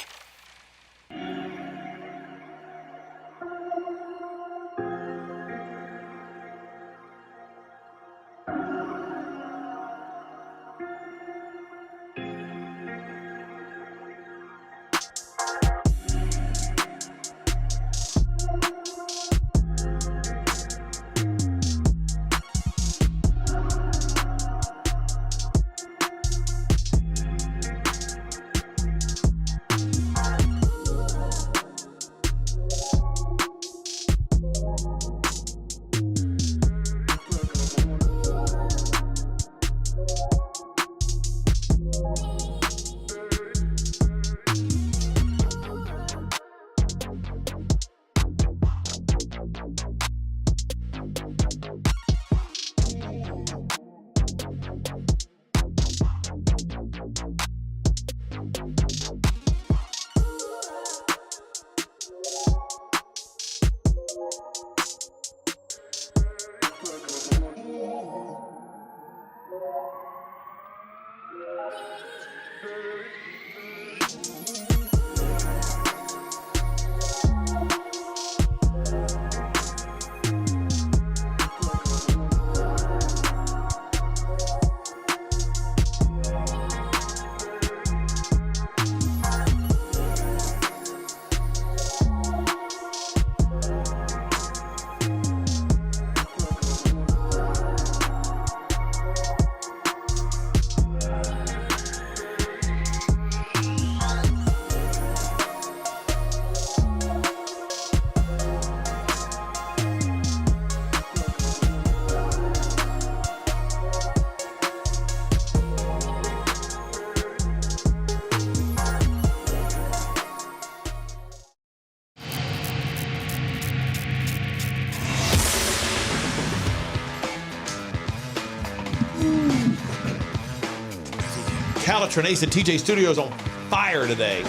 [SPEAKER 2] Calitrin Ace and TJ Studios on fire today.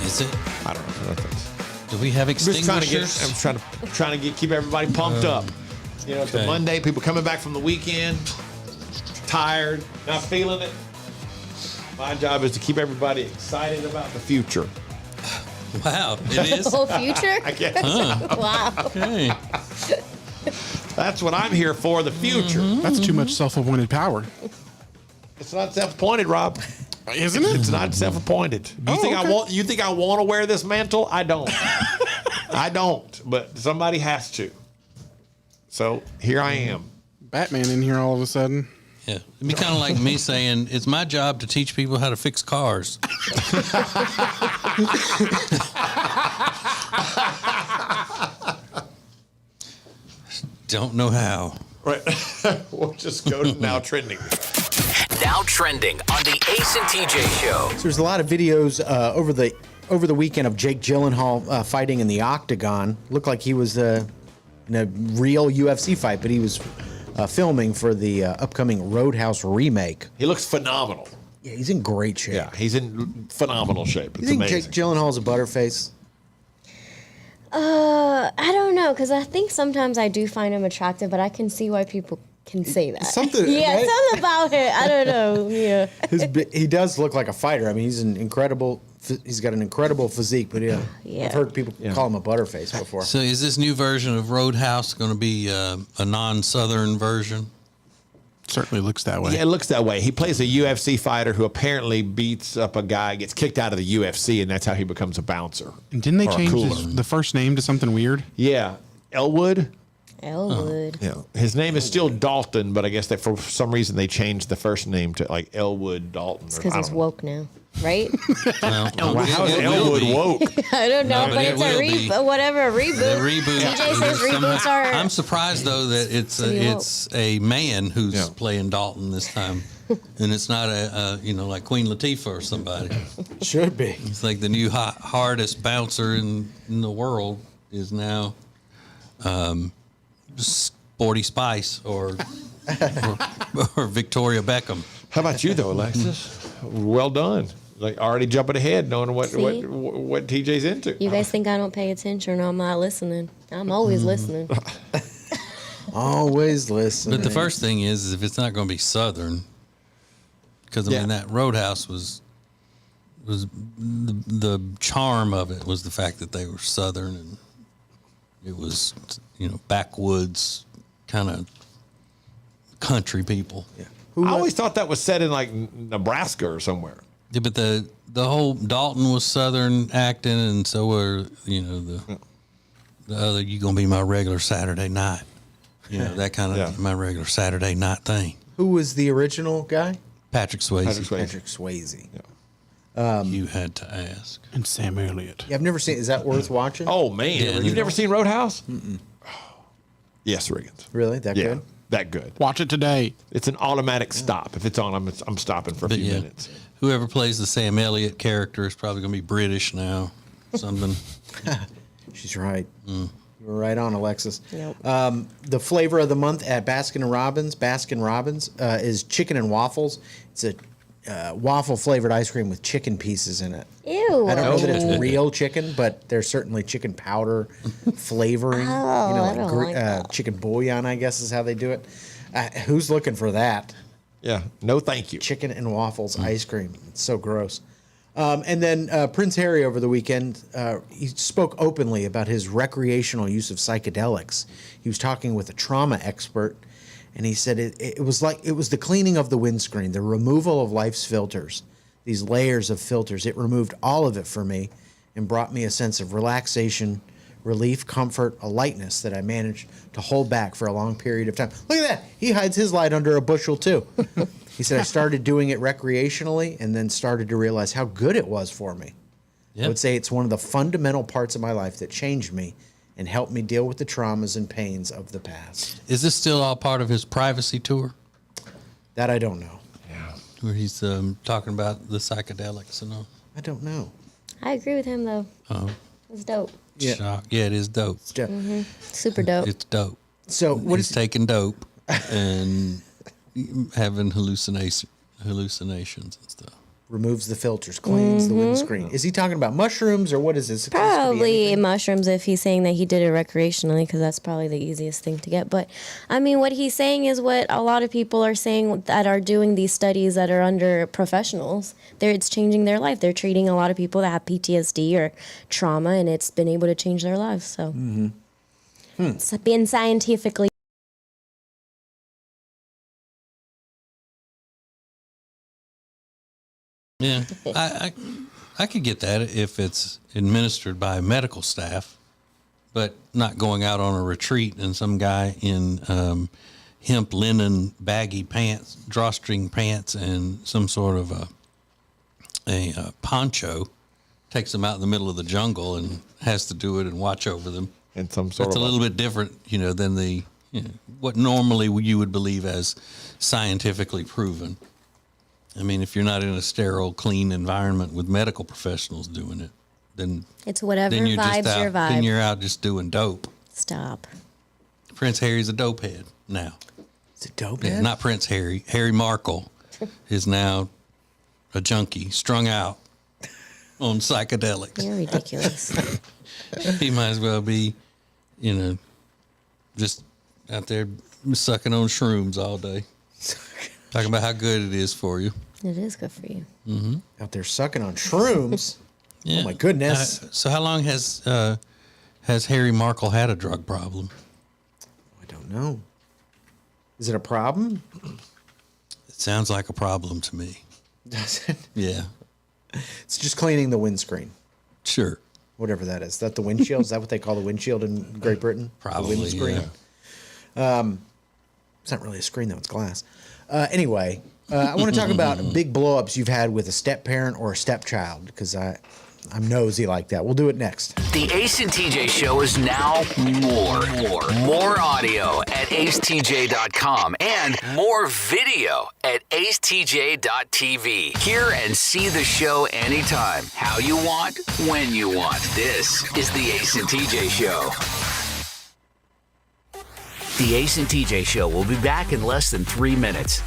[SPEAKER 1] Is it?
[SPEAKER 2] I don't know.
[SPEAKER 1] Do we have extinguishers?
[SPEAKER 2] I'm trying to keep everybody pumped up. It's a Monday. People coming back from the weekend, tired, not feeling it. My job is to keep everybody excited about the future.
[SPEAKER 1] Wow, it is?
[SPEAKER 5] The whole future?
[SPEAKER 2] I guess.
[SPEAKER 5] Wow.
[SPEAKER 1] Okay.
[SPEAKER 2] That's what I'm here for, the future.
[SPEAKER 6] That's too much self-appointed power.
[SPEAKER 2] It's not self-appointed, Rob.
[SPEAKER 6] Isn't it?
[SPEAKER 2] It's not self-appointed. You think I want to wear this mantle? I don't. I don't, but somebody has to. So here I am.
[SPEAKER 6] Batman in here all of a sudden.
[SPEAKER 1] Yeah. It'd be kind of like me saying, it's my job to teach people how to fix cars. Don't know how.
[SPEAKER 2] Right. We'll just go to now trending.
[SPEAKER 4] Now trending on the Ace and TJ Show.
[SPEAKER 3] So there's a lot of videos over the weekend of Jake Gyllenhaal fighting in the octagon. Looked like he was in a real UFC fight, but he was filming for the upcoming Roadhouse remake.
[SPEAKER 2] He looks phenomenal.
[SPEAKER 3] Yeah, he's in great shape.
[SPEAKER 2] Yeah, he's in phenomenal shape. It's
[SPEAKER 3] you think
[SPEAKER 2] amazing.
[SPEAKER 3] Jake Gyllenhaal's a butterface?
[SPEAKER 5] I don't know, because I think sometimes I do find him attractive, but I can see why people can say that.
[SPEAKER 3] Something,
[SPEAKER 5] yeah,
[SPEAKER 3] right?
[SPEAKER 5] something about it. I don't know. Yeah.
[SPEAKER 3] He does look like a fighter. I mean, he's got an incredible physique, but yeah. I've heard people call him a butterface before.
[SPEAKER 1] So is this new version of Roadhouse going to be a non-Southern version?
[SPEAKER 6] Certainly looks that way.
[SPEAKER 2] Yeah, it looks that way. He plays a UFC fighter who apparently beats up a guy, gets kicked out of the UFC, and that's how he becomes a bouncer.
[SPEAKER 6] And didn't they
[SPEAKER 2] Or a
[SPEAKER 6] change
[SPEAKER 2] cooler.
[SPEAKER 6] the first name to something weird?
[SPEAKER 2] Yeah, Elwood.
[SPEAKER 5] Elwood.
[SPEAKER 2] Yeah, his name is still Dalton, but I guess that for some reason they changed the first name to like Elwood Dalton.
[SPEAKER 5] It's because he's woke now, right?
[SPEAKER 2] How is Elwood woke?
[SPEAKER 5] I don't know,
[SPEAKER 1] No,
[SPEAKER 5] but
[SPEAKER 1] it
[SPEAKER 5] it's
[SPEAKER 1] will
[SPEAKER 5] a
[SPEAKER 1] be.
[SPEAKER 5] whatever, a reboot.
[SPEAKER 1] The reboot.
[SPEAKER 5] TJ says reboots are.
[SPEAKER 1] I'm surprised though that it's a man who's playing Dalton this time. and it's not like Queen Latifah or somebody.
[SPEAKER 3] Should be.
[SPEAKER 1] It's like the new hardest bouncer in the world is now Sporty Spice or Victoria Beckham.
[SPEAKER 2] How about you though, Alexis? Well done. Like already jumping ahead, knowing what TJ's into.
[SPEAKER 5] You guys think I don't pay attention or I'm not listening? I'm always listening.
[SPEAKER 3] Always listening.
[SPEAKER 1] But the first thing is if it's not going to be Southern, because I mean that Roadhouse was the charm of it was the fact that they were Southern and it was backwoods kind of country people.
[SPEAKER 2] Yeah. I always thought that was set in like Nebraska or somewhere.
[SPEAKER 1] Yeah, but the whole Dalton was Southern acting, and so were the other. You gonna be my regular Saturday night, that kind of my regular Saturday night thing.
[SPEAKER 3] Who was the original guy?
[SPEAKER 1] Patrick Swayze.
[SPEAKER 3] Patrick Swayze.
[SPEAKER 2] Yeah.
[SPEAKER 1] You had to ask.
[SPEAKER 6] And Sam Elliott.
[SPEAKER 3] Yeah, I've never seen. Is that worth watching?
[SPEAKER 2] Oh man, you've never seen Roadhouse?
[SPEAKER 3] Mm-mm.
[SPEAKER 2] Yes, Riggins.
[SPEAKER 3] Really? That good?
[SPEAKER 2] That good.
[SPEAKER 6] Watch it today.
[SPEAKER 2] It's an automatic stop. If it's on, I'm stopping for a few minutes.
[SPEAKER 1] Whoever plays the Sam Elliott character is probably going to be British now. Something.
[SPEAKER 3] She's right. You were right on, Alexis. Yep. The flavor of the month at Baskin Robbins is chicken and waffles. It's a waffle flavored ice cream with chicken pieces in it.
[SPEAKER 5] Ew.
[SPEAKER 3] I don't know that it's real chicken, but there's certainly chicken powder flavoring.
[SPEAKER 5] I don't like that.
[SPEAKER 3] Chicken bouillon, I guess is how they do it. Who's looking for that?
[SPEAKER 2] Yeah, no thank you.
[SPEAKER 3] Chicken and waffles ice cream. It's so gross. And then Prince Harry over the weekend, he spoke openly about his recreational use of psychedelics. He was talking with a trauma expert, and he said it was the cleaning of the windscreen, the removal of life's filters, these layers of filters. It removed all of it for me and brought me a sense of relaxation, relief, comfort, a lightness that I managed to hold back for a long period of time. Look at that. He hides his light under a bushel too. He said, I started doing it recreationally and then started to realize how good it was for me. Yep. I would say it's one of the fundamental parts of my life that changed me and helped me deal with the traumas and pains of the past.
[SPEAKER 1] Is this still all part of his privacy tour?
[SPEAKER 3] That I don't know.
[SPEAKER 2] Yeah.
[SPEAKER 1] Where he's talking about the psychedelics and all?
[SPEAKER 3] I don't know.
[SPEAKER 5] I agree with him, though.
[SPEAKER 1] Oh.
[SPEAKER 5] It's dope.
[SPEAKER 1] Yeah, it is dope.
[SPEAKER 3] It's dope.
[SPEAKER 5] Mm-hmm. Super dope.
[SPEAKER 1] It's dope.
[SPEAKER 3] So
[SPEAKER 1] he's taking dope and having hallucinations and stuff.
[SPEAKER 3] Removes the filters, cleans the windscreen. Is he talking about mushrooms or what is this?
[SPEAKER 5] Probably mushrooms if he's saying that he did it recreationally, because that's probably the easiest thing to get. But, I mean, what he's saying is what a lot of people are saying that are doing these studies that are under professionals. It's changing their life. They're treating a lot of people that have PTSD or trauma, and it's been able to change their lives. So it's been scientifically.
[SPEAKER 1] Yeah, I could get that if it's administered by medical staff, but not going out on a retreat and some guy in hemp linen baggy pants, drawstring pants, and some sort of a poncho takes them out in the middle of the jungle and has to do it and watch over them.
[SPEAKER 2] And some sort
[SPEAKER 1] That's
[SPEAKER 2] of
[SPEAKER 1] a little bit different, than the what normally you would believe as scientifically proven. I mean, if you're not in a sterile, clean environment with medical professionals doing it, then
[SPEAKER 5] It's whatever
[SPEAKER 1] then you're
[SPEAKER 5] vibes
[SPEAKER 1] just out,
[SPEAKER 5] your vibe.
[SPEAKER 1] Then you're out just doing dope.
[SPEAKER 5] Stop.
[SPEAKER 1] Prince Harry's a dope head now.
[SPEAKER 3] It's a dope
[SPEAKER 1] Yeah,
[SPEAKER 3] head?
[SPEAKER 1] not Prince Harry. Harry Markle is now a junkie, strung out on psychedelics.
[SPEAKER 5] You're ridiculous.
[SPEAKER 1] He might as well be, just out there sucking on shrooms all day. Talking about how good it is for you.
[SPEAKER 5] It is good for you.
[SPEAKER 1] Mm-hmm.
[SPEAKER 3] Out there sucking on shrooms.
[SPEAKER 1] Yeah.
[SPEAKER 3] Oh my goodness.
[SPEAKER 1] So how long has Harry Markle had a drug problem?
[SPEAKER 3] I don't know. Is it a problem?
[SPEAKER 1] It sounds like a problem to me.
[SPEAKER 3] Does it?
[SPEAKER 1] Yeah.
[SPEAKER 3] It's just cleaning the windscreen.
[SPEAKER 1] Sure.
[SPEAKER 3] Whatever that is. Is that the windshield? Is that what they call the windshield in Great Britain?
[SPEAKER 1] Probably,
[SPEAKER 3] The windscreen?
[SPEAKER 1] yeah.
[SPEAKER 3] It's not really a screen, though. It's glass. Anyway, I want to talk about big blow-ups you've had with a step-parent or a stepchild, because I'm nosy like that. We'll do it next.
[SPEAKER 4] The Ace and TJ Show is now more audio at acetj.com and more video at acetj.tv. Hear and see the show anytime, how you want, when you want. This is the Ace and TJ Show. The Ace and TJ Show will be back in less than 3 minutes.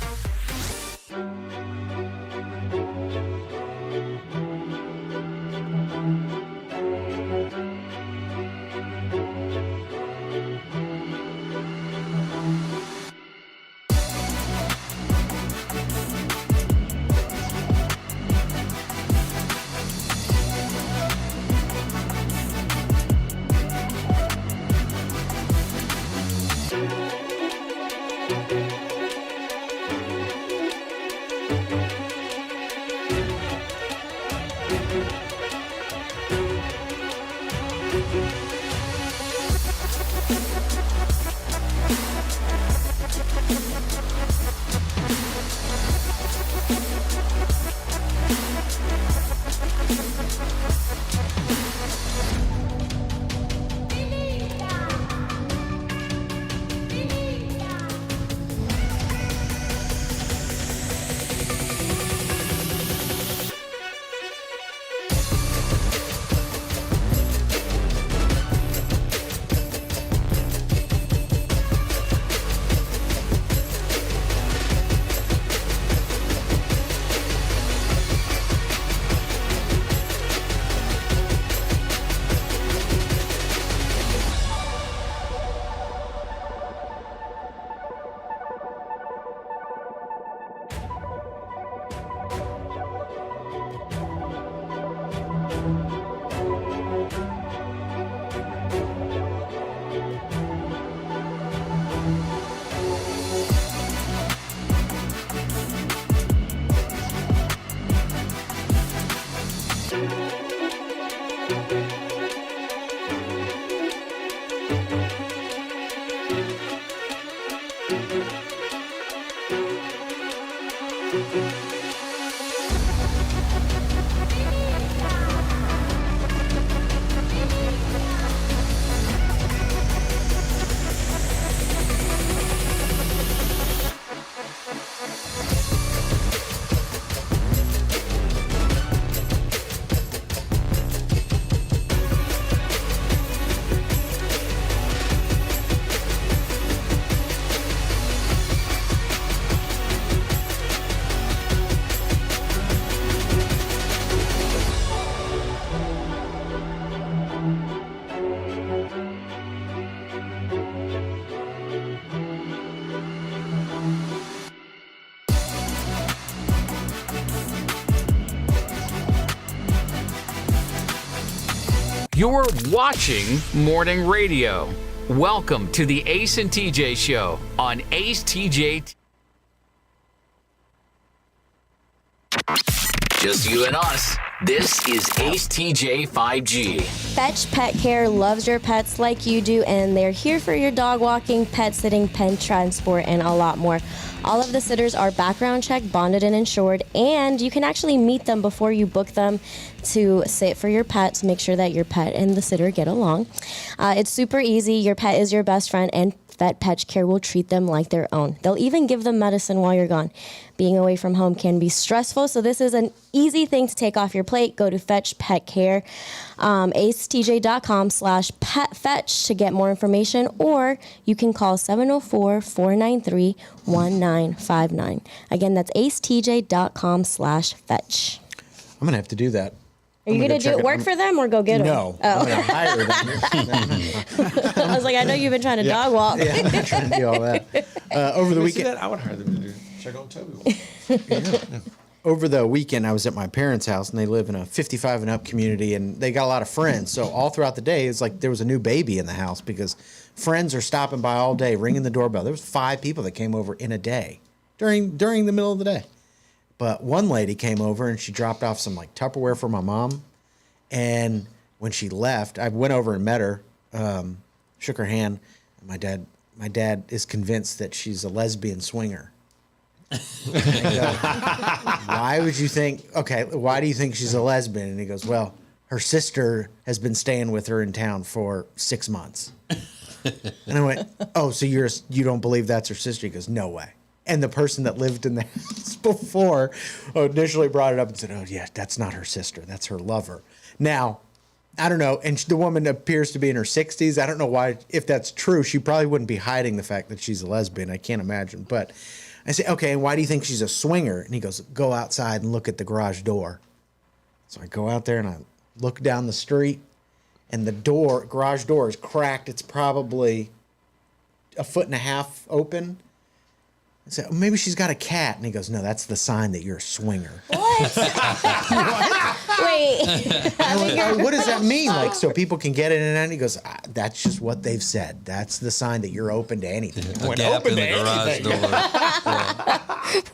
[SPEAKER 4] You're watching Morning Radio. Welcome to the Ace and TJ Show on Ace TJ. Just you and us. This is Ace TJ 5G.
[SPEAKER 5] Fetch Pet Care loves your pets like you do, and they're here for your dog walking, pet sitting, pen transport, and a lot more. All of the sitters are background checked, bonded, and insured, and you can actually meet them before you book them to sit for your pet to make sure that your pet and the sitter get along. It's super easy. Your pet is your best friend, and Pet Care will treat them like their own. They'll even give them medicine while you're gone. Being away from home can be stressful, so this is an easy thing to take off your plate. Go to Fetch Pet Care, acetj.com/petfetch to get more information, or you can call 704-493-1959. Again, that's acetj.com/fetch.
[SPEAKER 3] I'm going to have to do that.
[SPEAKER 5] Are you going to do work for them or go get them?
[SPEAKER 3] No.
[SPEAKER 5] Oh.
[SPEAKER 3] I'm going to hire them.
[SPEAKER 5] I was like, I know you've been trying to dog walk.
[SPEAKER 3] Yeah, I'm not trying to do all that. Over the weekend,
[SPEAKER 2] I would hire them to do check on Toby.
[SPEAKER 3] Over the weekend, I was at my parents' house, and they live in a 55 and up community, and they got a lot of friends. So all throughout the day, it's like there was a new baby in the house because friends are stopping by all day, ringing the doorbell. There was 5 people that came over in a day during the middle of the day. But one lady came over, and she dropped off some like Tupperware for my mom. And when she left, I went over and met her, shook her hand. My dad is convinced that she's a lesbian swinger. Why would you think? Okay, why do you think she's a lesbian? And he goes, well, her sister has been staying with her in town for 6 months. And I went, oh, so you don't believe that's her sister? He goes, no way. And the person that lived in the house before initially brought it up and said, oh, yeah, that's not her sister. That's her lover. Now, I don't know. And the woman appears to be in her 60s. I don't know why. If that's true, she probably wouldn't be hiding the fact that she's a lesbian. I can't imagine. But I say, okay, and why do you think she's a swinger? And he goes, go outside and look at the garage door. So I go out there and I look down the street, and the garage door is cracked. It's probably 1.5 feet open. I said, oh, maybe she's got a cat. And he goes, no, that's the sign that you're a swinger.
[SPEAKER 5] What? Wait.
[SPEAKER 3] What does that mean? Like, so people can get in and out? And he goes, that's just what they've said. That's the sign that you're open to anything.
[SPEAKER 1] A gap in the garage door.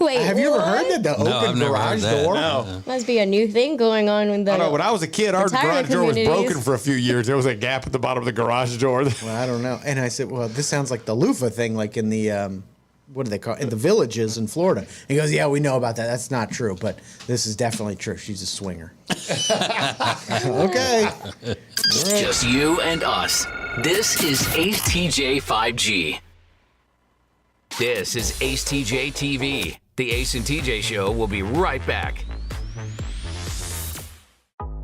[SPEAKER 5] Wait,
[SPEAKER 3] have you ever heard that? The open garage door?
[SPEAKER 2] No.
[SPEAKER 5] Must be a new thing going on with the.
[SPEAKER 2] I know. When I was a kid, our
[SPEAKER 5] entire
[SPEAKER 2] garage door was
[SPEAKER 5] communities.
[SPEAKER 2] broken for a few years. There was a gap at the bottom of the garage door.
[SPEAKER 3] Well, I don't know. And I said, well, this sounds like the loofah thing, like in the, what do they call it? In the villages in Florida. He goes, yeah, we know about that. That's not true, but this is definitely true. She's a swinger. Okay.
[SPEAKER 4] It's just you and us. This is Ace TJ 5G. This is Ace TJ TV. The Ace and TJ Show will be right back.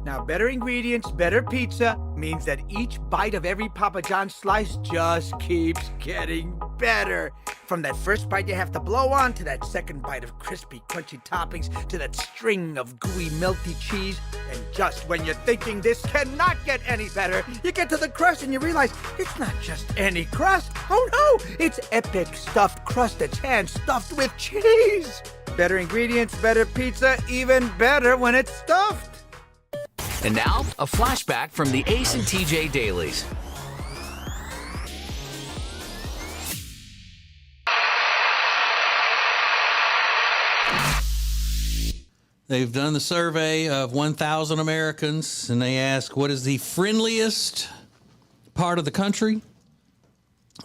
[SPEAKER 17] Now, better ingredients, better pizza means that each bite of every Papa John's slice just keeps getting better. From that first bite you have to blow on, to that second bite of crispy, crunchy toppings, to that string of gooey, melty cheese. And just when you're thinking this cannot get any better, you get to the crust and you realize it's not just any crust. Oh no, it's epic stuffed crust that's hand-stuffed with cheese. Better ingredients, better pizza, even better when it's stuffed.
[SPEAKER 4] And now, a flashback from the Ace and TJ Dailies.
[SPEAKER 1] They've done the survey of 1,000 Americans, and they ask, what is the friendliest part of the country?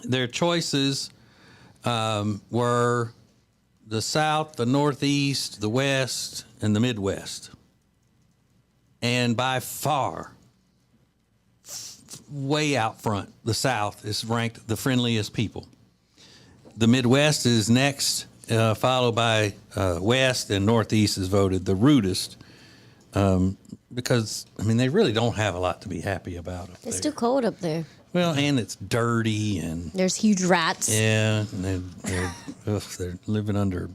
[SPEAKER 1] Their choices were the South, the Northeast, the West, and the Midwest. And by far, way out front, the South is ranked the friendliest people. The Midwest is next, followed by West, and Northeast is voted the rudest. Because, I mean, they really don't have a lot to be happy about up
[SPEAKER 5] It's
[SPEAKER 1] there.
[SPEAKER 5] too cold up there.
[SPEAKER 1] Well, and it's dirty, and
[SPEAKER 5] There's huge rats.
[SPEAKER 1] yeah, and they're living under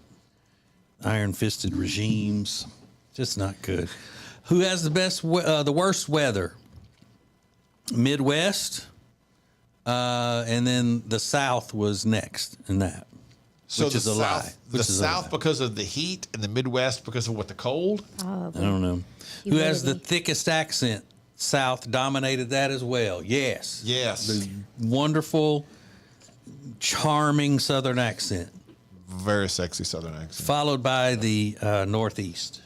[SPEAKER 1] iron-fisted regimes. Just not good. Who has the worst weather? Midwest, and then the South was next in that.
[SPEAKER 2] So
[SPEAKER 1] which
[SPEAKER 2] the
[SPEAKER 1] is a
[SPEAKER 2] South,
[SPEAKER 1] lie.
[SPEAKER 2] the
[SPEAKER 1] Which is a
[SPEAKER 2] South
[SPEAKER 1] lie.
[SPEAKER 2] because of the heat, and the Midwest because of what, the cold.
[SPEAKER 5] Oh,
[SPEAKER 1] I don't know. Who
[SPEAKER 5] Humidity.
[SPEAKER 1] has the thickest accent? South dominated that as well. Yes.
[SPEAKER 2] Yes.
[SPEAKER 1] The wonderful, charming Southern accent.
[SPEAKER 2] Very sexy Southern accent.
[SPEAKER 1] Followed by the Northeast.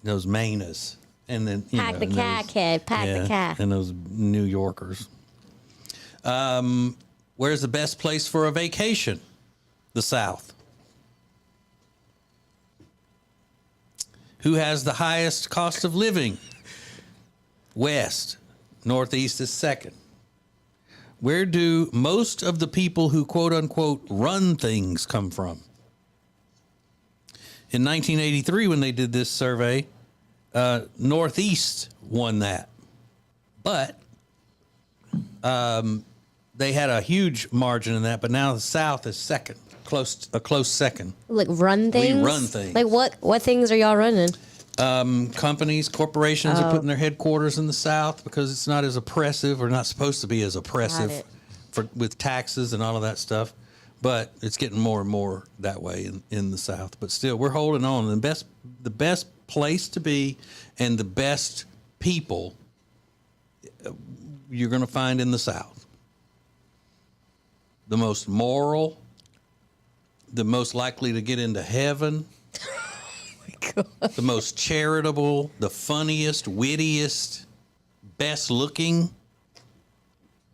[SPEAKER 1] Those Manas. And then,
[SPEAKER 5] Pack the cat, kid. Pack the cat.
[SPEAKER 1] And those New Yorkers. Where's the best place for a vacation? The South. Who has the highest cost of living? West. Northeast is second. Where do most of the people who quote unquote run things come from? In 1983, when they did this survey, Northeast won that. But they had a huge margin in that, but now the South is second, a close second.
[SPEAKER 5] Like run things?
[SPEAKER 1] We run things.
[SPEAKER 5] Like what things are y'all running?
[SPEAKER 1] Companies, corporations are putting their headquarters in the South because it's not as oppressive, or not supposed to be as oppressive with taxes and all of that stuff. But it's getting more and more that way in the South. But still, we're holding on. The best place to be and the best people you're going to find in the South. The most moral, the most likely to get into heaven. The most charitable, the funniest, wittiest, best looking.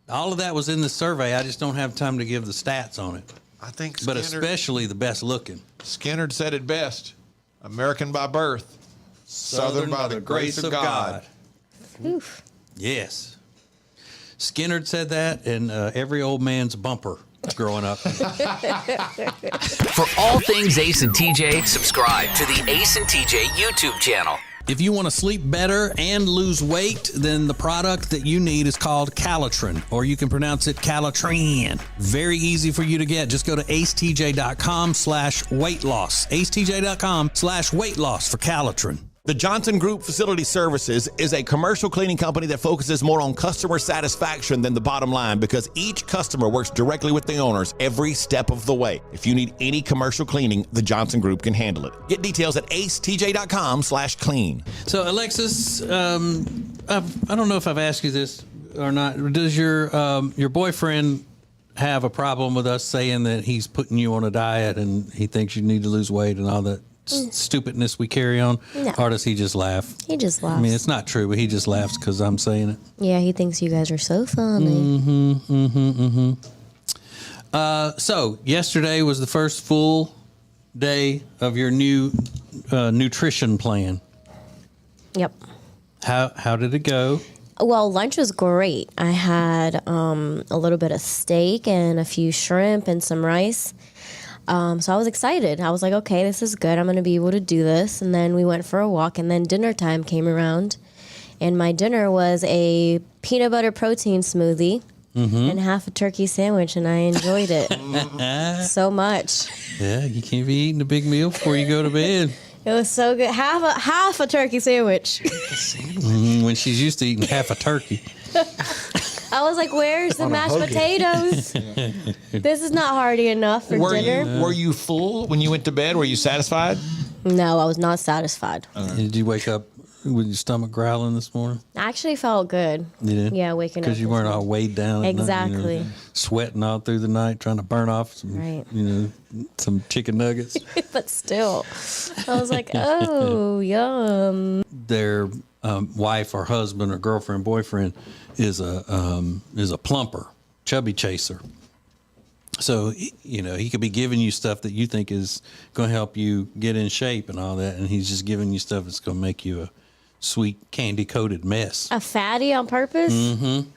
[SPEAKER 1] All of that was in the survey. I just don't have time to give the stats on it.
[SPEAKER 2] I think
[SPEAKER 1] But especially the best looking.
[SPEAKER 2] Skinner said it best. American by birth. Southern by the grace of God.
[SPEAKER 5] Oof.
[SPEAKER 1] Yes. Skinner said that in every old man's bumper growing up.
[SPEAKER 4] For all things Ace and TJ, subscribe to the Ace and TJ YouTube channel.
[SPEAKER 1] If you want to sleep better and lose weight, then the product that you need is called Calitrin, or you can pronounce it Calitrin. Very easy for you to get. Just go to acetj.com/weight loss. acetj.com/weight loss for Calitrin.
[SPEAKER 18] The Johnson Group Facility Services is a commercial cleaning company that focuses more on customer satisfaction than the bottom line because each customer works directly with the owners every step of the way. If you need any commercial cleaning, the Johnson Group can handle it. Get details at acetj.com/clean.
[SPEAKER 1] So, Alexis, I don't know if I've asked you this or not. Does your boyfriend have a problem with us saying that he's putting you on a diet and he thinks you need to lose weight and all that stupidness we carry on?
[SPEAKER 5] No.
[SPEAKER 1] Or does he just laugh?
[SPEAKER 5] He just laughs.
[SPEAKER 1] I mean, it's not true, but he just laughs because I'm saying it.
[SPEAKER 5] Yeah, he thinks you guys are so funny.
[SPEAKER 1] So yesterday was the first full day of your new nutrition plan.
[SPEAKER 5] Yep.
[SPEAKER 1] How did it go?
[SPEAKER 5] Well, lunch was great. I had a little bit of steak and a few shrimp and some rice. So I was excited. I was like, okay, this is good. I'm going to be able to do this. And then we went for a walk, and then dinner time came around. And my dinner was a peanut butter protein smoothie and half a turkey sandwich, and I enjoyed it so much.
[SPEAKER 1] Yeah, you can't be eating a big meal before you go to bed.
[SPEAKER 5] It was so good. Half a turkey sandwich.
[SPEAKER 1] When she's used to eating half a turkey.
[SPEAKER 5] I was like, where's the mashed potatoes? This is not hearty enough for dinner.
[SPEAKER 2] Were you full when you went to bed? Were you satisfied?
[SPEAKER 5] No, I was not satisfied.
[SPEAKER 1] Did you wake up with your stomach growling this morning?
[SPEAKER 5] I actually felt good.
[SPEAKER 1] You did?
[SPEAKER 5] Yeah, waking up.
[SPEAKER 1] Because you weren't all weighed down at
[SPEAKER 5] Exactly.
[SPEAKER 1] night, sweating all through the night, trying to burn off some chicken nuggets.
[SPEAKER 5] But still, I was like, oh, yum.
[SPEAKER 1] Their wife or husband or girlfriend, boyfriend is a plumper, chubby chaser. So, he could be giving you stuff that you think is going to help you get in shape and all that, and he's just giving you stuff that's going to make you a sweet candy-coated mess.
[SPEAKER 5] A fatty on purpose?
[SPEAKER 1] Mm-hmm.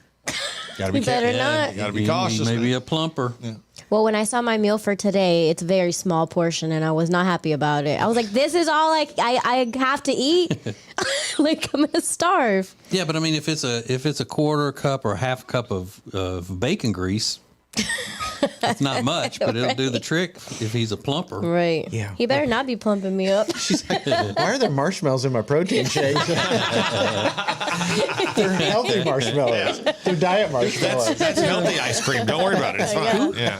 [SPEAKER 2] Gotta be
[SPEAKER 5] You better not.
[SPEAKER 2] Gotta be cautious.
[SPEAKER 1] Maybe a plumper.
[SPEAKER 2] Yeah.
[SPEAKER 5] Well, when I saw my meal for today, it's a very small portion, and I was not happy about it. I was like, this is all I have to eat? Like, I'm going to starve.
[SPEAKER 1] Yeah, but I mean, if it's a quarter cup or half cup of bacon grease, it's not much, but it'll do the trick if he's a plumper.
[SPEAKER 5] Right.
[SPEAKER 3] Yeah.
[SPEAKER 5] He better not be plumping me up.
[SPEAKER 3] Why are there marshmallows in my protein shake? They're healthy marshmallows. They're diet marshmallows.
[SPEAKER 2] That's healthy ice cream. Don't worry about it. It's fine. Yeah.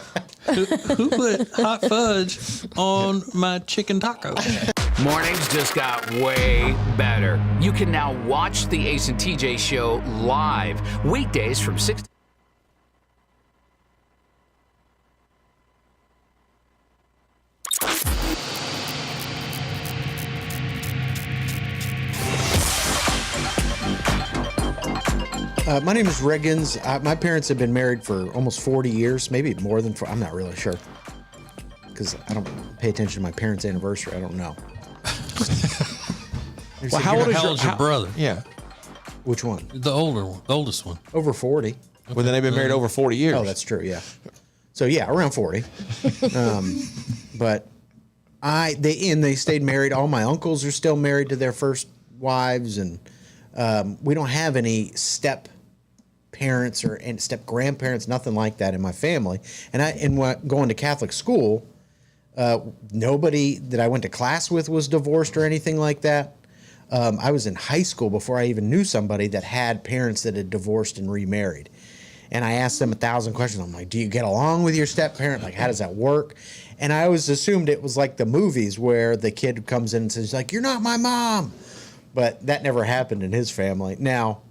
[SPEAKER 1] Who put hot fudge on my chicken taco?
[SPEAKER 4] Mornings just got way better. You can now watch the Ace and TJ show live weekdays from 6
[SPEAKER 3] My name is Riggins. My parents have been married for almost 40 years, maybe more than 40. I'm not really sure because I don't pay attention to my parents' anniversary. I don't know.
[SPEAKER 1] Well, how old is your brother?
[SPEAKER 2] Yeah.
[SPEAKER 3] Which one?
[SPEAKER 1] The older one, the oldest one.
[SPEAKER 3] Over 40.
[SPEAKER 2] Well, then they've been married over 40 years.
[SPEAKER 3] Oh, that's true. Yeah. So yeah, around 40. But they stayed married. All my uncles are still married to their first wives, and we don't have any step parents or step grandparents, nothing like that in my family. And going to Catholic school, nobody that I went to class with was divorced or anything like that. I was in high school before I even knew somebody that had parents that had divorced and remarried. And I asked them 1,000 questions. I'm like, do you get along with your step parent? Like, how does that work? And I always assumed it was like the movies where the kid comes in and says, like, you're not my mom. But that never happened in his family. Now,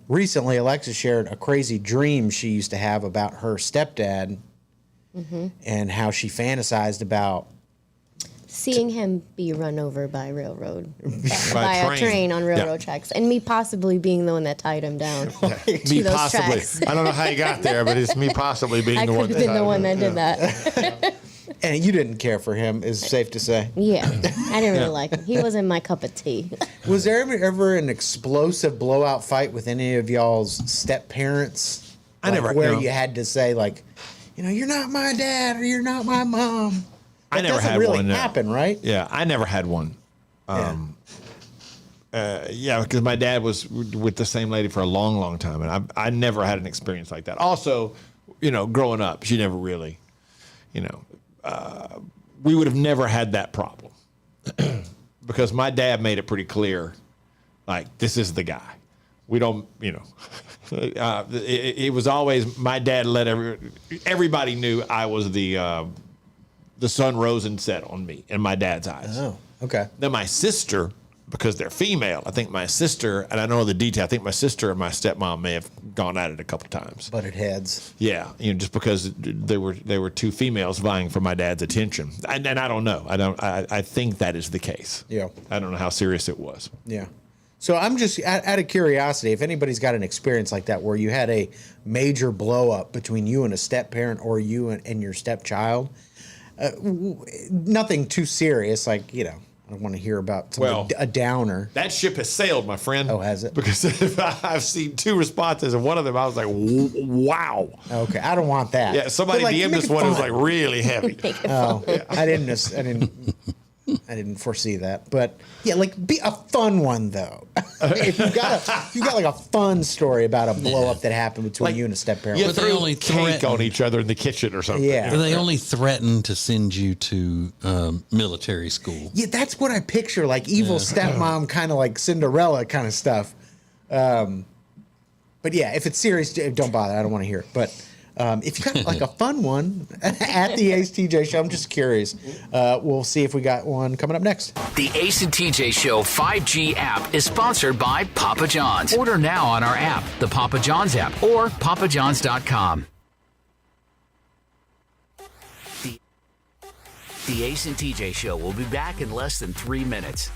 [SPEAKER 3] recently, Alexa shared a crazy dream she used to have about her stepdad and how she fantasized about
[SPEAKER 5] Seeing him be run over by railroad,
[SPEAKER 2] By
[SPEAKER 5] a train on railroad tracks, and me possibly being the one that tied him down to
[SPEAKER 2] Me
[SPEAKER 5] those
[SPEAKER 2] possibly.
[SPEAKER 5] tracks.
[SPEAKER 2] I don't know how you got there, but it's me possibly being
[SPEAKER 5] I
[SPEAKER 2] the one
[SPEAKER 5] could have been the one that did
[SPEAKER 2] Yeah.
[SPEAKER 5] that.
[SPEAKER 3] And you didn't care for him, is safe to say.
[SPEAKER 5] Yeah, I didn't really like him. He wasn't my cup of tea.
[SPEAKER 3] Was there ever an explosive blowout fight with any of y'all's step parents? Where you had to say like, you're not my dad or you're not my mom.
[SPEAKER 2] I never had
[SPEAKER 3] really
[SPEAKER 2] one. No.
[SPEAKER 3] happen, right?
[SPEAKER 2] Yeah, I never had one. Because my dad was with the same lady for a long, long time, and I never had an experience like that. Also, growing up, she never really, we would have never had that problem because my dad made it pretty clear, like, this is the guy. We don't, it was always my dad let everybody knew I was the sun rose and set on me in my dad's eyes.
[SPEAKER 3] Oh, okay.
[SPEAKER 2] Then my sister, because they're female, I think my sister, and I don't know the detail, I think my sister and my stepmom may have gone at it a couple times.
[SPEAKER 3] Butted heads.
[SPEAKER 2] Yeah, just because they were two females vying for my dad's attention, and I don't know. I think that is the case.
[SPEAKER 3] Yeah.
[SPEAKER 2] I don't know how serious it was.
[SPEAKER 3] Yeah. So I'm just out of curiosity, if anybody's got an experience like that where you had a major blow up between you and a step parent or you and your stepchild, nothing too serious, like, I don't want to hear about a downer.
[SPEAKER 2] That ship has sailed, my friend.
[SPEAKER 3] Oh, has it?
[SPEAKER 2] Because I've seen two responses, and one of them I was like, wow.
[SPEAKER 3] Okay, I don't want that.
[SPEAKER 2] Yeah, somebody DM'd this one. It was like really heavy.
[SPEAKER 3] Oh, yeah. I didn't foresee that, but yeah, like be a fun one though. If you got like a fun story about a blow up that happened between you and a step parent,
[SPEAKER 2] but they only cake on each other in the kitchen or something.
[SPEAKER 3] Yeah,
[SPEAKER 1] they only threaten to send you to military school.
[SPEAKER 3] Yeah, that's what I picture, like evil stepmom, kind of like Cinderella kind of stuff. But yeah, if it's serious, don't bother. I don't want to hear it. But if you got like a fun one at the Ace TJ Show, I'm just curious. We'll see if we got one coming up next.
[SPEAKER 4] The Ace and TJ Show 5G app is sponsored by Papa John's. Order now on our app, the Papa John's app, or papajohns.com. The Ace and TJ Show will be back in less than 3 minutes.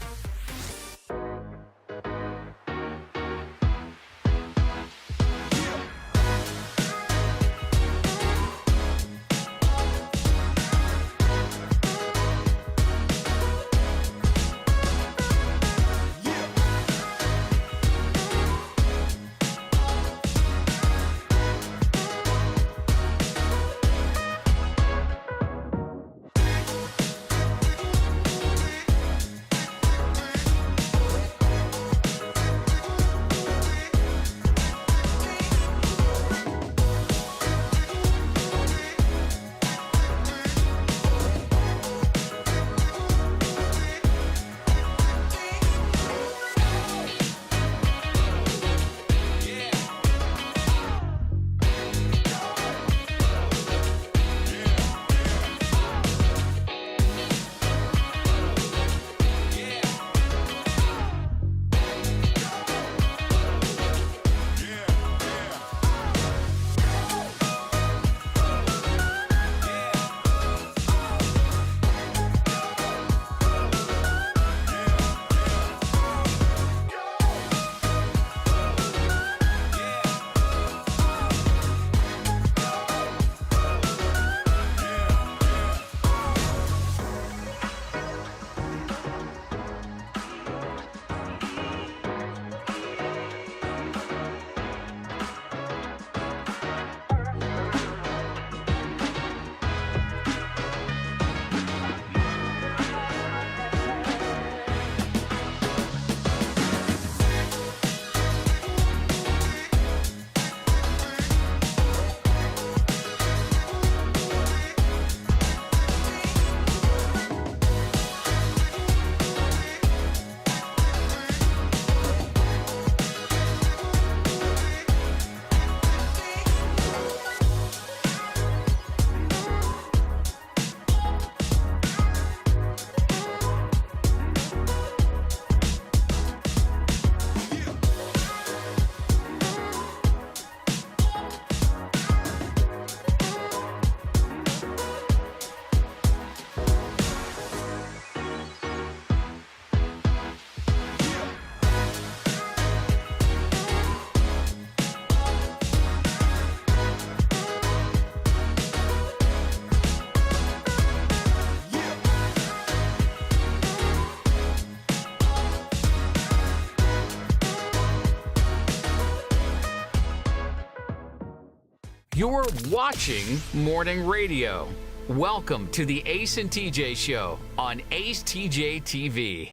[SPEAKER 4] You're watching morning radio. Welcome to the Ace and TJ Show on Ace TJ TV.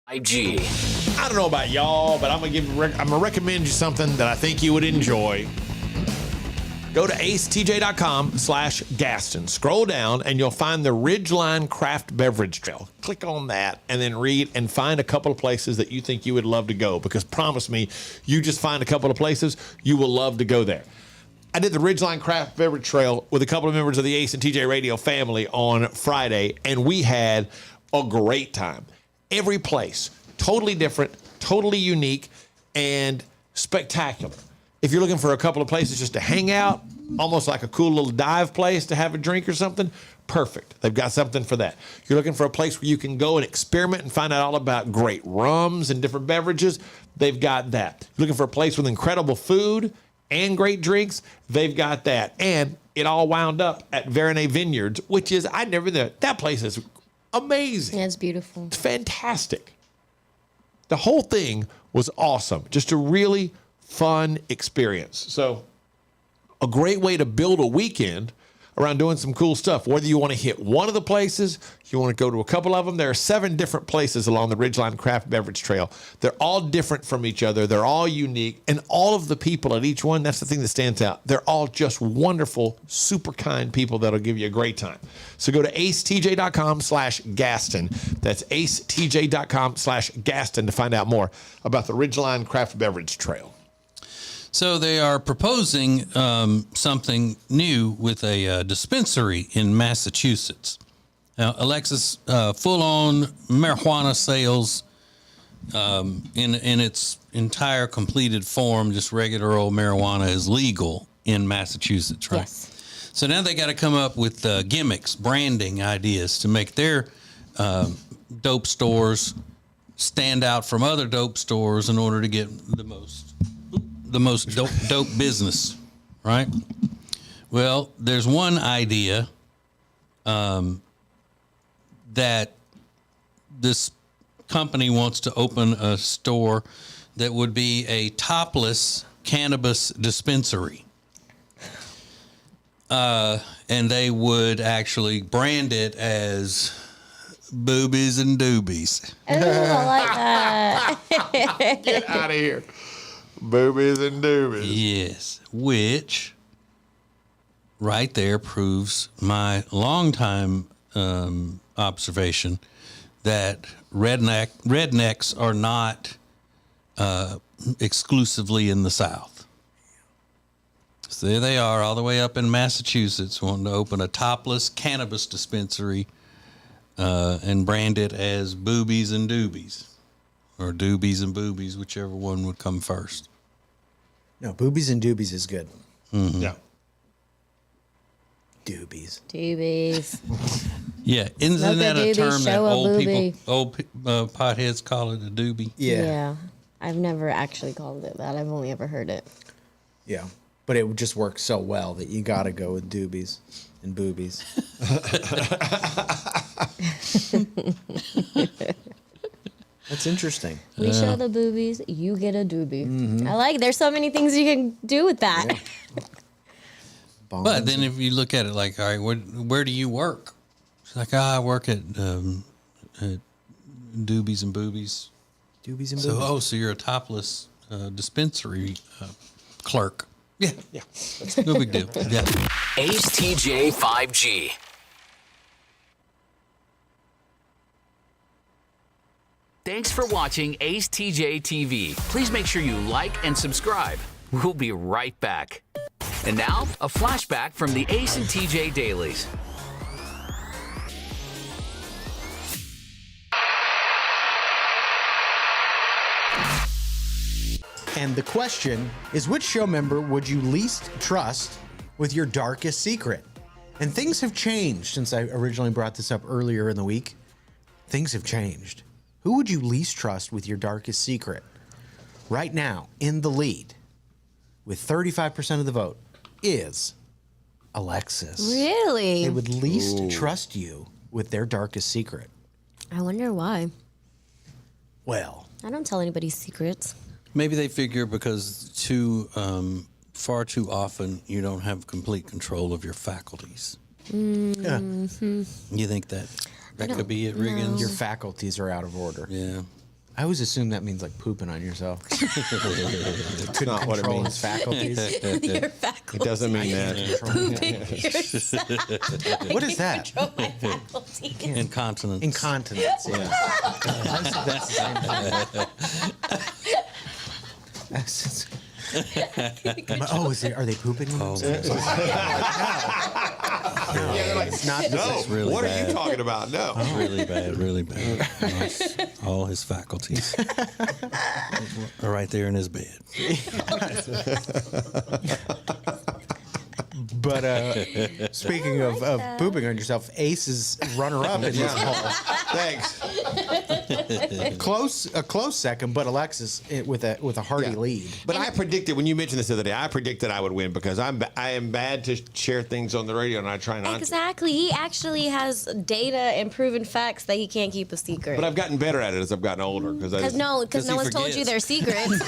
[SPEAKER 4] 5G.
[SPEAKER 2] I don't know about y'all, but I'm gonna recommend you something that I think you would enjoy. Go to acetj.com/Gaston. Scroll down and you'll find the Ridgeline Craft Beverage Trail. Click on that and then read and find a couple of places that you think you would love to go, because promise me, you just find a couple of places, you will love to go there. I did the Ridgeline Craft Beverage Trail with a couple of members of the Ace and TJ Radio family on Friday, and we had a great time. Every place, totally different, totally unique, and spectacular. If you're looking for a couple of places just to hang out, almost like a cool little dive place to have a drink or something, perfect. They've got something for that. You're looking for a place where you can go and experiment and find out all about great rums and different beverages, they've got that. You're looking for a place with incredible food and great drinks, they've got that. And it all wound up at Veronay Vineyards, which is, I'd never been there. That place is amazing.
[SPEAKER 5] Yeah, it's beautiful.
[SPEAKER 2] It's fantastic. The whole thing was awesome. Just a really fun experience. So a great way to build a weekend around doing some cool stuff. Whether you want to hit one of the places, you want to go to a couple of them. There are 7 different places along the Ridgeline Craft Beverage Trail. They're all different from each other. They're all unique. And all of the people at each one, that's the thing that stands out. They're all just wonderful, super kind people that'll give you a great time. So go to acetj.com/Gaston. That's acetj.com/Gaston to find out more about the Ridgeline Craft Beverage Trail.
[SPEAKER 1] So they are proposing something new with a dispensary in Massachusetts. Now, Alexis, full-on marijuana sales in its entire completed form, just regular old marijuana, is legal in Massachusetts, right?
[SPEAKER 5] Yes.
[SPEAKER 1] So now they got to come up with gimmicks, branding ideas to make their dope stores stand out from other dope stores in order to get the most dope business, right? Well, there's one idea that this company wants to open a store that would be a topless cannabis dispensary. And they would actually brand it as Boobies and Doobies.
[SPEAKER 5] Ooh, I like that.
[SPEAKER 2] Get out of here. Boobies and doobies.
[SPEAKER 1] Yes, which right there proves my longtime observation that rednecks are not exclusively in the South. So there they are, all the way up in Massachusetts, wanting to open a topless cannabis dispensary and brand it as Boobies and Doobies. Or Doobies and Boobies, whichever one would come first.
[SPEAKER 3] No, Boobies and Doobies is good.
[SPEAKER 1] Mm-hmm.
[SPEAKER 2] Yeah.
[SPEAKER 3] Doobies.
[SPEAKER 5] Doobies.
[SPEAKER 1] Yeah, isn't
[SPEAKER 5] Smoke a
[SPEAKER 1] that a
[SPEAKER 5] doobie,
[SPEAKER 1] term that
[SPEAKER 5] show a
[SPEAKER 1] old
[SPEAKER 5] boobie.
[SPEAKER 1] potheads call it a doobie?
[SPEAKER 5] Yeah. I've never actually called it that. I've only ever heard it.
[SPEAKER 3] Yeah. But it would just work so well that you got to go with doobies and boobies. That's interesting.
[SPEAKER 5] We show the boobies, you get a doobie.
[SPEAKER 3] Mm-hmm.
[SPEAKER 5] I like. There's so many things you can do with that.
[SPEAKER 3] Yeah.
[SPEAKER 1] But then if you look at it like, all right, where do you work? It's like, I work at Doobies and Boobies.
[SPEAKER 3] Doobies and
[SPEAKER 1] So,
[SPEAKER 3] boobies.
[SPEAKER 1] so you're a topless dispensary clerk. Yeah.
[SPEAKER 2] Yeah.
[SPEAKER 1] No big deal. Yeah.
[SPEAKER 4] Ace TJ 5G. Thanks for watching Ace TJ TV. Please make sure you like and subscribe. We'll be right back. And now, a flashback from the Ace and TJ Dailies.
[SPEAKER 3] And the question is, which show member would you least trust with your darkest secret? And things have changed since I originally brought this up earlier in the week. Things have changed. Who would you least trust with your darkest secret? Right now, in the lead, with 35% of the vote, is Alexis.
[SPEAKER 5] Really?
[SPEAKER 3] They would least trust you with their darkest secret.
[SPEAKER 5] I wonder why.
[SPEAKER 3] Well,
[SPEAKER 5] I don't tell anybody secrets.
[SPEAKER 1] Maybe they figure because far too often you don't have complete control of your faculties.
[SPEAKER 5] Mm-hmm.
[SPEAKER 1] You think that could be it, Riggins?
[SPEAKER 3] Your faculties are out of order.
[SPEAKER 1] Yeah.
[SPEAKER 3] I always assume that means like pooping on yourself.
[SPEAKER 2] It's not what it
[SPEAKER 3] control
[SPEAKER 2] means.
[SPEAKER 3] his faculties.
[SPEAKER 5] Your faculties.
[SPEAKER 2] It doesn't mean that.
[SPEAKER 5] Pooping yourself.
[SPEAKER 3] What is that?
[SPEAKER 5] Control my faculties.
[SPEAKER 1] Incontinence.
[SPEAKER 3] Incontinence, yeah. I think that's the same thing. Are they pooping on themselves?
[SPEAKER 2] Yeah, they're like,
[SPEAKER 3] It's not
[SPEAKER 2] no,
[SPEAKER 1] really
[SPEAKER 2] what are
[SPEAKER 1] bad.
[SPEAKER 2] you talking about? No.
[SPEAKER 1] Really bad, really bad. All his faculties are right there in his bed.
[SPEAKER 3] But speaking of pooping on yourself, Ace is runner-up in this poll.
[SPEAKER 2] Thanks.
[SPEAKER 3] A close second, but Alexis with a hearty lead.
[SPEAKER 2] But I predicted, when you mentioned this the other day, I predicted I would win because I am bad to share things on the radio, and I try not to.
[SPEAKER 5] Exactly. He actually has data and proven facts that he can't keep a secret.
[SPEAKER 2] But I've gotten better at it as I've gotten older.
[SPEAKER 5] Because no one's told you their secrets.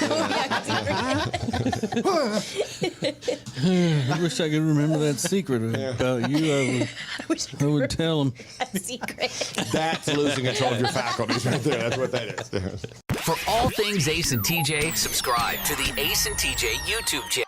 [SPEAKER 1] I wish I could remember that secret about you. I would tell him.
[SPEAKER 5] Secret.
[SPEAKER 2] That's losing control of your faculties right there. That's what that is.
[SPEAKER 4] For all things Ace and TJ, subscribe to the Ace and TJ YouTube channel.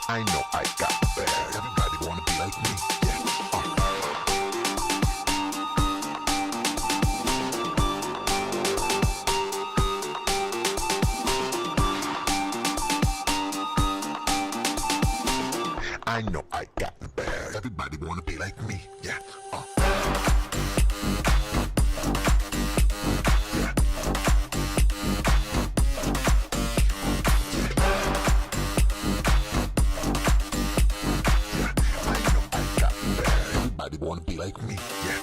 [SPEAKER 15] I know I got the bag. Everybody wanna be like me. I know I got the bag. Everybody wanna be like me. Yeah. Everybody wanna be like me. Yeah.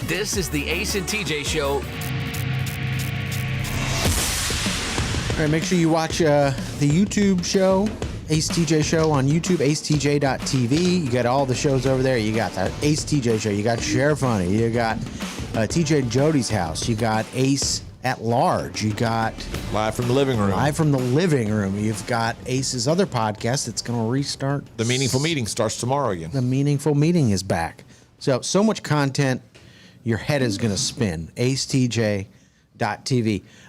[SPEAKER 4] This is the Ace and TJ Show.
[SPEAKER 3] All right, make sure you watch the YouTube show, Ace TJ Show on YouTube, acetj.tv. You got all the shows over there. You got the Ace TJ Show. You got Sheriff Funny. You got TJ and Jody's House. You got Ace at Large. You got
[SPEAKER 2] Live from the Living Room.
[SPEAKER 3] Live from the Living Room. You've got Ace's other podcast that's going to restart.
[SPEAKER 2] The Meaningful Meeting starts tomorrow again.
[SPEAKER 3] The Meaningful Meeting is back. So much content, your head is going to spin. acetj.tv.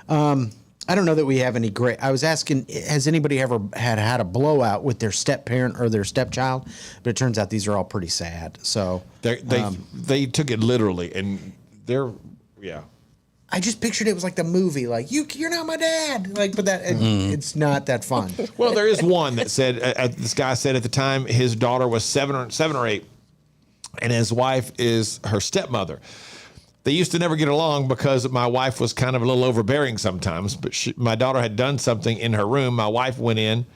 [SPEAKER 3] I don't know that we have any great. I was asking, has anybody ever had a blowout with their step parent or their stepchild? But it turns out these are all pretty sad. So
[SPEAKER 2] They took it literally, and they're
[SPEAKER 3] I just pictured it was like the movie, like you're not my dad, like, but that it's not that fun.
[SPEAKER 2] Well, there is one that said this guy said at the time his daughter was seven or 8, and his wife is her stepmother. They used to never get along because my wife was kind of a little overbearing sometimes. But my daughter had done something in her room. My wife went in.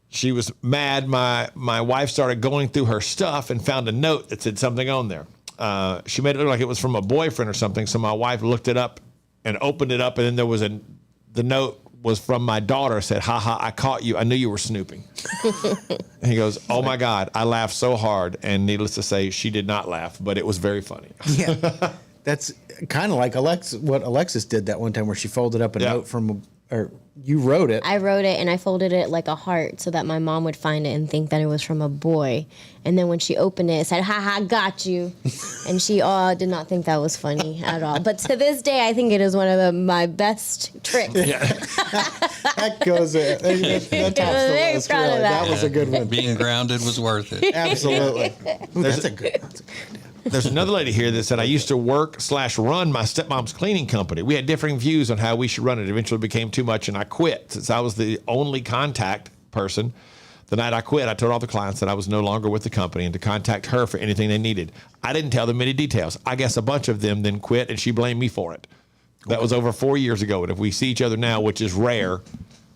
[SPEAKER 2] She was mad. My wife started going through her stuff and found a note that said something on there. She made it look like it was from a boyfriend or something. So my wife looked it up and opened it up, and then there was the note was from my daughter. Said, "Ha ha, I caught you. I knew you were snooping." And he goes, "Oh my God, I laughed so hard." And needless to say, she did not laugh, but it was very funny.
[SPEAKER 3] Yeah, that's kind of like what Alexis did that one time, where she folded up a note from, or you wrote it.
[SPEAKER 5] I wrote it and I folded it like a heart so that my mom would find it and think that it was from a boy. And then when she opened it, it said, "Ha ha, got you." And she did not think that was funny at all. But to this day, I think it is one of my best tricks.
[SPEAKER 3] Yeah. That goes that tops the
[SPEAKER 5] very
[SPEAKER 3] list,
[SPEAKER 5] proud of
[SPEAKER 3] really.
[SPEAKER 5] that.
[SPEAKER 3] That was a good one.
[SPEAKER 1] Being grounded was worth it.
[SPEAKER 3] Absolutely. Ooh, that's a good idea.
[SPEAKER 2] There's another lady here that said, "I used to work/run my stepmom's cleaning company. We had differing views on how we should run it. Eventually became too much, and I quit. Since I was the only contact person, the night I quit, I told all the clients that I was no longer with the company and to contact her for anything they needed. I didn't tell them any details. I guess a bunch of them then quit, and she blamed me for it. That was over 4 years ago, and if we see each other now, which is rare,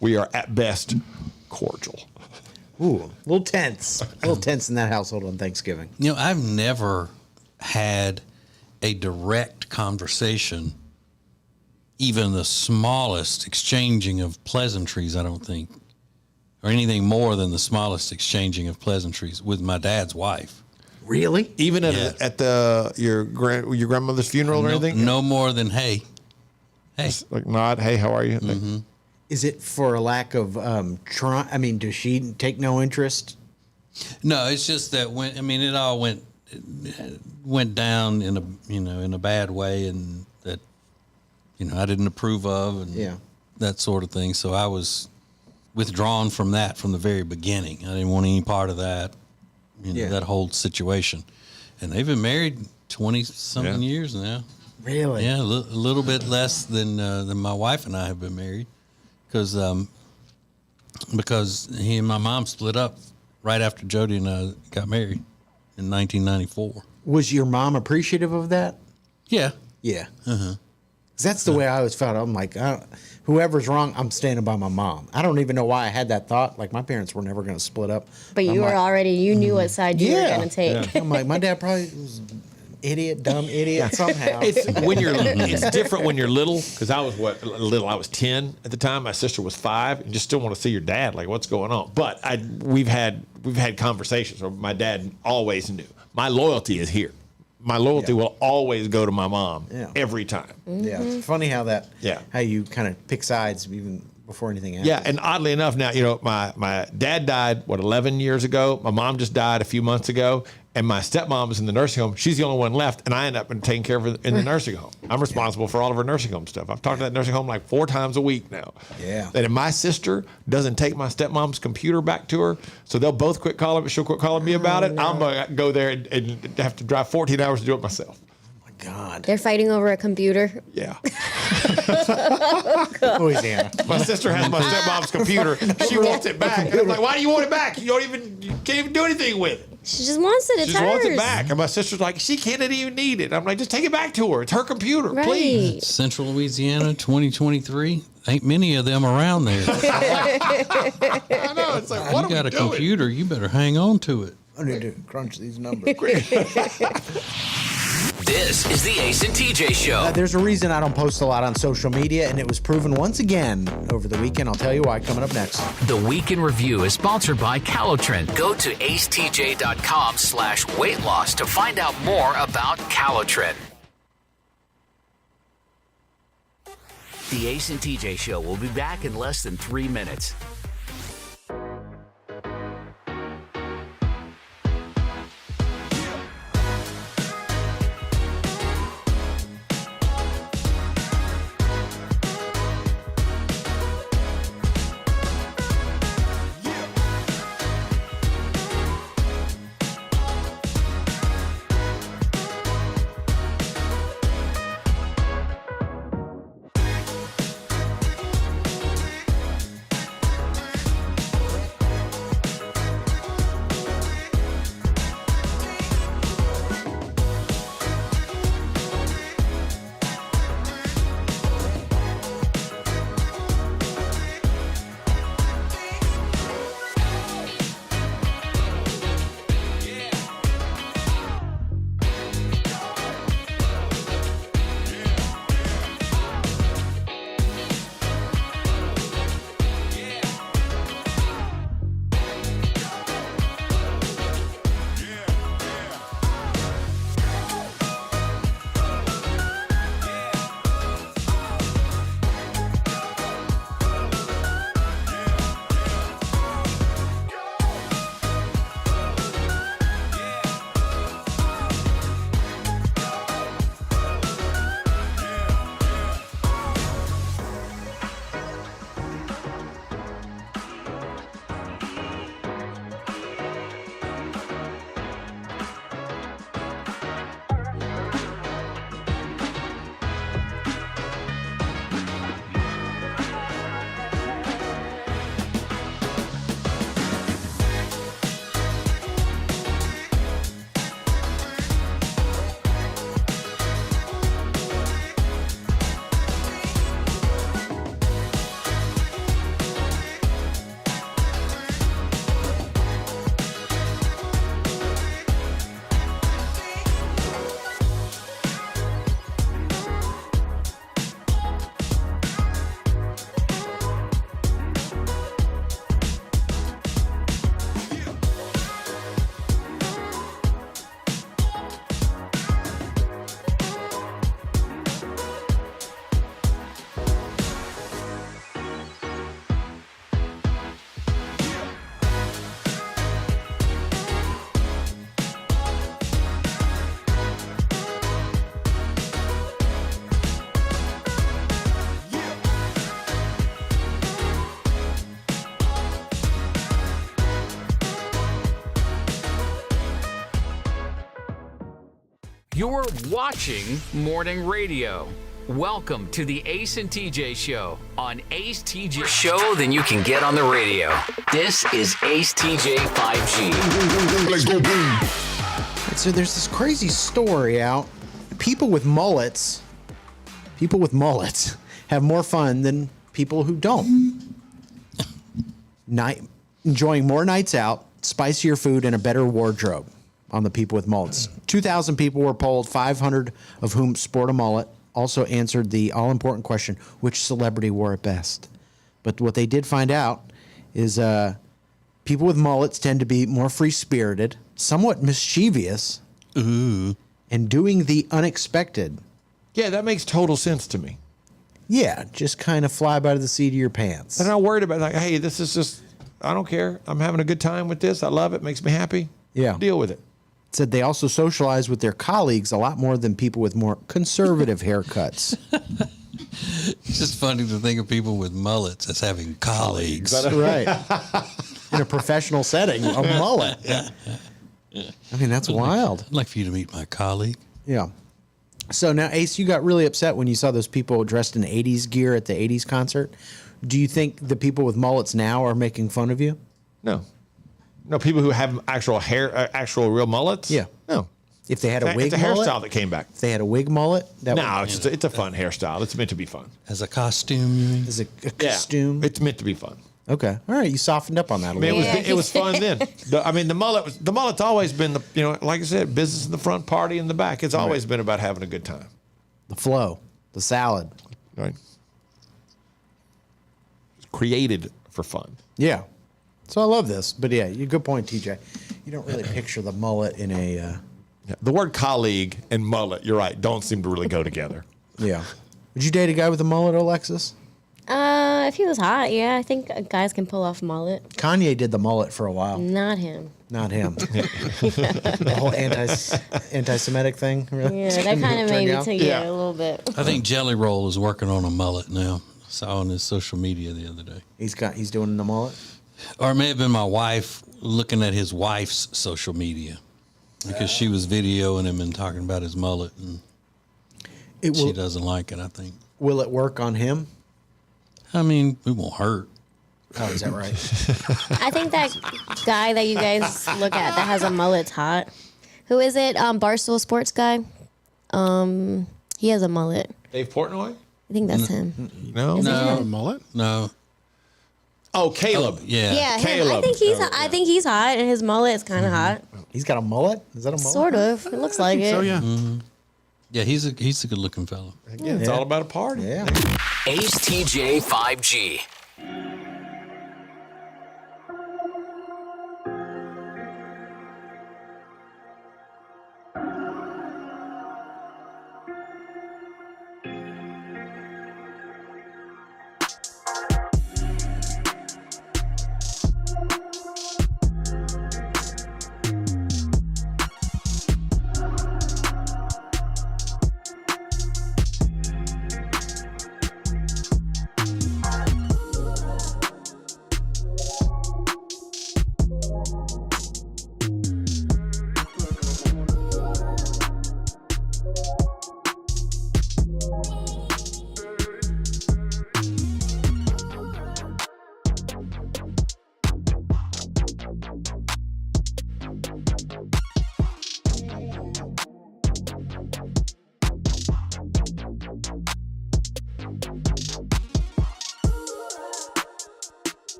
[SPEAKER 2] we are at best cordial."
[SPEAKER 3] Ooh, a little tense. A little tense in that household on Thanksgiving.
[SPEAKER 1] You know, I've never had a direct conversation, even the smallest exchanging of pleasantries, I don't think, or anything more than the smallest exchanging of pleasantries with my dad's wife.
[SPEAKER 3] Really?
[SPEAKER 2] Even at your grandmother's funeral or anything?
[SPEAKER 1] No more than, hey.
[SPEAKER 2] Just like nod, "Hey, how are you?"
[SPEAKER 1] Mm-hmm.
[SPEAKER 3] Is it for a lack of trying? I mean, does she take no interest?
[SPEAKER 1] No, it's just that it all went down in a bad way, and that I didn't approve of, and that sort of thing. So I was withdrawn from that from the very beginning. I didn't want any part of that, that whole situation. And they've been married 20-something years now.
[SPEAKER 3] Really?
[SPEAKER 1] Yeah, a little bit less than my wife and I have been married, because he and my mom split up right after Jody and I got married in 1994.
[SPEAKER 3] Was your mom appreciative of that?
[SPEAKER 1] Yeah.
[SPEAKER 3] Yeah.
[SPEAKER 1] Uh-huh.
[SPEAKER 3] 'Cause that's the way I always felt. I'm like, whoever's wrong, I'm standing by my mom. I don't even know why I had that thought. Like, my parents were never going to split up.
[SPEAKER 5] But you were already, you knew what side you were going to take.
[SPEAKER 3] I'm like, my dad probably was dumb idiot somehow.
[SPEAKER 2] It's different when you're little, because I was little. I was 10 at the time. My sister was 5. You just still want to see your dad. Like, what's going on? But we've had conversations where my dad always knew. My loyalty is here. My loyalty will always go to my mom every time.
[SPEAKER 3] Yeah, it's funny how how you kind of pick sides even before anything happens.
[SPEAKER 2] Yeah, and oddly enough, now my dad died 11 years ago. My mom just died a few months ago, and my stepmom is in the nursing home. She's the only one left, and I end up taking care of her in the nursing home. I'm responsible for all of her nursing home stuff. I've talked to that nursing home like 4 times a week now.
[SPEAKER 3] Yeah.
[SPEAKER 2] And if my sister doesn't take my stepmom's computer back to her, so they'll both quit calling, but she'll quit calling me about it. I'm gonna go there and have to drive 14 hours to do it myself.
[SPEAKER 3] God.
[SPEAKER 5] They're fighting over a computer.
[SPEAKER 2] Yeah.
[SPEAKER 3] Louisiana.
[SPEAKER 2] My sister has my stepmom's computer. She wants it back. And I'm like, "Why do you want it back? You can't even do anything with it."
[SPEAKER 5] She just wants it. It's
[SPEAKER 2] She just wants
[SPEAKER 5] hers.
[SPEAKER 2] it back. And my sister's like, "She can't even need it." I'm like, "Just take it back to her. It's her computer, please."
[SPEAKER 1] Central Louisiana, 2023. Ain't many of them around there.
[SPEAKER 2] I know. It's like, what
[SPEAKER 1] you got a computer, you better hang on to it.
[SPEAKER 3] I need to crunch these numbers.
[SPEAKER 4] This is the Ace and TJ Show.
[SPEAKER 3] There's a reason I don't post a lot on social media, and it was proven once again over the weekend. I'll tell you why coming up next.
[SPEAKER 4] The Week in Review is sponsored by Calotren. Go to acetj.com/weight loss to find out more about Calotren. The Ace and TJ Show will be back in less than 3 minutes. You're watching morning radio. Welcome to the Ace and TJ Show on Ace TJ Show than you can get on the radio. This is Ace TJ 5G.
[SPEAKER 15] Let's go boom.
[SPEAKER 3] So there's this crazy story out. People with mullets have more fun than people who don't. Enjoying more nights out, spicier food, and a better wardrobe on the people with mullets. 2,000 people were polled, 500 of whom sport a mullet. Also answered the all-important question, which celebrity wore it best? But what they did find out is people with mullets tend to be more free-spirited, somewhat mischievous, and doing the unexpected.
[SPEAKER 2] Yeah, that makes total sense to me.
[SPEAKER 3] Yeah, just kind of fly by the seat of your pants.
[SPEAKER 2] They're not worried about, like, hey, this is just, I don't care. I'm having a good time with this. I love it. Makes me happy.
[SPEAKER 3] Yeah.
[SPEAKER 2] Deal with it.
[SPEAKER 3] Said they also socialize with their colleagues a lot more than people with more conservative haircuts.
[SPEAKER 1] It's just funny to think of people with mullets as having colleagues.
[SPEAKER 3] Right. In a professional setting, a mullet.
[SPEAKER 1] Yeah.
[SPEAKER 3] I mean, that's wild.
[SPEAKER 1] I'd like for you to meet my colleague.
[SPEAKER 3] Yeah. So now, Ace, you got really upset when you saw those people dressed in 80s gear at the 80s concert. Do you think the people with mullets now are making fun of you?
[SPEAKER 2] No. No, people who have actual hair, actual real mullets?
[SPEAKER 3] Yeah.
[SPEAKER 2] No.
[SPEAKER 3] If they had a wig
[SPEAKER 2] it's a
[SPEAKER 3] mullet?
[SPEAKER 2] hairstyle that came back.
[SPEAKER 3] If they had a wig mullet?
[SPEAKER 2] It's a fun hairstyle. It's meant to be fun.
[SPEAKER 1] As a costume, you mean?
[SPEAKER 3] As a costume?
[SPEAKER 2] Yeah, it's meant to be fun.
[SPEAKER 3] Okay. All right. You softened up on that a little bit.
[SPEAKER 2] It was fun then. The mullet's always been, like I said, business in the front, party in the back. It's always been about having a good time.
[SPEAKER 3] The flow, the salad.
[SPEAKER 2] Right. It's created for fun.
[SPEAKER 3] Yeah. So I love this. But yeah, good point, TJ. You don't really picture the mullet in a...
[SPEAKER 2] Yeah. The word colleague and mullet, you're right, don't seem to really go together.
[SPEAKER 3] Yeah. Would you date a guy with a mullet, Alexis?
[SPEAKER 5] If he was hot, yeah, I think guys can pull off a mullet.
[SPEAKER 3] Kanye did the mullet for a while.
[SPEAKER 5] Not him.
[SPEAKER 3] Not him. The whole anti-Semitic thing. Really?
[SPEAKER 5] Yeah, that kind of maybe took it a little bit.
[SPEAKER 1] I think Jelly Roll is working on a mullet now. I saw on his social media the other day.
[SPEAKER 3] He's doing the mullet?
[SPEAKER 1] Or it may have been my wife looking at his wife's social media because she was videoing him and talking about his mullet, and she doesn't like it, I think.
[SPEAKER 3] Will it work on him?
[SPEAKER 1] I mean, it won't hurt.
[SPEAKER 3] Oh, is that right?
[SPEAKER 5] I think that guy that you guys look at that has a mullet's hot. Who is it? Barstool Sports guy. He has a mullet.
[SPEAKER 2] Dave Portnoy?
[SPEAKER 5] I think that's him.
[SPEAKER 2] No,
[SPEAKER 5] Is it
[SPEAKER 6] No,
[SPEAKER 5] him?
[SPEAKER 6] mullet?
[SPEAKER 1] No.
[SPEAKER 2] Oh, Caleb.
[SPEAKER 1] Yeah.
[SPEAKER 5] Yeah, him.
[SPEAKER 2] Caleb.
[SPEAKER 5] I think he's hot, and his mullet is kind of hot.
[SPEAKER 3] He's got a mullet? Is that a mullet?
[SPEAKER 5] Sort of. It looks like it.
[SPEAKER 6] So, yeah.
[SPEAKER 1] Yeah, he's a good looking fellow.
[SPEAKER 2] Again, it's all about a party.
[SPEAKER 3] Yeah.
[SPEAKER 4] Ace TJ 5G.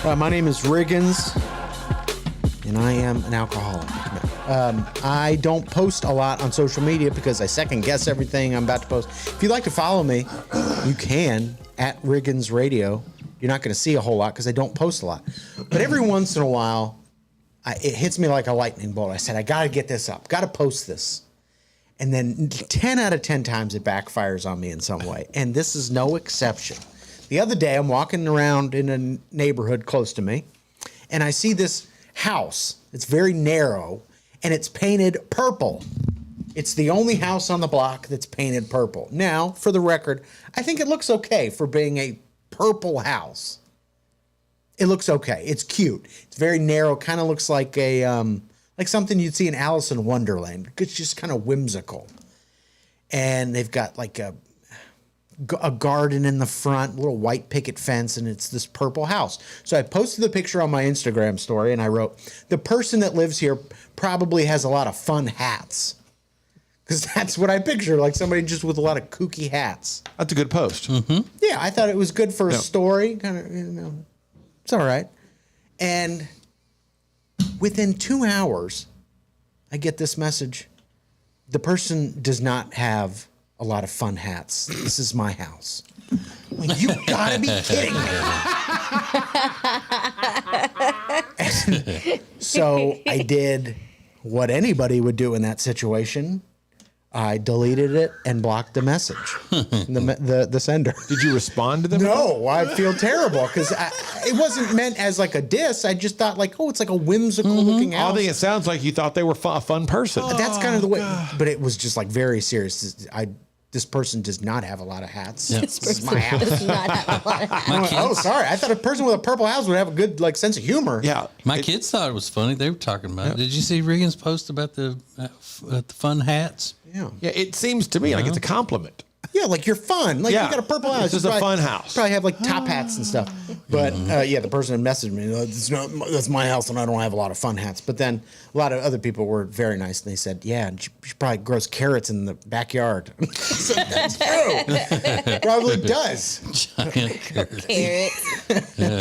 [SPEAKER 3] My name is Riggins, and I am an alcoholic. I don't post a lot on social media because I second guess everything I'm about to post. If you'd like to follow me, you can at Riggins Radio. You're not going to see a whole lot because I don't post a lot. But every once in a while, it hits me like a lightning bolt. I said, I got to get this up, got to post this. And then 10 out of 10 times it backfires on me in some way. And this is no exception. The other day, I'm walking around in a neighborhood close to me, and I see this house. It's very narrow, and it's painted purple. It's the only house on the block that's painted purple. Now, for the record, I think it looks okay for being a purple house. It looks okay. It's cute. It's very narrow. Kind of looks like like something you'd see in Alice in Wonderland. It's just kind of whimsical. And they've got like a garden in the front, little white picket fence, and it's this purple house. So I posted the picture on my Instagram story, and I wrote, the person that lives here probably has a lot of fun hats. Because that's what I picture, like somebody just with a lot of kooky hats.
[SPEAKER 2] That's a good post.
[SPEAKER 3] Yeah, I thought it was good for a story. Kind of, it's all right. And within 2 hours, I get this message. The person does not have a lot of fun hats. This is my house. Like, you gotta be kidding me. So I did what anybody would do in that situation. I deleted it and blocked the message, the sender.
[SPEAKER 2] Did you respond to them?
[SPEAKER 3] No, I feel terrible because it wasn't meant as like a diss. I just thought like, oh, it's like a whimsical looking house.
[SPEAKER 2] I think it sounds like you thought they were a fun person.
[SPEAKER 3] That's kind of the way, but it was just like very serious. This person does not have a lot of hats.
[SPEAKER 5] Yep.
[SPEAKER 3] This is my house.
[SPEAKER 5] Does not have a lot of hats.
[SPEAKER 3] Oh, sorry. I thought a person with a purple house would have a good like sense of humor.
[SPEAKER 2] Yeah.
[SPEAKER 1] My kids thought it was funny. They were talking about it. Did you see Regan's post about the fun hats?
[SPEAKER 3] Yeah.
[SPEAKER 2] Yeah. It seems to me like it's a compliment.
[SPEAKER 3] Yeah, like you're fun. Like you got a purple house.
[SPEAKER 2] This is a fun house.
[SPEAKER 3] Probably have like top hats and stuff. But the person who messaged me, that's my house and I don't have a lot of fun hats. But then a lot of other people were very nice and they said, yeah, she probably grows carrots in the backyard. So that's true. Probably does.
[SPEAKER 5] Carrots.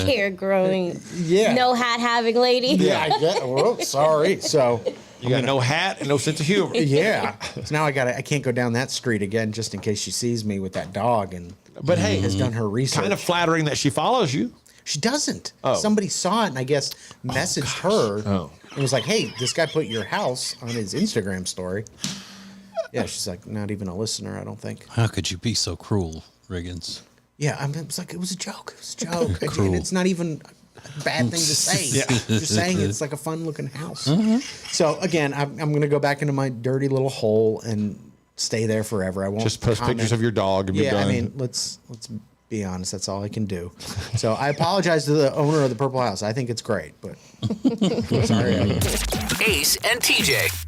[SPEAKER 5] Carrot growing.
[SPEAKER 3] Yeah.
[SPEAKER 5] No hat having lady.
[SPEAKER 3] Yeah, I get. Well, sorry. So
[SPEAKER 2] you got no hat and no sense of humor.
[SPEAKER 3] Yeah. So now I can't go down that street again just in case she sees me with that dog and has done her research.
[SPEAKER 2] Kind of flattering that she follows you.
[SPEAKER 3] She doesn't.
[SPEAKER 2] Oh.
[SPEAKER 3] Somebody saw it and I guess messaged her and was like, hey, this guy put your house on his Instagram story. Yeah, she's like, not even a listener, I don't think.
[SPEAKER 1] How could you be so cruel, Riggins?
[SPEAKER 3] Yeah, it was like, it was a joke. It was a joke. And it's not even a bad thing to say. Just saying it's like a fun looking house. So again, I'm going to go back into my dirty little hole and stay there forever. I won't
[SPEAKER 2] just post pictures of your dog and be done.
[SPEAKER 3] I mean, let's be honest. That's all I can do. So I apologize to the owner of the purple house. I think it's great, but sorry.
[SPEAKER 4] Ace and TJ.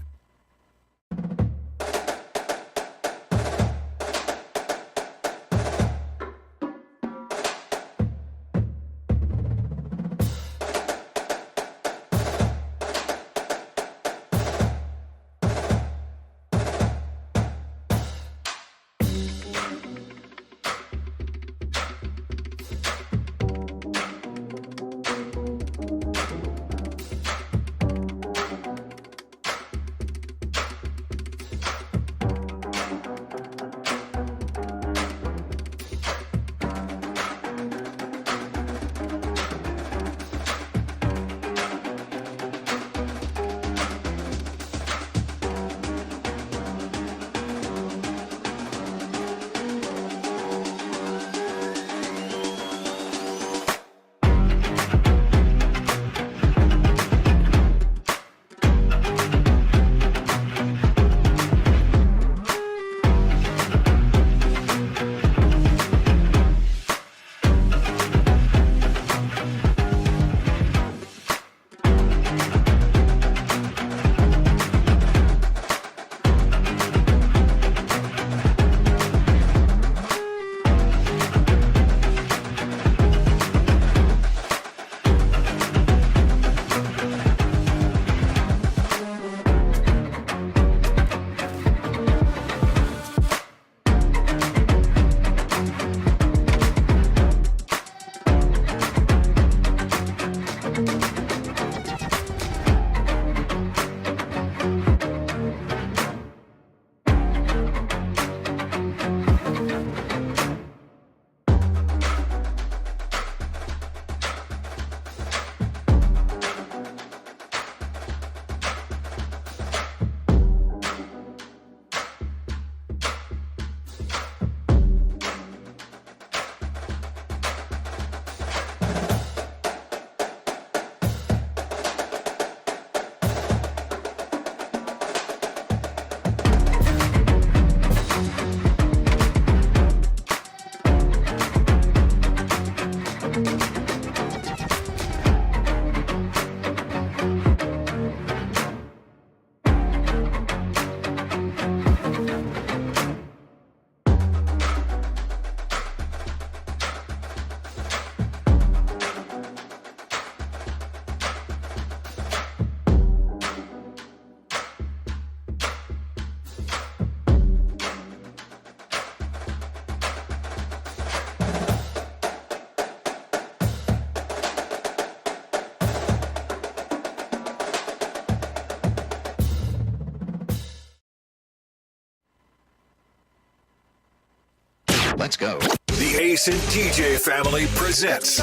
[SPEAKER 19] Let's go.
[SPEAKER 20] The Ace and TJ family presents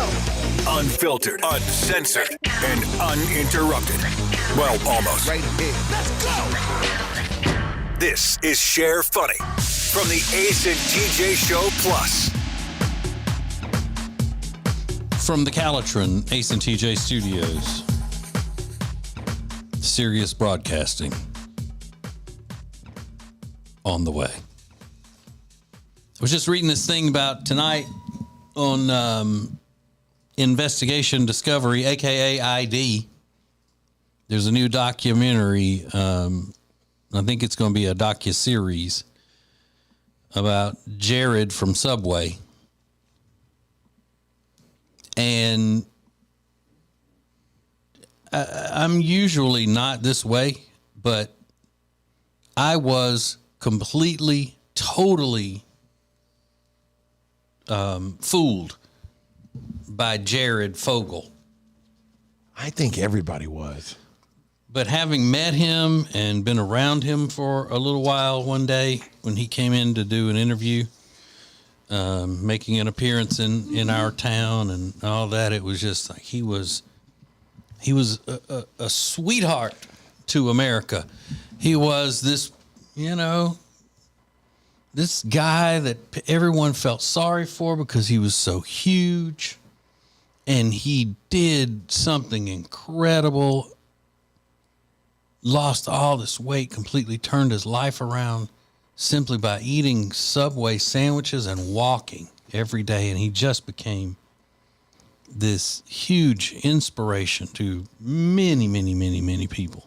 [SPEAKER 20] Unfiltered, Uncensored, and Uninterrupted. Well, almost.
[SPEAKER 19] Right here. Let's go.
[SPEAKER 20] This is Share Funny from the Ace and TJ Show Plus.
[SPEAKER 1] From the Calitron Ace and TJ Studios, Sirius Broadcasting on the way. I was just reading this thing about tonight on Investigation Discovery, aka ID. There's a new documentary. I think it's going to be a docu-series about Jared from Subway. And I'm usually not this way, but I was completely, totally fooled by Jared Fogle.
[SPEAKER 2] I think everybody was.
[SPEAKER 1] But having met him and been around him for a little while one day when he came in to do an interview, making an appearance in our town and all that, it was just like he was a sweetheart to America. He was this, this guy that everyone felt sorry for because he was so huge, and he did something incredible, lost all this weight, completely turned his life around simply by eating Subway sandwiches and walking every day. And he just became this huge inspiration to many, many, many, many people.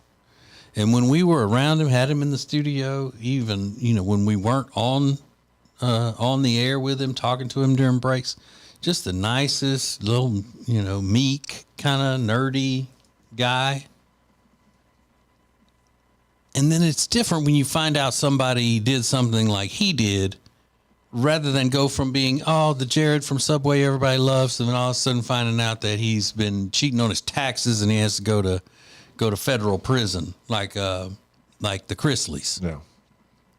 [SPEAKER 1] And when we were around him, had him in the studio, even, when we weren't on the air with him, talking to him during breaks, just the nicest little, meek, kind of nerdy guy. And then it's different when you find out somebody did something like he did, rather than go from being, the Jared from Subway everybody loves, and then all of a sudden finding out that he's been cheating on his taxes and he has to go to federal prison, like the Chrisleys.
[SPEAKER 2] Yeah.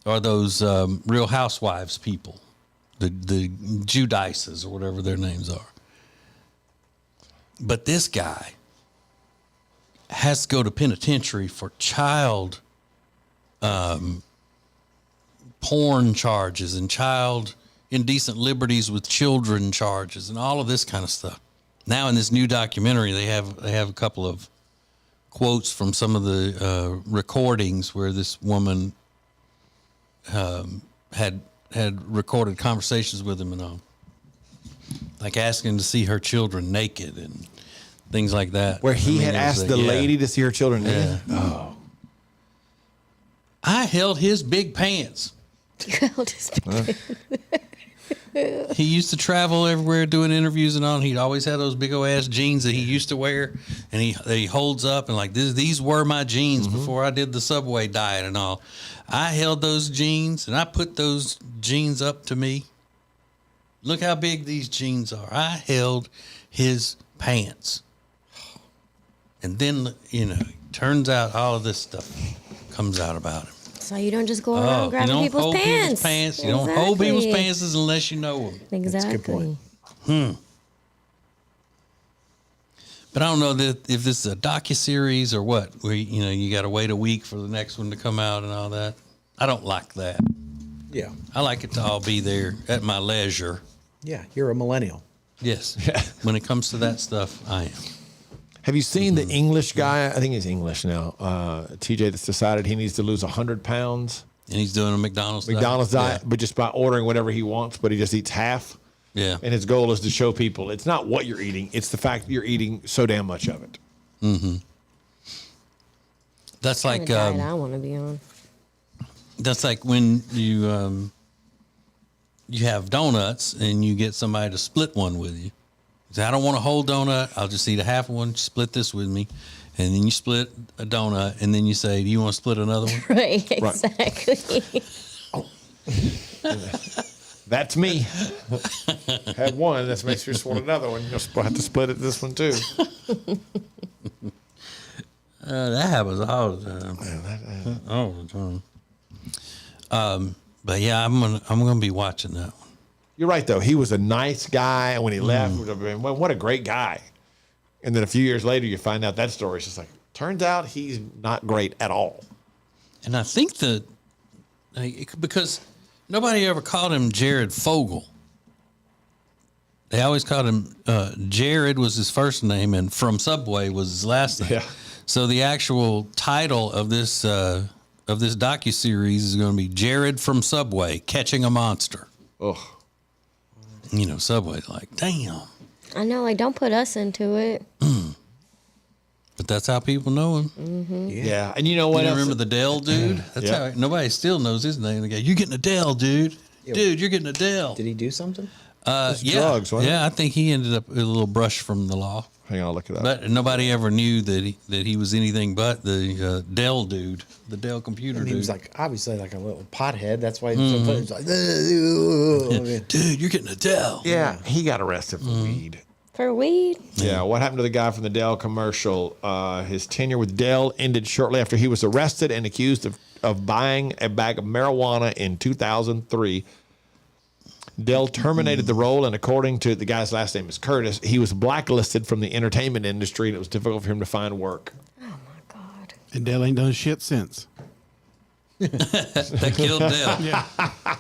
[SPEAKER 1] Or those Real Housewives people, the Judices or whatever their names are. But this guy has to go to penitentiary for child porn charges and child indecent liberties with children charges and all of this kind of stuff. Now in this new documentary, they have a couple of quotes from some of the recordings where this woman had recorded conversations with him and all, like asking to see her children naked and things like that.
[SPEAKER 2] Where he had asked the lady to see her children naked?
[SPEAKER 1] Yeah. Oh. I held his big pants.
[SPEAKER 5] You held his big pants.
[SPEAKER 1] He used to travel everywhere doing interviews and all, and he'd always have those big old ass jeans that he used to wear, and he holds up and like, these were my jeans before I did the Subway diet and all. I held those jeans and I put those jeans up to me. Look how big these jeans are. I held his pants. And then, turns out all of this stuff comes out about him.
[SPEAKER 5] So you don't just go around grabbing people's pants.
[SPEAKER 1] You don't hold people's pants unless you know them.
[SPEAKER 5] Exactly.
[SPEAKER 2] That's a good point.
[SPEAKER 1] But I don't know if this is a docuseries or what, where, you got to wait a week for the next one to come out and all that. I don't like that.
[SPEAKER 3] Yeah.
[SPEAKER 1] I like it to all be there at my leisure.
[SPEAKER 3] Yeah, you're a millennial.
[SPEAKER 1] Yes. When it comes to that stuff, I am.
[SPEAKER 2] Have you seen the English guy? I think he's English now. TJ that's decided he needs to lose 100 pounds.
[SPEAKER 1] And he's doing a McDonald's
[SPEAKER 2] diet, but just by ordering whatever he wants, but he just eats half.
[SPEAKER 1] Yeah.
[SPEAKER 2] And his goal is to show people it's not what you're eating, it's the fact that you're eating so damn much of it.
[SPEAKER 1] Mm-hmm. That's like
[SPEAKER 5] diet I want to be on.
[SPEAKER 1] That's like when you have donuts and you get somebody to split one with you. Say, I don't want a whole donut. I'll just eat a half of one. Split this with me. And then you split a donut, and then you say, do you want to split another one?
[SPEAKER 5] Right, exactly.
[SPEAKER 2] That's me. Had one. That makes you just want another one. You'll have to split it this one, too.
[SPEAKER 1] That happens all the time. All the time. But yeah, I'm gonna be watching that one.
[SPEAKER 2] You're right, though. He was a nice guy, and when he left, well, what a great guy. And then a few years later, you find out that story. It's just like, turns out he's not great at all.
[SPEAKER 1] And I think because nobody ever called him Jared Fogle. They always called him Jared was his first name, and From Subway was his last name.
[SPEAKER 2] Yeah.
[SPEAKER 1] So the actual title of this docuseries is going to be Jared from Subway Catching a Monster.
[SPEAKER 2] Ugh.
[SPEAKER 1] You know, Subway's like, damn.
[SPEAKER 5] I know, like, don't put us into it.
[SPEAKER 1] But that's how people know him.
[SPEAKER 5] Mm-hmm.
[SPEAKER 2] Yeah. And you know what?
[SPEAKER 1] You remember the Dell dude? That's how nobody still knows his name. They go, "You're getting Adele, dude. Dude, you're getting Adele."
[SPEAKER 3] Did he do something?
[SPEAKER 1] Yeah.
[SPEAKER 2] Drugs, wasn't it?
[SPEAKER 1] I think he ended up with a little brush from the law.
[SPEAKER 2] Hang on, I'll look it up.
[SPEAKER 1] But nobody ever knew that he was anything but the Dell dude, the Dell computer
[SPEAKER 3] And
[SPEAKER 1] dude.
[SPEAKER 3] he was like, obviously, like a little pothead. That's why he was like,
[SPEAKER 1] dude, you're getting Adele.
[SPEAKER 2] Yeah, he got arrested for weed.
[SPEAKER 5] For weed?
[SPEAKER 2] Yeah, what happened to the guy from the Dell commercial? His tenure with Dell ended shortly after he was arrested and accused of buying a bag of marijuana in 2003. Dell terminated the role, and according to the guy's last name is Curtis, he was blacklisted from the entertainment industry, and it was difficult for him to find work.
[SPEAKER 6] And Dell ain't done shit since.
[SPEAKER 1] That killed Dell.
[SPEAKER 6] Yeah.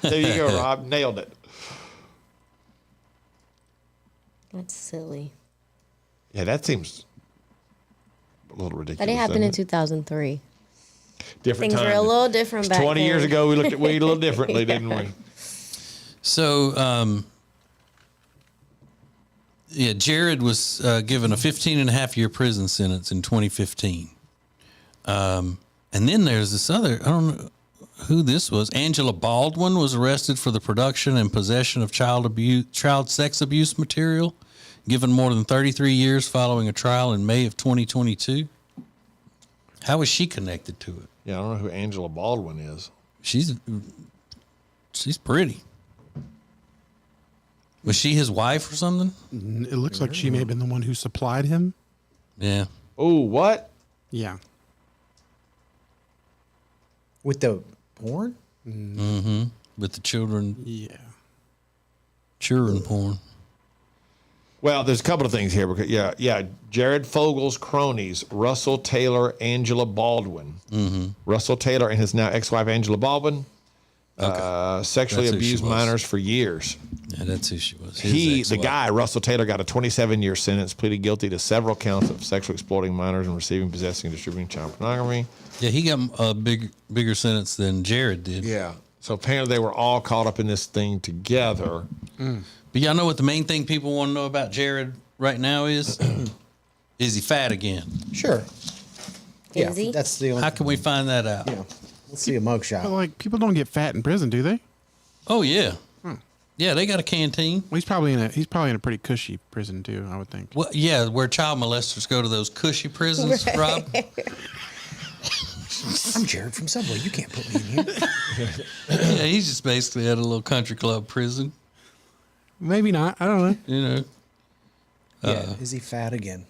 [SPEAKER 2] There you go, Rob. Nailed it.
[SPEAKER 5] That's silly.
[SPEAKER 2] Yeah, that seems a little ridiculous.
[SPEAKER 5] But it happened in
[SPEAKER 2] doesn't
[SPEAKER 5] 2003.
[SPEAKER 2] Different
[SPEAKER 5] Things
[SPEAKER 2] time.
[SPEAKER 5] were a little different back
[SPEAKER 2] 20
[SPEAKER 5] then.
[SPEAKER 2] years ago, we looked at weed a little differently, didn't we?
[SPEAKER 1] So, Jared was given a 15-and-a-half-year prison sentence in 2015. And then there's this other, I don't know who this was. Angela Baldwin was arrested for the production and possession of child sex abuse material, given more than 33 years following a trial in May of 2022. How was she connected to it?
[SPEAKER 2] Yeah, I don't know who Angela Baldwin is.
[SPEAKER 1] She's pretty. Was she his wife or something?
[SPEAKER 6] It looks like she may have been the one who supplied him.
[SPEAKER 1] Yeah.
[SPEAKER 2] Oh, what?
[SPEAKER 6] Yeah.
[SPEAKER 3] With the porn?
[SPEAKER 1] Mm-hmm. With the children.
[SPEAKER 6] Yeah.
[SPEAKER 1] Children porn.
[SPEAKER 2] Well, there's a couple of things here. Because Jared Fogle's cronies, Russell Taylor, Angela Baldwin.
[SPEAKER 1] Mm-hmm.
[SPEAKER 2] Russell Taylor and his now ex-wife, Angela Baldwin, sexually
[SPEAKER 1] That's who she
[SPEAKER 2] abused
[SPEAKER 1] was.
[SPEAKER 2] minors for years.
[SPEAKER 1] Yeah, that's who she was.
[SPEAKER 2] The guy, Russell Taylor, got a 27-year sentence, pleaded guilty to several counts of sexually exploiting minors and receiving, possessing, and distributing child pornography.
[SPEAKER 1] Yeah, he got a bigger sentence than Jared did.
[SPEAKER 2] Yeah. So apparently they were all caught up in this thing together.
[SPEAKER 1] But y'all know what the main thing people want to know about Jared right now is? Is he fat again?
[SPEAKER 3] Sure.
[SPEAKER 5] Is he?
[SPEAKER 3] That's the only.
[SPEAKER 1] How can we find that out?
[SPEAKER 3] Yeah. Let's see a mugshot.
[SPEAKER 6] But like, people don't get fat in prison, do they?
[SPEAKER 1] Oh yeah. Yeah, they got a canteen.
[SPEAKER 6] Well, he's probably in a pretty cushy prison too, I would think.
[SPEAKER 1] Well, yeah, where child molesters go to those cushy prisons, Rob.
[SPEAKER 3] I'm Jared from Subway. You can't put me in here.
[SPEAKER 1] Yeah, he's just basically at a little country club prison.
[SPEAKER 6] Maybe not. I don't know.
[SPEAKER 1] You know.
[SPEAKER 3] Yeah. Is he fat again?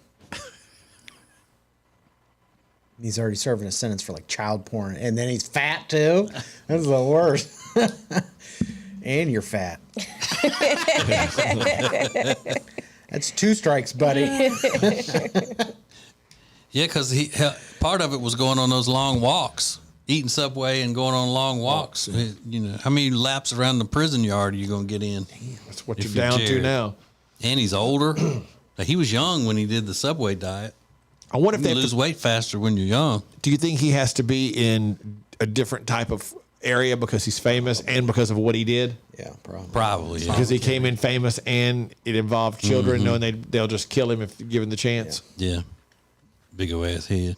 [SPEAKER 3] He's already serving a sentence for like child porn, and then he's fat too. That's the worst. And you're fat. That's 2 strikes, buddy.
[SPEAKER 1] Yeah, because part of it was going on those long walks, eating Subway and going on long walks. You know, how many laps around the prison yard are you going to get in?
[SPEAKER 2] That's what you're down to now.
[SPEAKER 1] And he's older. He was young when he did the Subway diet.
[SPEAKER 2] I wonder if
[SPEAKER 1] you lose weight faster when you're young.
[SPEAKER 2] Do you think he has to be in a different type of area because he's famous and because of what he did?
[SPEAKER 3] Yeah, probably.
[SPEAKER 1] Probably, yeah.
[SPEAKER 2] Because he came in famous and it involved children, knowing they'll just kill him if given the chance.
[SPEAKER 1] Yeah. Big old ass head.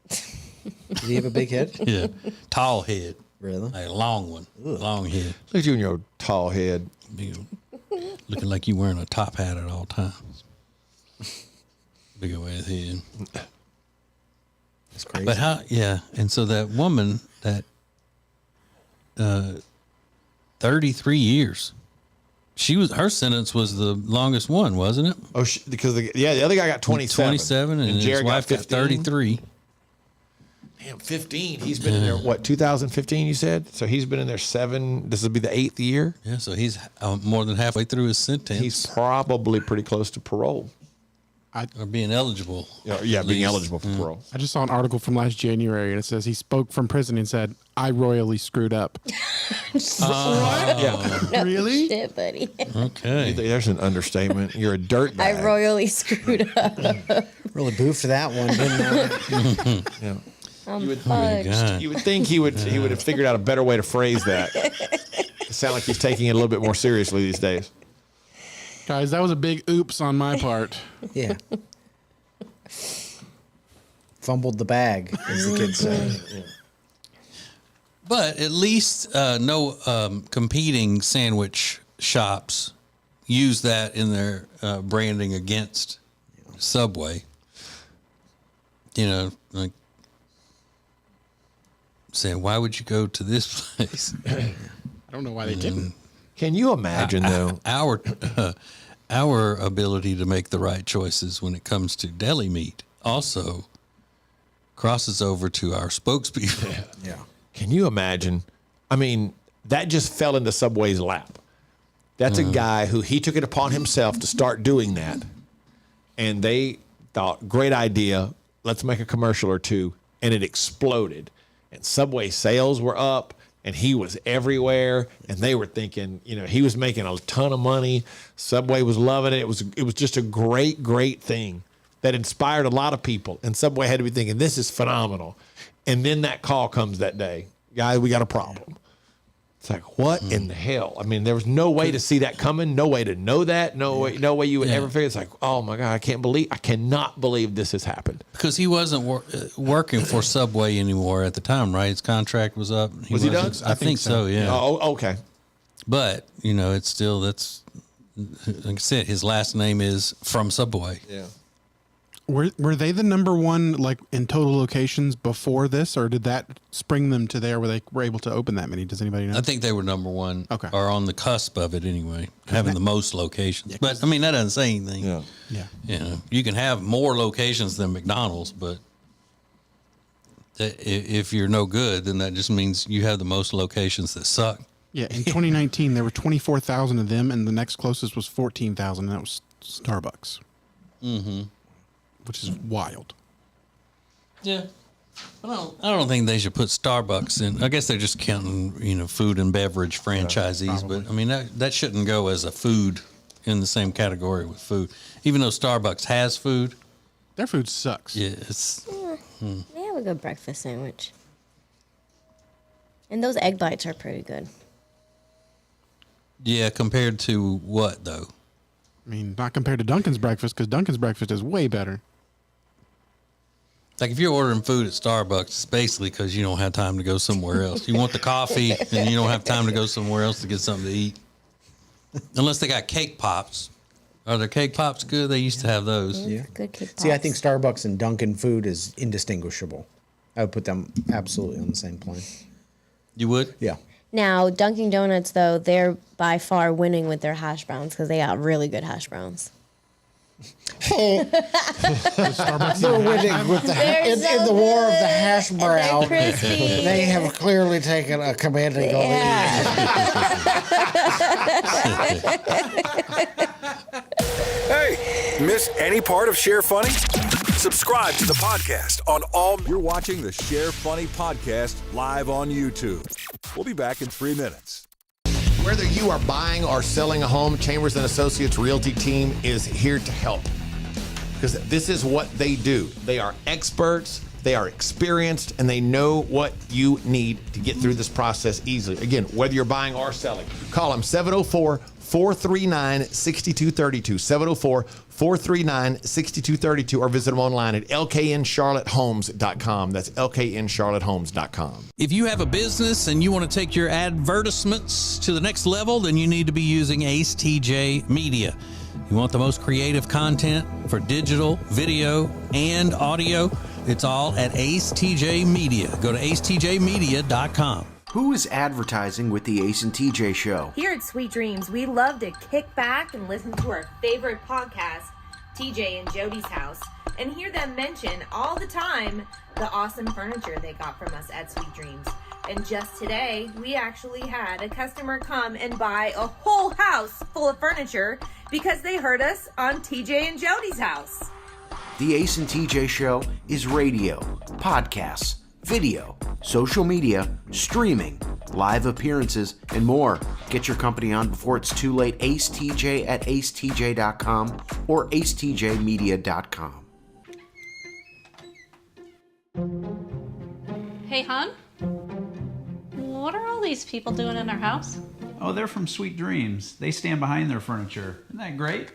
[SPEAKER 3] Did he have a big head?
[SPEAKER 1] Yeah. Tall head.
[SPEAKER 3] Really?
[SPEAKER 1] Like a long one. Long head.
[SPEAKER 2] Look at you and your tall head.
[SPEAKER 1] Looking like you wearing a top hat at all times. Big old ass head.
[SPEAKER 3] That's crazy.
[SPEAKER 1] But how? Yeah. And so that woman, that 33 years. Her sentence was the longest one, wasn't it?
[SPEAKER 2] Oh, because the other guy got 27.
[SPEAKER 1] 27, and his
[SPEAKER 2] Jared
[SPEAKER 1] wife got 33.
[SPEAKER 2] Damn, 15. He's been in there, what, 2015, you said? So he's been in there 7. This will be the 8th year.
[SPEAKER 1] Yeah, so he's more than halfway through his sentence.
[SPEAKER 2] He's probably pretty close to parole.
[SPEAKER 1] Or being eligible.
[SPEAKER 2] Yeah, being eligible for parole.
[SPEAKER 6] I just saw an article from last January, and it says he spoke from prison and said, "I royally screwed up."
[SPEAKER 2] Yeah.
[SPEAKER 6] Really?
[SPEAKER 5] Shit, buddy.
[SPEAKER 2] Okay. There's an understatement. You're a dirtbag.
[SPEAKER 5] I royally screwed up.
[SPEAKER 3] Really boofed that one, didn't I?
[SPEAKER 2] Yeah.
[SPEAKER 5] I'm fudged.
[SPEAKER 2] You would think he would have figured out a better way to phrase that. It sounds like he's taking it a little bit more seriously these days.
[SPEAKER 6] Guys, that was a big oops on my part.
[SPEAKER 3] Yeah. Fumbled the bag, as the kids say.
[SPEAKER 1] But at least no competing sandwich shops use that in their branding against Subway. You know, like saying, why would you go to this place?
[SPEAKER 6] I don't know why they didn't.
[SPEAKER 2] Can you imagine, though?
[SPEAKER 1] Our ability to make the right choices when it comes to deli meat also crosses over to our spokespeople.
[SPEAKER 3] Yeah.
[SPEAKER 2] Can you imagine? I mean, that just fell into Subway's lap. That's a guy who he took it upon himself to start doing that. And they thought, great idea. Let's make a commercial or two. And it exploded. And Subway sales were up. And he was everywhere, and they were thinking, you know, he was making a ton of money. Subway was loving it. It was just a great, great thing that inspired a lot of people. And Subway had to be thinking, this is phenomenal. And then that call comes that day, guys, we got a problem. It's like, what in the hell? I mean, there was no way to see that coming, no way to know that, no way you would ever figure. It's like, oh my God, I cannot believe this has happened.
[SPEAKER 1] Because he wasn't working for Subway anymore at the time, right? His contract was up.
[SPEAKER 2] Was he done?
[SPEAKER 1] I think so, yeah.
[SPEAKER 2] Oh, okay.
[SPEAKER 1] But, you know, it's still, that's, like I said, his last name is from Subway.
[SPEAKER 2] Yeah.
[SPEAKER 6] Were they the number one, like, in total locations before this, or did that spring them to there where they were able to open that many? Does anybody know?
[SPEAKER 1] I think they were number one.
[SPEAKER 6] Okay.
[SPEAKER 1] Or on the cusp of it anyway, having the most locations. But, I mean, that doesn't say anything.
[SPEAKER 2] Yeah.
[SPEAKER 6] Yeah.
[SPEAKER 1] You know, you can have more locations than McDonald's, but if you're no good, then that just means you have the most locations that suck.
[SPEAKER 6] Yeah, in 2019, there were 24,000 of them, and the next closest was 14,000, and that was Starbucks.
[SPEAKER 1] Mm-hmm.
[SPEAKER 6] Which is wild.
[SPEAKER 1] Yeah. I don't think they should put Starbucks in. I guess they're just counting, you know, food and beverage franchisees, but I mean that shouldn't go as a food in the same category with food. Even though Starbucks has food,
[SPEAKER 6] their food sucks.
[SPEAKER 1] Yeah, it's
[SPEAKER 5] They have a good breakfast sandwich. And those egg bites are pretty good.
[SPEAKER 1] Yeah, compared to what though?
[SPEAKER 6] I mean, not compared to Dunkin's breakfast, because Dunkin's breakfast is way better.
[SPEAKER 1] Like if you're ordering food at Starbucks, it's basically because you don't have time to go somewhere else. You want the coffee and you don't have time to go somewhere else to get something to eat. Unless they got cake pops. Are their cake pops good? They used to have those.
[SPEAKER 3] Yeah.
[SPEAKER 5] Good cake pops.
[SPEAKER 3] See, I think Starbucks and Dunkin' food is indistinguishable. I would put them absolutely on the same plane.
[SPEAKER 1] You would?
[SPEAKER 3] Yeah.
[SPEAKER 5] Now, Dunkin' Donuts, though, they're by far winning with their hash browns because they got really good hash browns.
[SPEAKER 3] They're winning with in the war of the hash brown. They have clearly taken a commanding lead.
[SPEAKER 20] Hey, miss any part of Share Funny? Subscribe to the podcast on all. You're watching the Share Funny podcast live on YouTube. We'll be back in 3 minutes.
[SPEAKER 2] Whether you are buying or selling a home, Chambers & Associates Realty team is here to help. Because this is what they do. They are experts, they are experienced, and they know what you need to get through this process easily. Again, whether you're buying or selling, call them 704-439-6232, 704-439-6232, or visit them online at lkncharlottehomes.com. That's lkncharlottehomes.com.
[SPEAKER 1] If you have a business and you want to take your advertisements to the next level, then you need to be using Ace TJ Media. You want the most creative content for digital, video, and audio? It's all at Ace TJ Media. Go to acetjmedia.com.
[SPEAKER 19] Who is advertising with the Ace and TJ Show?
[SPEAKER 11] Here at Sweet Dreams, we love to kick back and listen to our favorite podcast, TJ and Jody's House, and hear them mention all the time the awesome furniture they got from us at Sweet Dreams. And just today, we actually had a customer come and buy a whole house full of furniture because they heard us on TJ and Jody's house.
[SPEAKER 19] The Ace and TJ Show is radio, podcasts, video, social media, streaming, live appearances, and more. Get your company on before it's too late. Ace TJ at acetj.com or acetjmedia.com.
[SPEAKER 21] Hey, hon? What are all these people doing in our house?
[SPEAKER 22] Oh, they're from Sweet Dreams. They stand behind their furniture. Isn't that great?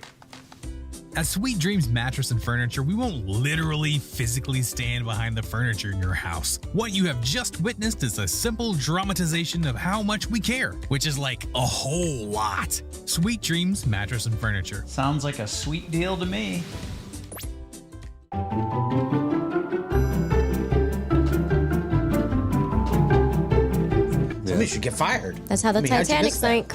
[SPEAKER 13] At Sweet Dreams Mattress and Furniture, we won't literally physically stand behind the furniture in your house. What you have just witnessed is a simple dramatization of how much we care, which is like a whole lot. Sweet Dreams Mattress and Furniture.
[SPEAKER 22] Sounds like a sweet deal to me.
[SPEAKER 3] Somebody should get fired.
[SPEAKER 5] That's how the
[SPEAKER 3] how'd you
[SPEAKER 5] Titanic
[SPEAKER 3] miss that?
[SPEAKER 5] sank.